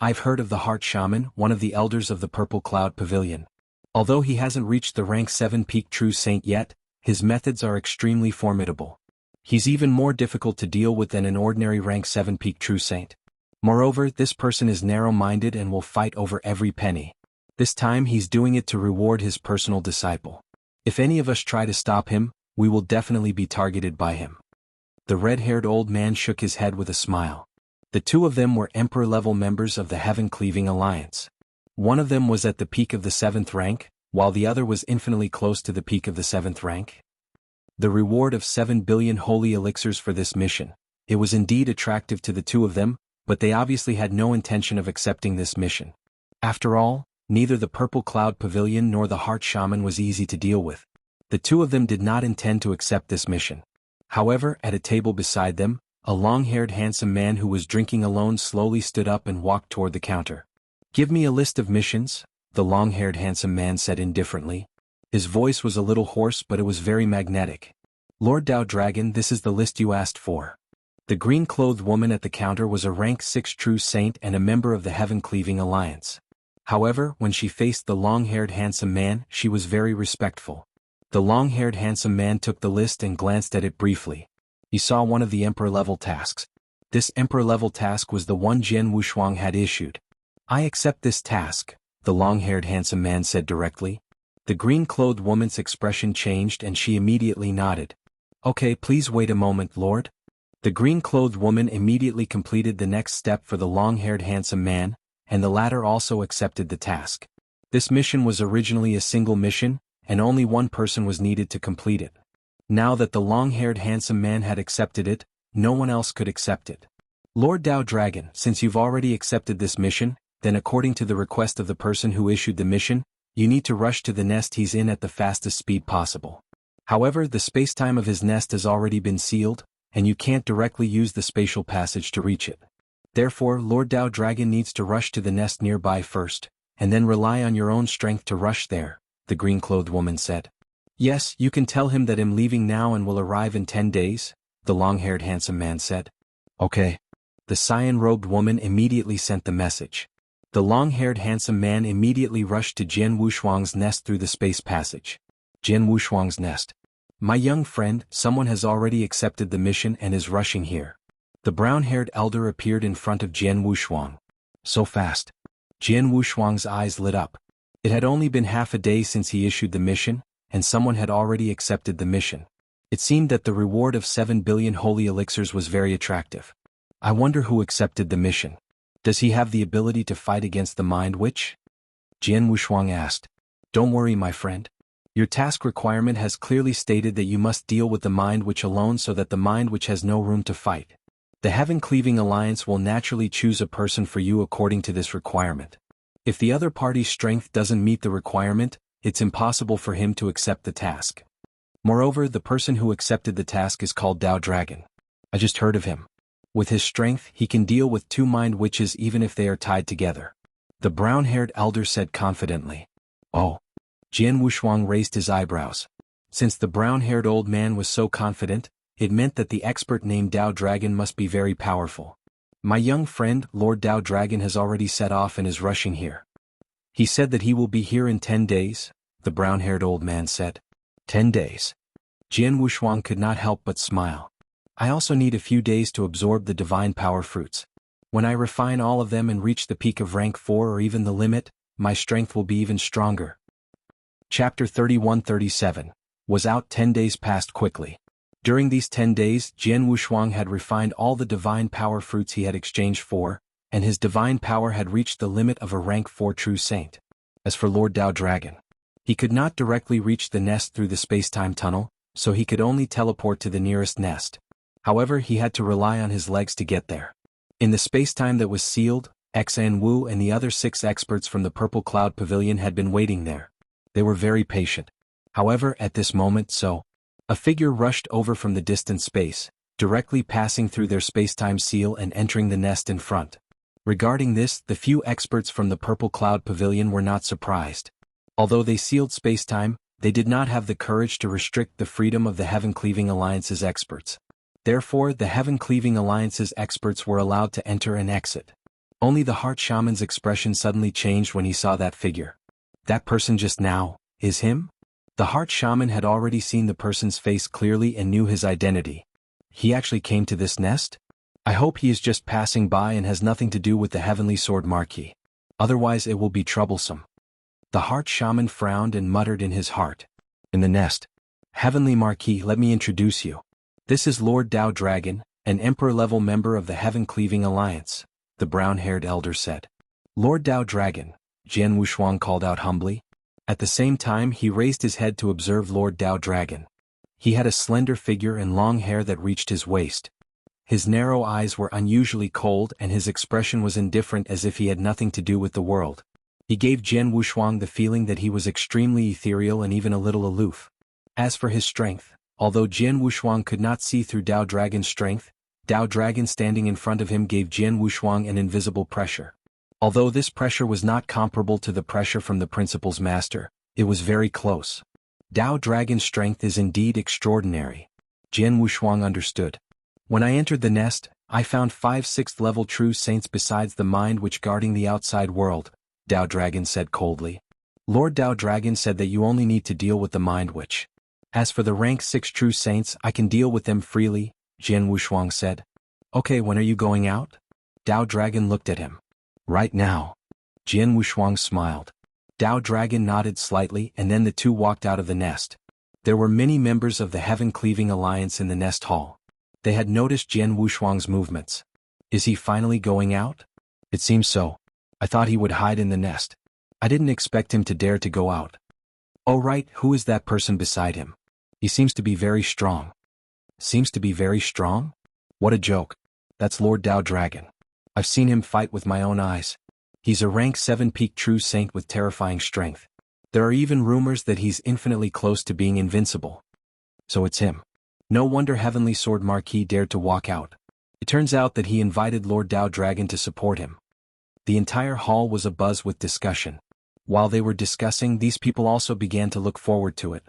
I've heard of the Heart Shaman, one of the elders of the Purple Cloud Pavilion. Although he hasn't reached the rank 7 peak true saint yet, his methods are extremely formidable. He's even more difficult to deal with than an ordinary rank 7 peak true saint. Moreover, this person is narrow-minded and will fight over every penny. This time he's doing it to reward his personal disciple. If any of us try to stop him, we will definitely be targeted by him. The red-haired old man shook his head with a smile. The two of them were Emperor-level members of the Heaven-Cleaving Alliance. One of them was at the peak of the 7th rank, while the other was infinitely close to the peak of the 7th rank. The reward of 7 billion holy elixirs for this mission. It was indeed attractive to the two of them, but they obviously had no intention of accepting this mission. After all, neither the Purple Cloud Pavilion nor the Heart Shaman was easy to deal with. The two of them did not intend to accept this mission. However, at a table beside them, a long-haired handsome man who was drinking alone slowly stood up and walked toward the counter. "Give me a list of missions," the long-haired handsome man said indifferently. His voice was a little hoarse, but it was very magnetic. "Lord Dao Dragon, this is the list you asked for." The green-clothed woman at the counter was a rank 6 true saint and a member of the Heaven-Cleaving Alliance. However, when she faced the long-haired handsome man, she was very respectful. The long-haired handsome man took the list and glanced at it briefly. He saw one of the Emperor-level tasks. This Emperor-level task was the one Jianghu had issued. "I accept this task," the long-haired handsome man said directly. The green-clothed woman's expression changed and she immediately nodded. "Okay, please wait a moment, Lord." The green-clothed woman immediately completed the next step for the long-haired handsome man, and the latter also accepted the task. This mission was originally a single mission, and only one person was needed to complete it. Now that the long-haired handsome man had accepted it, no one else could accept it. "Lord Dao Dragon, since you've already accepted this mission, then according to the request of the person who issued the mission, you need to rush to the nest he's in at the fastest speed possible. However, the space-time of his nest has already been sealed, and you can't directly use the spatial passage to reach it. Therefore, Lord Dao Dragon needs to rush to the nest nearby first, and then rely on your own strength to rush there," the green-clothed woman said. "Yes, you can tell him that I'm leaving now and will arrive in 10 days, the long-haired handsome man said. "Okay." The cyan-robed woman immediately sent the message. The long-haired handsome man immediately rushed to Jianghu's nest through the space passage. Jianghu's nest. "My young friend, someone has already accepted the mission and is rushing here." The brown-haired elder appeared in front of Jianghu. "So fast." Jianghu's eyes lit up. It had only been half a day since he issued the mission, and someone had already accepted the mission. It seemed that the reward of 7 billion holy elixirs was very attractive. "I wonder who accepted the mission. Does he have the ability to fight against the Mind Witch?" Jianghu asked. "Don't worry, my friend. Your task requirement has clearly stated that you must deal with the Mind Witch alone so that the Mind Witch has no room to fight. The Heaven-Cleaving Alliance will naturally choose a person for you according to this requirement. If the other party's strength doesn't meet the requirement, it's impossible for him to accept the task. Moreover, the person who accepted the task is called Dao Dragon. I just heard of him. With his strength, he can deal with 2 mind witches even if they are tied together," the brown-haired elder said confidently. "Oh." Jianghu raised his eyebrows. Since the brown-haired old man was so confident, it meant that the expert named Dao Dragon must be very powerful. "My young friend, Lord Dao Dragon has already set off and is rushing here. He said that he will be here in 10 days, the brown-haired old man said. 10 days. Jianghu could not help but smile. "I also need a few days to absorb the divine power fruits. When I refine all of them and reach the peak of rank 4 or even the limit, my strength will be even stronger." Chapter 31-37. Was out 10 days passed quickly. During these 10 days, Jianghu had refined all the divine power fruits he had exchanged for, and his divine power had reached the limit of a rank 4 true saint. As for Lord Dao Dragon, he could not directly reach the nest through the space-time tunnel, so he could only teleport to the nearest nest. However, he had to rely on his legs to get there. In the space-time that was sealed, Wu and the other 6 experts from the Purple Cloud Pavilion had been waiting there. They were very patient. However, at this moment a figure rushed over from the distant space, directly passing through their space-time seal and entering the nest in front. Regarding this, the few experts from the Purple Cloud Pavilion were not surprised. Although they sealed space-time, they did not have the courage to restrict the freedom of the Heaven-Cleaving Alliance's experts. Therefore, the Heaven-Cleaving Alliance's experts were allowed to enter and exit. Only the Heart Shaman's expression suddenly changed when he saw that figure. That person just now, is him? The Heart Shaman had already seen the person's face clearly and knew his identity. He actually came to this nest? I hope he is just passing by and has nothing to do with the Heavenly Sword Marquis. Otherwise it will be troublesome. The Heart Shaman frowned and muttered in his heart. In the nest. Heavenly Marquis, let me introduce you. This is Lord Dao Dragon, an Emperor-level member of the Heaven-Cleaving Alliance, the brown-haired elder said. Lord Dao Dragon, Jianghu Shuang called out humbly. At the same time he raised his head to observe Lord Dao Dragon. He had a slender figure and long hair that reached his waist. His narrow eyes were unusually cold and his expression was indifferent as if he had nothing to do with the world. He gave Jianghu Shuang the feeling that he was extremely ethereal and even a little aloof. As for his strength, although Jianghu Shuang could not see through Dao Dragon's strength, Dao Dragon standing in front of him gave Jianghu Shuang an invisible pressure. Although this pressure was not comparable to the pressure from the Principal's master, it was very close. Dao Dragon's strength is indeed extraordinary. Jianghu Shuang understood. When I entered the nest, I found 5 6th-level true saints besides the mind which guarding the outside world, Dao Dragon said coldly. Lord Dao Dragon said that you only need to deal with the mind witch. As for the rank 6 true saints, I can deal with them freely, Jianghu Shuang said. Okay, when are you going out? Dao Dragon looked at him. Right now. Jianghu Shuang smiled. Dao Dragon nodded slightly and then the two walked out of the nest. There were many members of the Heaven-Cleaving Alliance in the nest hall. They had noticed Jianghu Shuang's movements. Is he finally going out? It seems so. I thought he would hide in the nest. I didn't expect him to dare to go out. Oh right, who is that person beside him? He seems to be very strong. Seems to be very strong? What a joke. That's Lord Dao Dragon. I've seen him fight with my own eyes. He's a rank 7 peak true saint with terrifying strength. There are even rumors that he's infinitely close to being invincible. So it's him. No wonder Heavenly Sword Marquis dared to walk out. It turns out that he invited Lord Dao Dragon to support him. The entire hall was abuzz with discussion. While they were discussing, these people also began to look forward to it.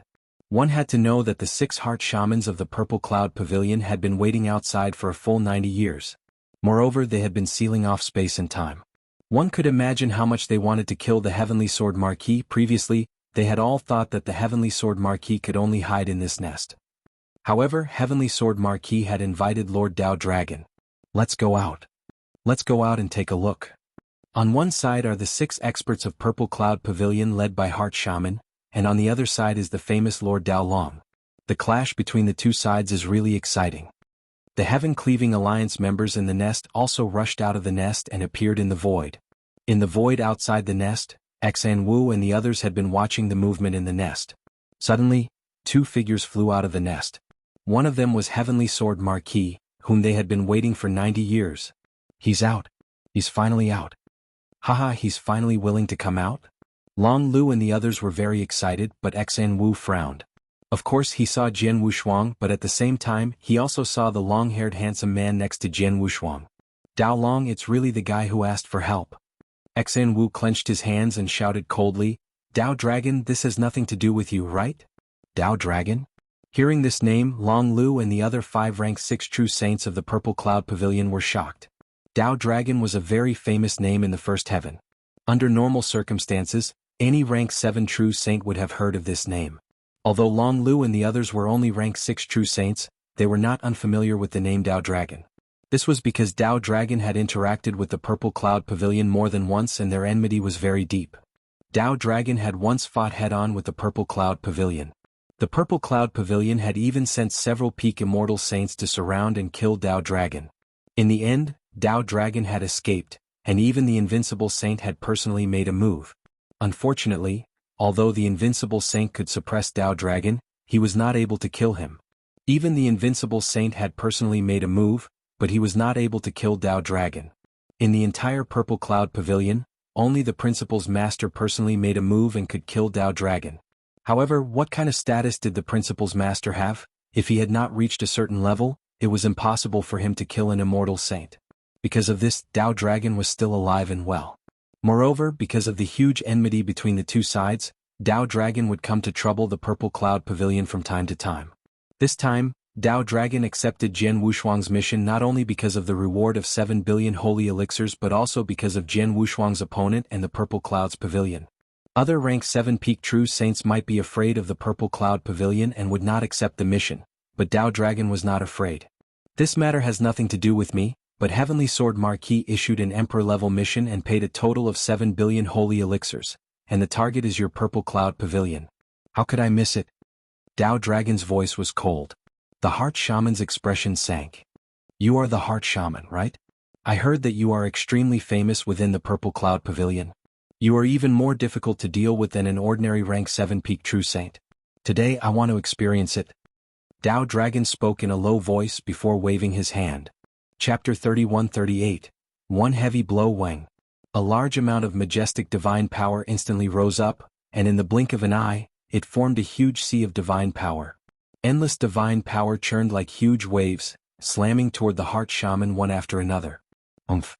One had to know that the 6 heart shamans of the Purple Cloud Pavilion had been waiting outside for a full 90 years. Moreover, they had been sealing off space and time. One could imagine how much they wanted to kill the Heavenly Sword Marquis. Previously, they had all thought that the Heavenly Sword Marquis could only hide in this nest. However, Heavenly Sword Marquis had invited Lord Dao Dragon. Let's go out. Let's go out and take a look. On one side are the 6 experts of Purple Cloud Pavilion led by Heart Shaman, and on the other side is the famous Lord Dao Long. The clash between the two sides is really exciting. The Heaven-Cleaving Alliance members in the nest also rushed out of the nest and appeared in the void. In the void outside the nest, Xan Wu and the others had been watching the movement in the nest. Suddenly, 2 figures flew out of the nest. One of them was Heavenly Sword Marquis, whom they had been waiting for 90 years. He's out. He's finally out. Haha, he's finally willing to come out? Long Lu and the others were very excited, but Xan Wu frowned. Of course he saw Jianghu Shuang, but at the same time he also saw the long-haired handsome man next to Jianghu Shuang. Dao Long, it's really the guy who asked for help. Xan Wu clenched his hands and shouted coldly, Dao Dragon, this has nothing to do with you, right? Dao Dragon? Hearing this name, Long Lu and the other 5 rank 6 true saints of the Purple Cloud Pavilion were shocked. Dao Dragon was a very famous name in the first heaven. Under normal circumstances, any rank 7 true saint would have heard of this name. Although Long Lu and the others were only rank 6 true saints, they were not unfamiliar with the name Dao Dragon. This was because Dao Dragon had interacted with the Purple Cloud Pavilion more than once and their enmity was very deep. Dao Dragon had once fought head-on with the Purple Cloud Pavilion. The Purple Cloud Pavilion had even sent several peak immortal saints to surround and kill Dao Dragon. In the end, Dao Dragon had escaped, and even the Invincible Saint had personally made a move. Unfortunately, although the Invincible Saint could suppress Dao Dragon, he was not able to kill him. Even the Invincible Saint had personally made a move, but he was not able to kill Dao Dragon. In the entire Purple Cloud Pavilion, only the Principal's master personally made a move and could kill Dao Dragon. However, what kind of status did the principal's master have? If he had not reached a certain level, it was impossible for him to kill an immortal saint. Because of this, Dao Dragon was still alive and well. Moreover, because of the huge enmity between the two sides, Dao Dragon would come to trouble the Purple Cloud Pavilion from time to time. This time, Dao Dragon accepted Jian Wushuang's mission not only because of the reward of 7 billion holy elixirs but also because of Jian Wushuang's opponent and the Purple Cloud's Pavilion. Other rank 7 peak true saints might be afraid of the Purple Cloud Pavilion and would not accept the mission, but Dao Dragon was not afraid. This matter has nothing to do with me, but Heavenly Sword Marquis issued an Emperor-level mission and paid a total of 7 billion holy elixirs, and the target is your Purple Cloud Pavilion. How could I miss it? Dao Dragon's voice was cold. The Heart Shaman's expression sank. You are the Heart Shaman, right? I heard that you are extremely famous within the Purple Cloud Pavilion. You are even more difficult to deal with than an ordinary rank 7 peak true saint. Today I want to experience it. Dao Dragon spoke in a low voice before waving his hand. Chapter 31-38. One heavy blow wang. A large amount of majestic divine power instantly rose up, and in the blink of an eye, it formed a huge sea of divine power. Endless divine power churned like huge waves, slamming toward the Heart Shaman one after another. Umph.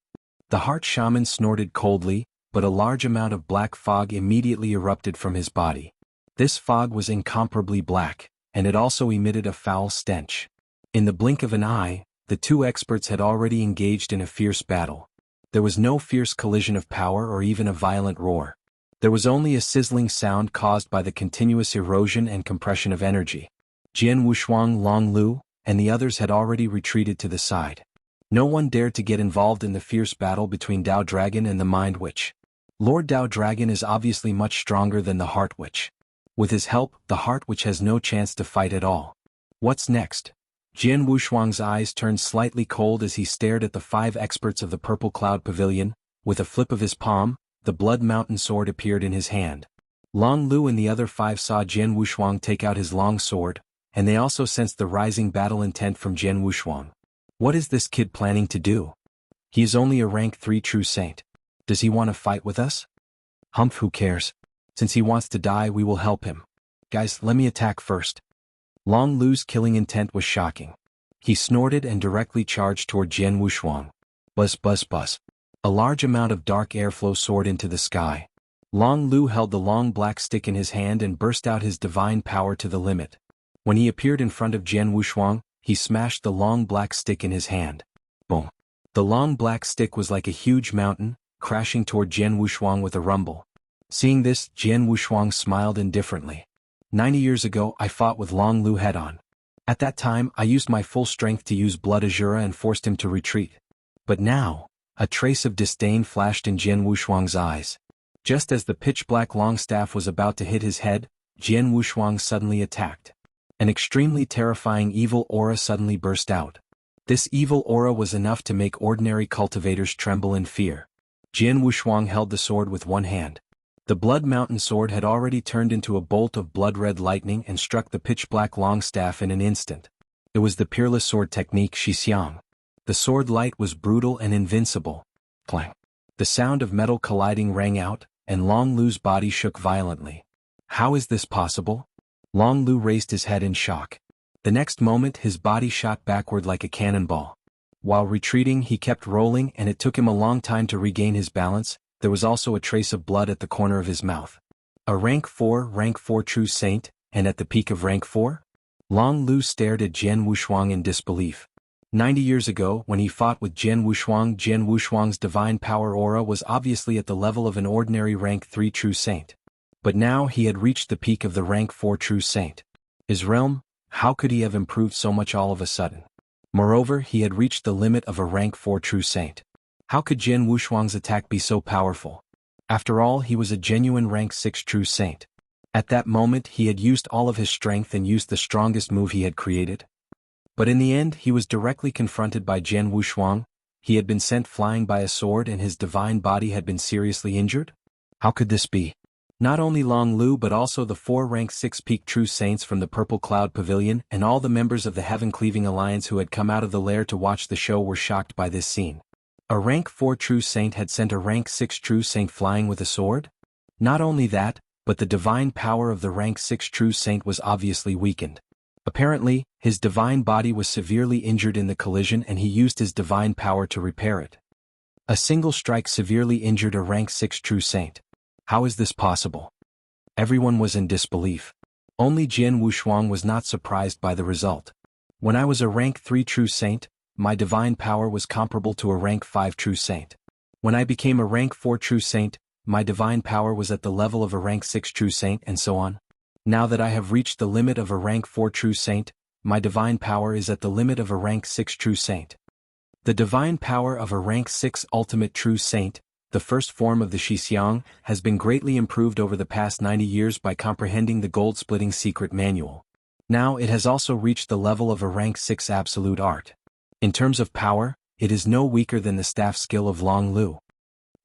The Heart Shaman snorted coldly, but a large amount of black fog immediately erupted from his body. This fog was incomparably black, and it also emitted a foul stench. In the blink of an eye, the two experts had already engaged in a fierce battle. There was no fierce collision of power or even a violent roar. There was only a sizzling sound caused by the continuous erosion and compression of energy. Jian Wushuang, Long Lu, and the others had already retreated to the side. No one dared to get involved in the fierce battle between Dao Dragon and the Mind Witch. Lord Dao Dragon is obviously much stronger than the Heart Witch. With his help, the Heart Witch has no chance to fight at all. What's next? Jian Wushuang's eyes turned slightly cold as he stared at the 5 experts of the Purple Cloud Pavilion. With a flip of his palm, the Blood Mountain sword appeared in his hand. Long Lu and the other 5 saw Jian Wushuang take out his long sword, and they also sensed the rising battle intent from Jian Wushuang. What is this kid planning to do? He is only a rank 3 true saint. Does he want to fight with us? Humph, who cares? Since he wants to die, we will help him. Guys, let me attack first. Long Lu's killing intent was shocking. He snorted and directly charged toward Jian Wushuang. Buzz buzz buzz. A large amount of dark airflow soared into the sky. Long Lu held the long black stick in his hand and burst out his divine power to the limit. When he appeared in front of Jian Wushuang, he smashed the long black stick in his hand. Boom. The long black stick was like a huge mountain, crashing toward Jian Wushuang with a rumble. Seeing this, Jian Wushuang smiled indifferently. 90 years ago I fought with Long Lu head-on. At that time I used my full strength to use Blood Azura and forced him to retreat. But now, a trace of disdain flashed in Jian Wushuang's eyes. Just as the pitch-black long staff was about to hit his head, Jian Wushuang suddenly attacked. An extremely terrifying evil aura suddenly burst out. This evil aura was enough to make ordinary cultivators tremble in fear. Jian Wushuang held the sword with one hand. The Blood Mountain sword had already turned into a bolt of blood-red lightning and struck the pitch-black long staff in an instant. It was the peerless sword technique Shixiang. The sword light was brutal and invincible. Clang. The sound of metal colliding rang out, and Long Lu's body shook violently. How is this possible? Long Lu raised his head in shock. The next moment his body shot backward like a cannonball. While retreating he kept rolling and it took him a long time to regain his balance. There was also a trace of blood at the corner of his mouth. A rank 4 true saint, and at the peak of rank 4? Long Lu stared at Jian Wushuang in disbelief. 90 years ago, when he fought with Jian Wushuang's divine power aura was obviously at the level of an ordinary rank 3 true saint. But now he had reached the peak of the rank 4 true saint. His realm, how could he have improved so much all of a sudden? Moreover, he had reached the limit of a rank 4 true saint. How could Jian Wushuang's attack be so powerful? After all, he was a genuine rank 6 true saint. At that moment he had used all of his strength and used the strongest move he had created. But in the end he was directly confronted by Jian Wushuang. He had been sent flying by a sword and his divine body had been seriously injured? How could this be? Not only Long Lu but also the 4 rank 6 peak true saints from the Purple Cloud Pavilion and all the members of the Heaven-Cleaving Alliance who had come out of the lair to watch the show were shocked by this scene. A rank 4 true saint had sent a rank 6 true saint flying with a sword? Not only that, but the divine power of the rank 6 true saint was obviously weakened. Apparently, his divine body was severely injured in the collision and he used his divine power to repair it. A single strike severely injured a rank 6 true saint. How is this possible? Everyone was in disbelief. Only Jian Wushuang was not surprised by the result. When I was a rank 3 true saint, my divine power was comparable to a rank 5 true saint. When I became a rank 4 true saint, my divine power was at the level of a rank 6 true saint and so on. Now that I have reached the limit of a rank 4 true saint, my divine power is at the limit of a rank 6 true saint. The divine power of a rank 6 ultimate true saint, the first form of the Shixiang, has been greatly improved over the past 90 years by comprehending the gold-splitting secret manual. Now it has also reached the level of a rank 6 absolute art. In terms of power, it is no weaker than the staff skill of Long Lu.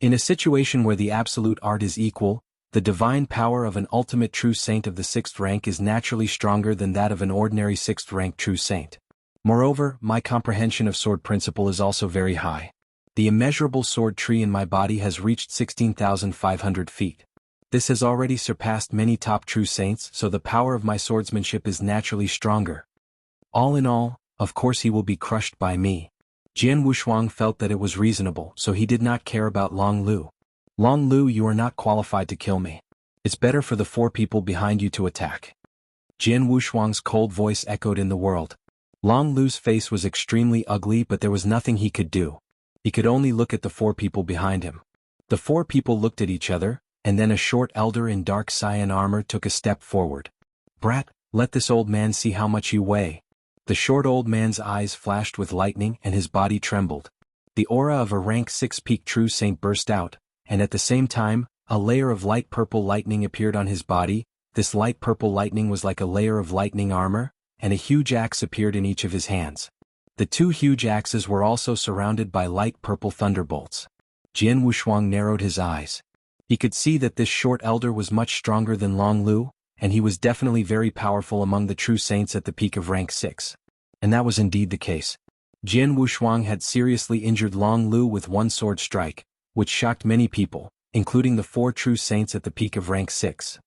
In a situation where the absolute art is equal, the divine power of an ultimate true saint of the 6th rank is naturally stronger than that of an ordinary 6th rank true saint. Moreover, my comprehension of sword principle is also very high. The immeasurable sword tree in my body has reached 16,500 feet. This has already surpassed many top true saints, so the power of my swordsmanship is naturally stronger. All in all, of course he will be crushed by me. Jian Wushuang felt that it was reasonable, so he did not care about Long Lu. Long Lu, you are not qualified to kill me. It's better for the 4 people behind you to attack. Jian Wushuang's cold voice echoed in the world. Long Lu's face was extremely ugly, but there was nothing he could do. He could only look at the 4 people behind him. The 4 people looked at each other, and then a short elder in dark cyan armor took a step forward. Brat, let this old man see how much you weigh. The short old man's eyes flashed with lightning and his body trembled. The aura of a rank 6 peak true saint burst out, and at the same time, a layer of light purple lightning appeared on his body. This light purple lightning was like a layer of lightning armor, and a huge axe appeared in each of his hands. The 2 huge axes were also surrounded by light purple thunderbolts. Jian Wushuang narrowed his eyes. He could see that this short elder was much stronger than Long Lu, and he was definitely very powerful among the true saints at the peak of rank 6. And that was indeed the case. Jian Wushuang had seriously injured Long Lu with one sword strike, which shocked many people, including the 4 true saints at the peak of rank 6.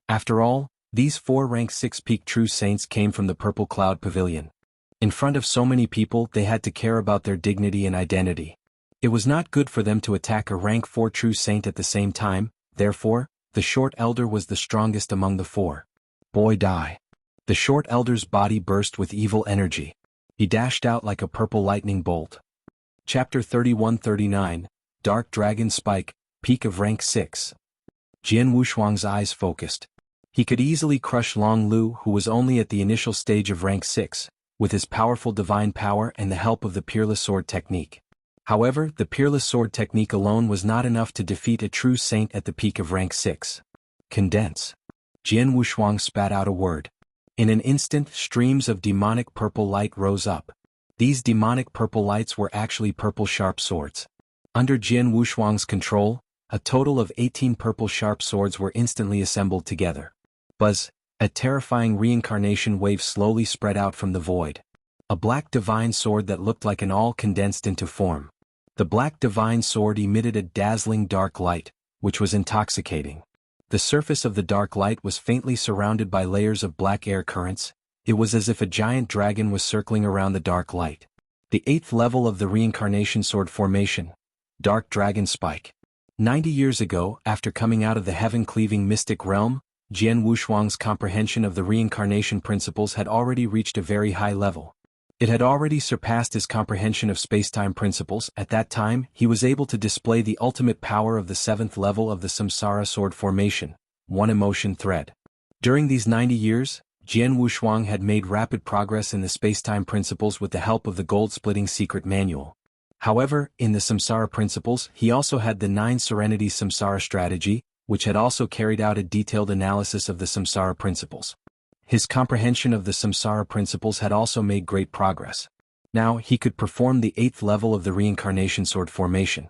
After all, these 4 rank 6 peak true saints came from the Purple Cloud Pavilion. In front of so many people, they had to care about their dignity and identity. It was not good for them to attack a rank 4 true saint at the same time, therefore, the short elder was the strongest among the 4. Boy die. The short elder's body burst with evil energy. He dashed out like a purple lightning bolt. Chapter 31-39, Dark Dragon Spike, Peak of Rank 6. Jian Wushuang's eyes focused. He could easily crush Long Lu, who was only at the initial stage of rank 6, with his powerful divine power and the help of the Peerless Sword technique. However, the Peerless Sword technique alone was not enough to defeat a true saint at the peak of rank 6. Condense. Jian Wushuang spat out a word. In an instant, streams of demonic purple light rose up. These demonic purple lights were actually purple sharp swords. Under Jian Wushuang's control, a total of 18 purple sharp swords were instantly assembled together. Buzz, a terrifying reincarnation wave slowly spread out from the void. A black divine sword that looked like an all condensed into form. The black divine sword emitted a dazzling dark light, which was intoxicating. The surface of the dark light was faintly surrounded by layers of black air currents. It was as if a giant dragon was circling around the dark light. The 8th level of the reincarnation sword formation. Dark Dragon Spike. 90 years ago, after coming out of the heaven-cleaving mystic realm, Jian Wushuang's comprehension of the reincarnation principles had already reached a very high level. It had already surpassed his comprehension of space-time principles. At that time, he was able to display the ultimate power of the 7th level of the Samsara sword formation, one emotion thread. During these 90 years, Jian Wushuang had made rapid progress in the space-time principles with the help of the gold-splitting secret manual. However, in the Samsara principles, he also had the 9 Serenities Samsara strategy, which had also carried out a detailed analysis of the Samsara principles. His comprehension of the Samsara principles had also made great progress. Now, he could perform the 8th level of the reincarnation sword formation.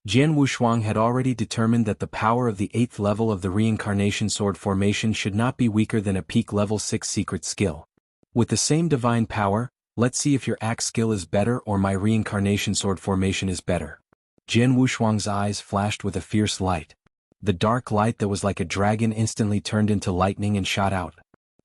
Jian Wushuang had already determined that the power of the 8th level of the reincarnation sword formation should not be weaker than a peak level 6 secret skill. With the same divine power, let's see if your axe skill is better or my reincarnation sword formation is better. Jian Wushuang's eyes flashed with a fierce light. The dark light that was like a dragon instantly turned into lightning and shot out.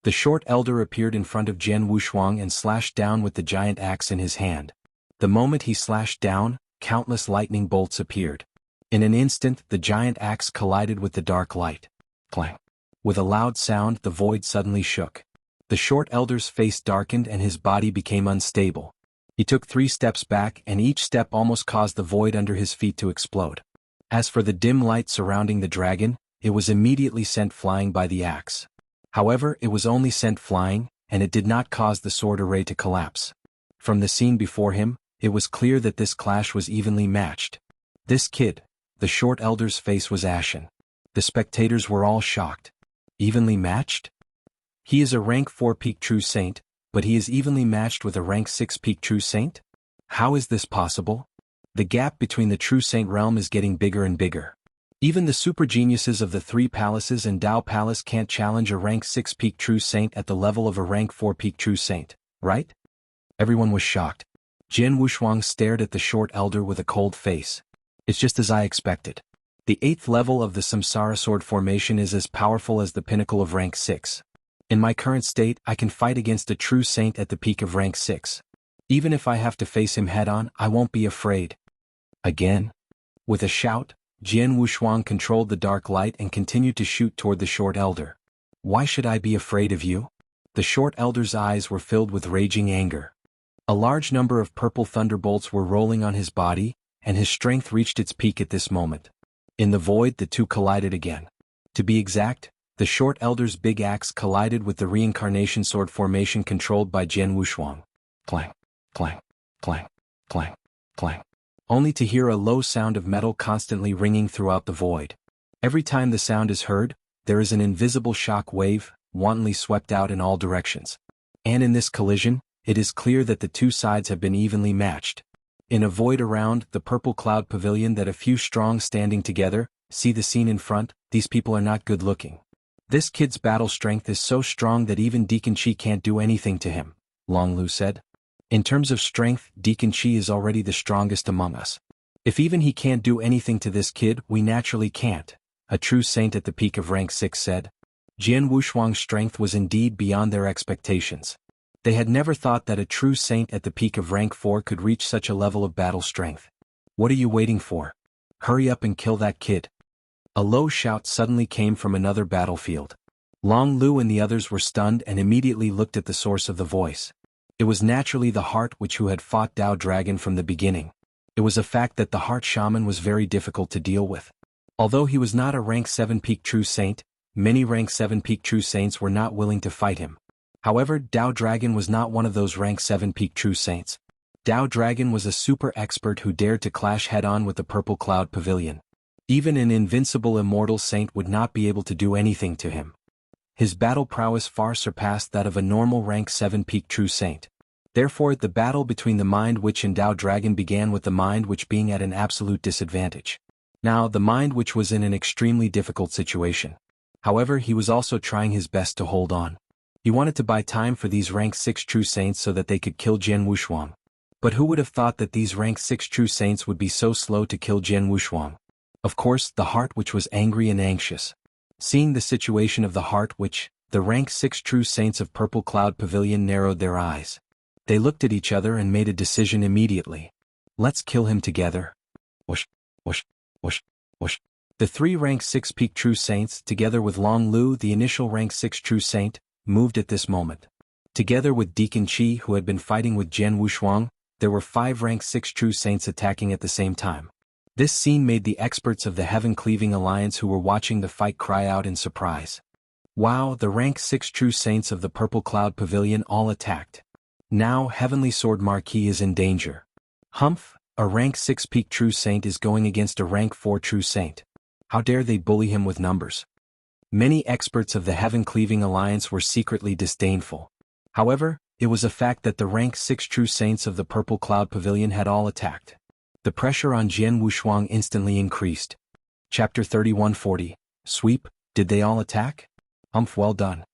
The short elder appeared in front of Jian Wushuang and slashed down with the giant axe in his hand. The moment he slashed down, countless lightning bolts appeared. In an instant, the giant axe collided with the dark light. Clang! With a loud sound, the void suddenly shook. The short elder's face darkened and his body became unstable. He took 3 steps back, and each step almost caused the void under his feet to explode. As for the dim light surrounding the dragon, it was immediately sent flying by the axe. However, it was only sent flying, and it did not cause the sword array to collapse. From the scene before him, it was clear that this clash was evenly matched. This kid, the short elder's face was ashen. The spectators were all shocked. Evenly matched? He is a rank 4 peak true saint, but he is evenly matched with a rank 6 peak true saint? How is this possible? The gap between the true saint realm is getting bigger and bigger. Even the super geniuses of the 3 palaces and Dao Palace can't challenge a rank 6 peak true saint at the level of a rank 4 peak true saint, right? Everyone was shocked. Jian Wushuang stared at the short elder with a cold face. It's just as I expected. The 8th level of the Samsara sword formation is as powerful as the pinnacle of rank 6. In my current state, I can fight against a true saint at the peak of rank 6. Even if I have to face him head-on, I won't be afraid. Again? With a shout, Jian Wushuang controlled the dark light and continued to shoot toward the short elder. Why should I be afraid of you? The short elder's eyes were filled with raging anger. A large number of purple thunderbolts were rolling on his body, and his strength reached its peak at this moment. In the void, the two collided again. To be exact, the short elder's big axe collided with the reincarnation sword formation controlled by Jian Wushuang. Clang, clang, clang, clang, clang. Only to hear a low sound of metal constantly ringing throughout the void. Every time the sound is heard, there is an invisible shock wave, wantonly swept out in all directions. And in this collision, it is clear that the two sides have been evenly matched. In a void around the purple cloud pavilion that a few strong standing together, see the scene in front, these people are not good looking. This kid's battle strength is so strong that even Deacon Chi can't do anything to him, Long Lu said. In terms of strength, Deacon Chi is already the strongest among us. If even he can't do anything to this kid, we naturally can't, a true saint at the peak of rank 6 said. Jian Wushuang's strength was indeed beyond their expectations. They had never thought that a true saint at the peak of rank 4 could reach such a level of battle strength. What are you waiting for? Hurry up and kill that kid. A low shout suddenly came from another battlefield. Long Lu and the others were stunned and immediately looked at the source of the voice. It was naturally the heart witch who had fought Dao Dragon from the beginning. It was a fact that the heart shaman was very difficult to deal with. Although he was not a rank 7 peak true saint, many rank 7 peak true saints were not willing to fight him. However, Dao Dragon was not one of those rank 7 peak true saints. Dao Dragon was a super expert who dared to clash head-on with the purple cloud pavilion. Even an invincible immortal saint would not be able to do anything to him. His battle prowess far surpassed that of a normal rank 7 peak true saint. Therefore, the battle between the Mind Witch and Dao Dragon began with the Mind Witch being at an absolute disadvantage. Now, the Mind Witch was in an extremely difficult situation. However, he was also trying his best to hold on. He wanted to buy time for these rank 6 true saints so that they could kill Jian Wushuang. But who would have thought that these rank 6 true saints would be so slow to kill Jian Wushuang? Of course, the Heart Witch was angry and anxious. Seeing the situation of the Heart Witch, the rank 6 true saints of Purple Cloud Pavilion narrowed their eyes. They looked at each other and made a decision immediately. Let's kill him together. Whoosh, whoosh, whoosh, whoosh. The 3 rank 6 peak true saints, together with Long Lu, the initial rank 6 true saint, moved at this moment. Together with Deacon Chi, who had been fighting with Jian Wushuang, there were 5 rank 6 true saints attacking at the same time. This scene made the experts of the Heaven-Cleaving Alliance who were watching the fight cry out in surprise. Wow, the rank 6 true saints of the Purple Cloud Pavilion all attacked. Now Heavenly Sword Marquis is in danger. Humph, a rank 6 peak true saint is going against a rank 4 true saint. How dare they bully him with numbers? Many experts of the Heaven-Cleaving Alliance were secretly disdainful. However, it was a fact that the rank 6 true saints of the Purple Cloud Pavilion had all attacked. The pressure on Jian Wushuang instantly increased. Chapter 3140, Sweep, did they all attack? Humph, well done.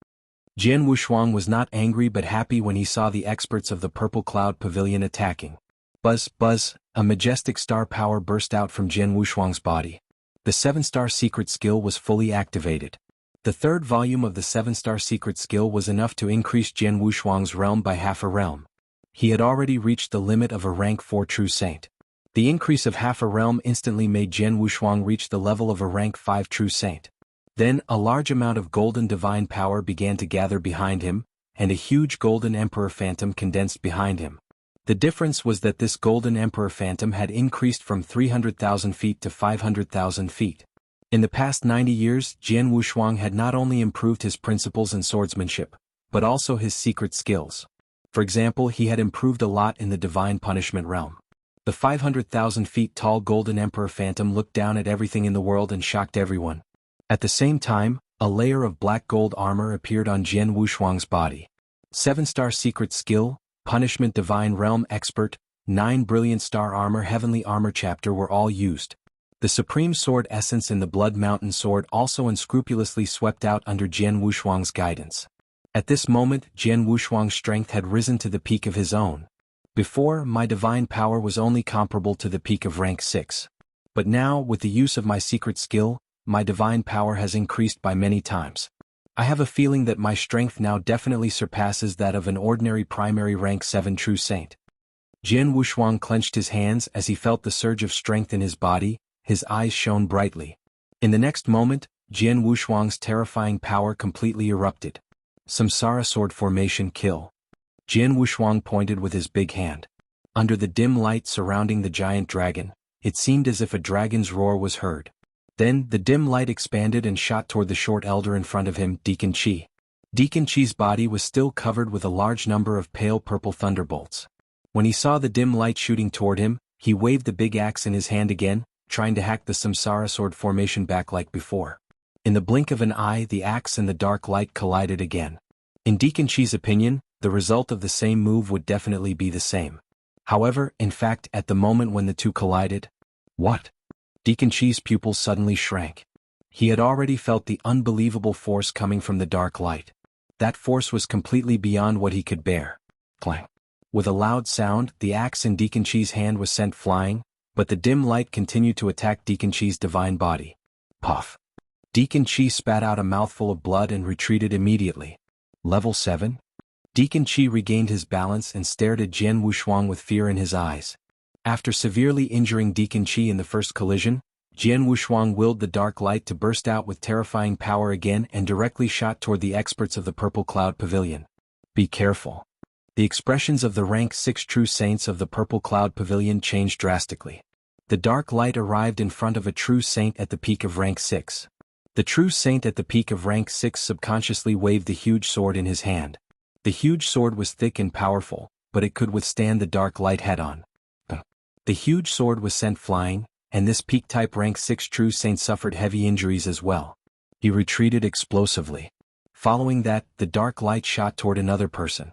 Jian Wushuang was not angry but happy when he saw the experts of the Purple Cloud Pavilion attacking. Buzz, buzz, a majestic star power burst out from Jian Wushuang's body. The 7-star secret skill was fully activated. The third volume of the 7-star secret skill was enough to increase Jian Wushuang's realm by half a realm. He had already reached the limit of a rank 4 true saint. The increase of half a realm instantly made Jian Wushuang reach the level of a rank 5 true saint. Then, a large amount of golden divine power began to gather behind him, and a huge golden emperor phantom condensed behind him. The difference was that this golden emperor phantom had increased from 300,000 feet to 500,000 feet. In the past 90 years, Jian Wushuang had not only improved his principles and swordsmanship, but also his secret skills. For example, he had improved a lot in the divine punishment realm. The 500,000 feet tall golden emperor phantom looked down at everything in the world and shocked everyone. At the same time, a layer of black gold armor appeared on Jian Wushuang's body. 7-star secret skill, punishment divine realm expert, 9 brilliant star armor heavenly armor chapter were all used. The supreme sword essence in the Blood Mountain sword also unscrupulously swept out under Jian Wushuang's guidance. At this moment, Jian Wushuang's strength had risen to the peak of his own. Before, my divine power was only comparable to the peak of rank 6. But now, with the use of my secret skill, my divine power has increased by many times. I have a feeling that my strength now definitely surpasses that of an ordinary primary rank 7 true saint. Jian Wushuang clenched his hands as he felt the surge of strength in his body. His eyes shone brightly. In the next moment, Jian Wushuang's terrifying power completely erupted. Samsara sword formation kill. Jian Wushuang pointed with his big hand. Under the dim light surrounding the giant dragon, it seemed as if a dragon's roar was heard. Then, the dim light expanded and shot toward the short elder in front of him, Deacon Qi. Deacon Qi's body was still covered with a large number of pale purple thunderbolts. When he saw the dim light shooting toward him, he waved the big axe in his hand again, trying to hack the Samsara sword formation back like before. In the blink of an eye, the axe and the dark light collided again. In Deacon Qi's opinion, the result of the same move would definitely be the same. However, in fact, at the moment when the two collided, what? Deacon Qi's pupils suddenly shrank. He had already felt the unbelievable force coming from the dark light. That force was completely beyond what he could bear. Clang. With a loud sound, the axe in Deacon Qi's hand was sent flying, but the dim light continued to attack Deacon Qi's divine body. Puff. Deacon Qi spat out a mouthful of blood and retreated immediately. Level 7? Deacon Qi regained his balance and stared at Jian Wushuang with fear in his eyes. After severely injuring Deacon Qi in the first collision, Jian Wushuang willed the dark light to burst out with terrifying power again and directly shot toward the experts of the Purple Cloud Pavilion. Be careful. The expressions of the rank 6 true saints of the Purple Cloud Pavilion changed drastically. The dark light arrived in front of a true saint at the peak of rank 6. The true saint at the peak of rank 6 subconsciously waved the huge sword in his hand. The huge sword was thick and powerful, but it could withstand the dark light head-on. The huge sword was sent flying, and this peak-type rank 6 true saint suffered heavy injuries as well. He retreated explosively. Following that, the dark light shot toward another person.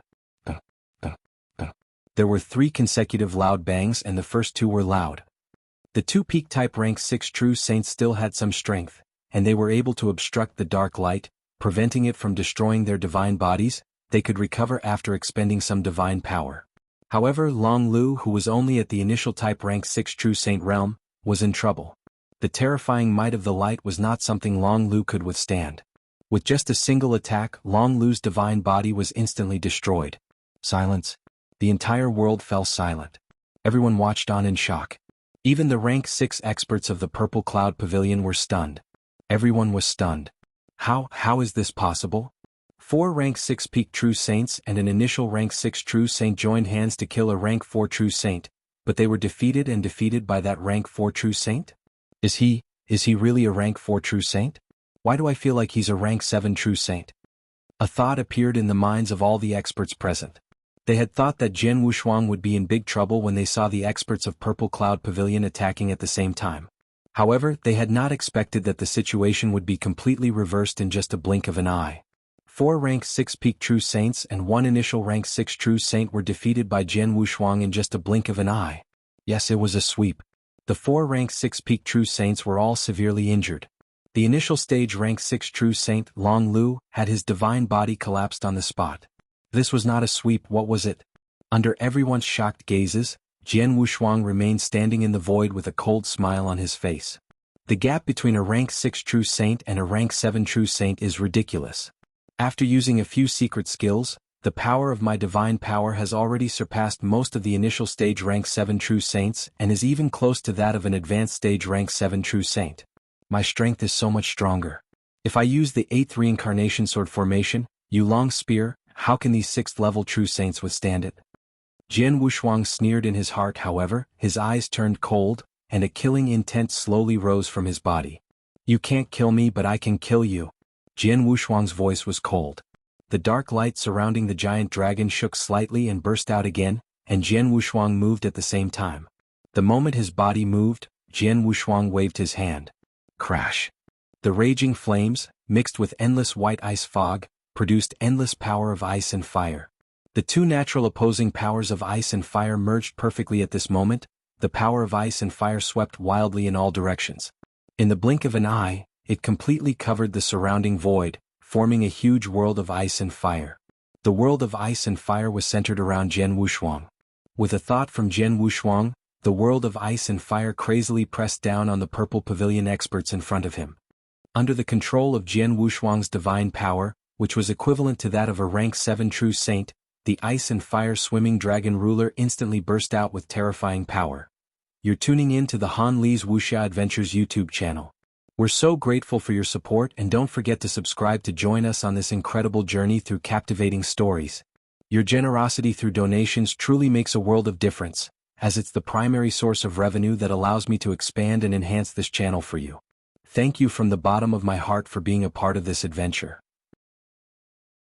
There were 3 consecutive loud bangs and the first 2 were loud. The 2 peak-type rank 6 true saints still had some strength, and they were able to obstruct the dark light, preventing it from destroying their divine bodies. They could recover after expending some divine power. However, Long Lu, who was only at the initial type rank 6 true saint realm, was in trouble. The terrifying might of the light was not something Long Lu could withstand. With just a single attack, Long Lu's divine body was instantly destroyed. Silence. The entire world fell silent. Everyone watched on in shock. Even the rank 6 experts of the Purple Cloud Pavilion were stunned. Everyone was stunned. How is this possible? 4 rank 6 peak true saints and an initial rank 6 true saint joined hands to kill a rank 4 true saint, but they were defeated by that rank 4 true saint? Is he really a rank 4 true saint? Why do I feel like he's a rank 7 true saint? A thought appeared in the minds of all the experts present. They had thought that Jian Wushuang would be in big trouble when they saw the experts of Purple Cloud Pavilion attacking at the same time. However, they had not expected that the situation would be completely reversed in just a blink of an eye. 4 rank 6 peak true saints and 1 initial rank 6 true saint were defeated by Jian Wushuang in just a blink of an eye. Yes, it was a sweep. The 4 rank 6 peak true saints were all severely injured. The initial stage rank 6 true saint, Long Lu, had his divine body collapsed on the spot. This was not a sweep, what was it? Under everyone's shocked gazes, Jian Wushuang remained standing in the void with a cold smile on his face. The gap between a rank 6 true saint and a rank 7 true saint is ridiculous. After using a few secret skills, the power of my divine power has already surpassed most of the initial stage rank 7 true saints and is even close to that of an advanced stage rank 7 true saint. My strength is so much stronger. If I use the 8th reincarnation sword formation, Yulong spear, how can these 6th level true saints withstand it? Jian Wushuang sneered in his heart. However, his eyes turned cold, and a killing intent slowly rose from his body. You can't kill me, but I can kill you. Jian Wushuang's voice was cold. The dark light surrounding the giant dragon shook slightly and burst out again, and Jian Wushuang moved at the same time. The moment his body moved, Jian Wushuang waved his hand. Crash. The raging flames, mixed with endless white ice fog, produced endless power of ice and fire. The two natural opposing powers of ice and fire merged perfectly at this moment. The power of ice and fire swept wildly in all directions. In the blink of an eye, it completely covered the surrounding void, forming a huge world of ice and fire. The world of ice and fire was centered around Jian Wushuang. With a thought from Jian Wushuang, the world of ice and fire crazily pressed down on the purple pavilion experts in front of him. Under the control of Jian Wushuang's divine power, which was equivalent to that of a rank 7 true saint, the ice and fire swimming dragon ruler instantly burst out with terrifying power. You're tuning in to the Han Li's Wuxia Adventures YouTube channel. We're so grateful for your support, and don't forget to subscribe to join us on this incredible journey through captivating stories. Your generosity through donations truly makes a world of difference, as it's the primary source of revenue that allows me to expand and enhance this channel for you. Thank you from the bottom of my heart for being a part of this adventure.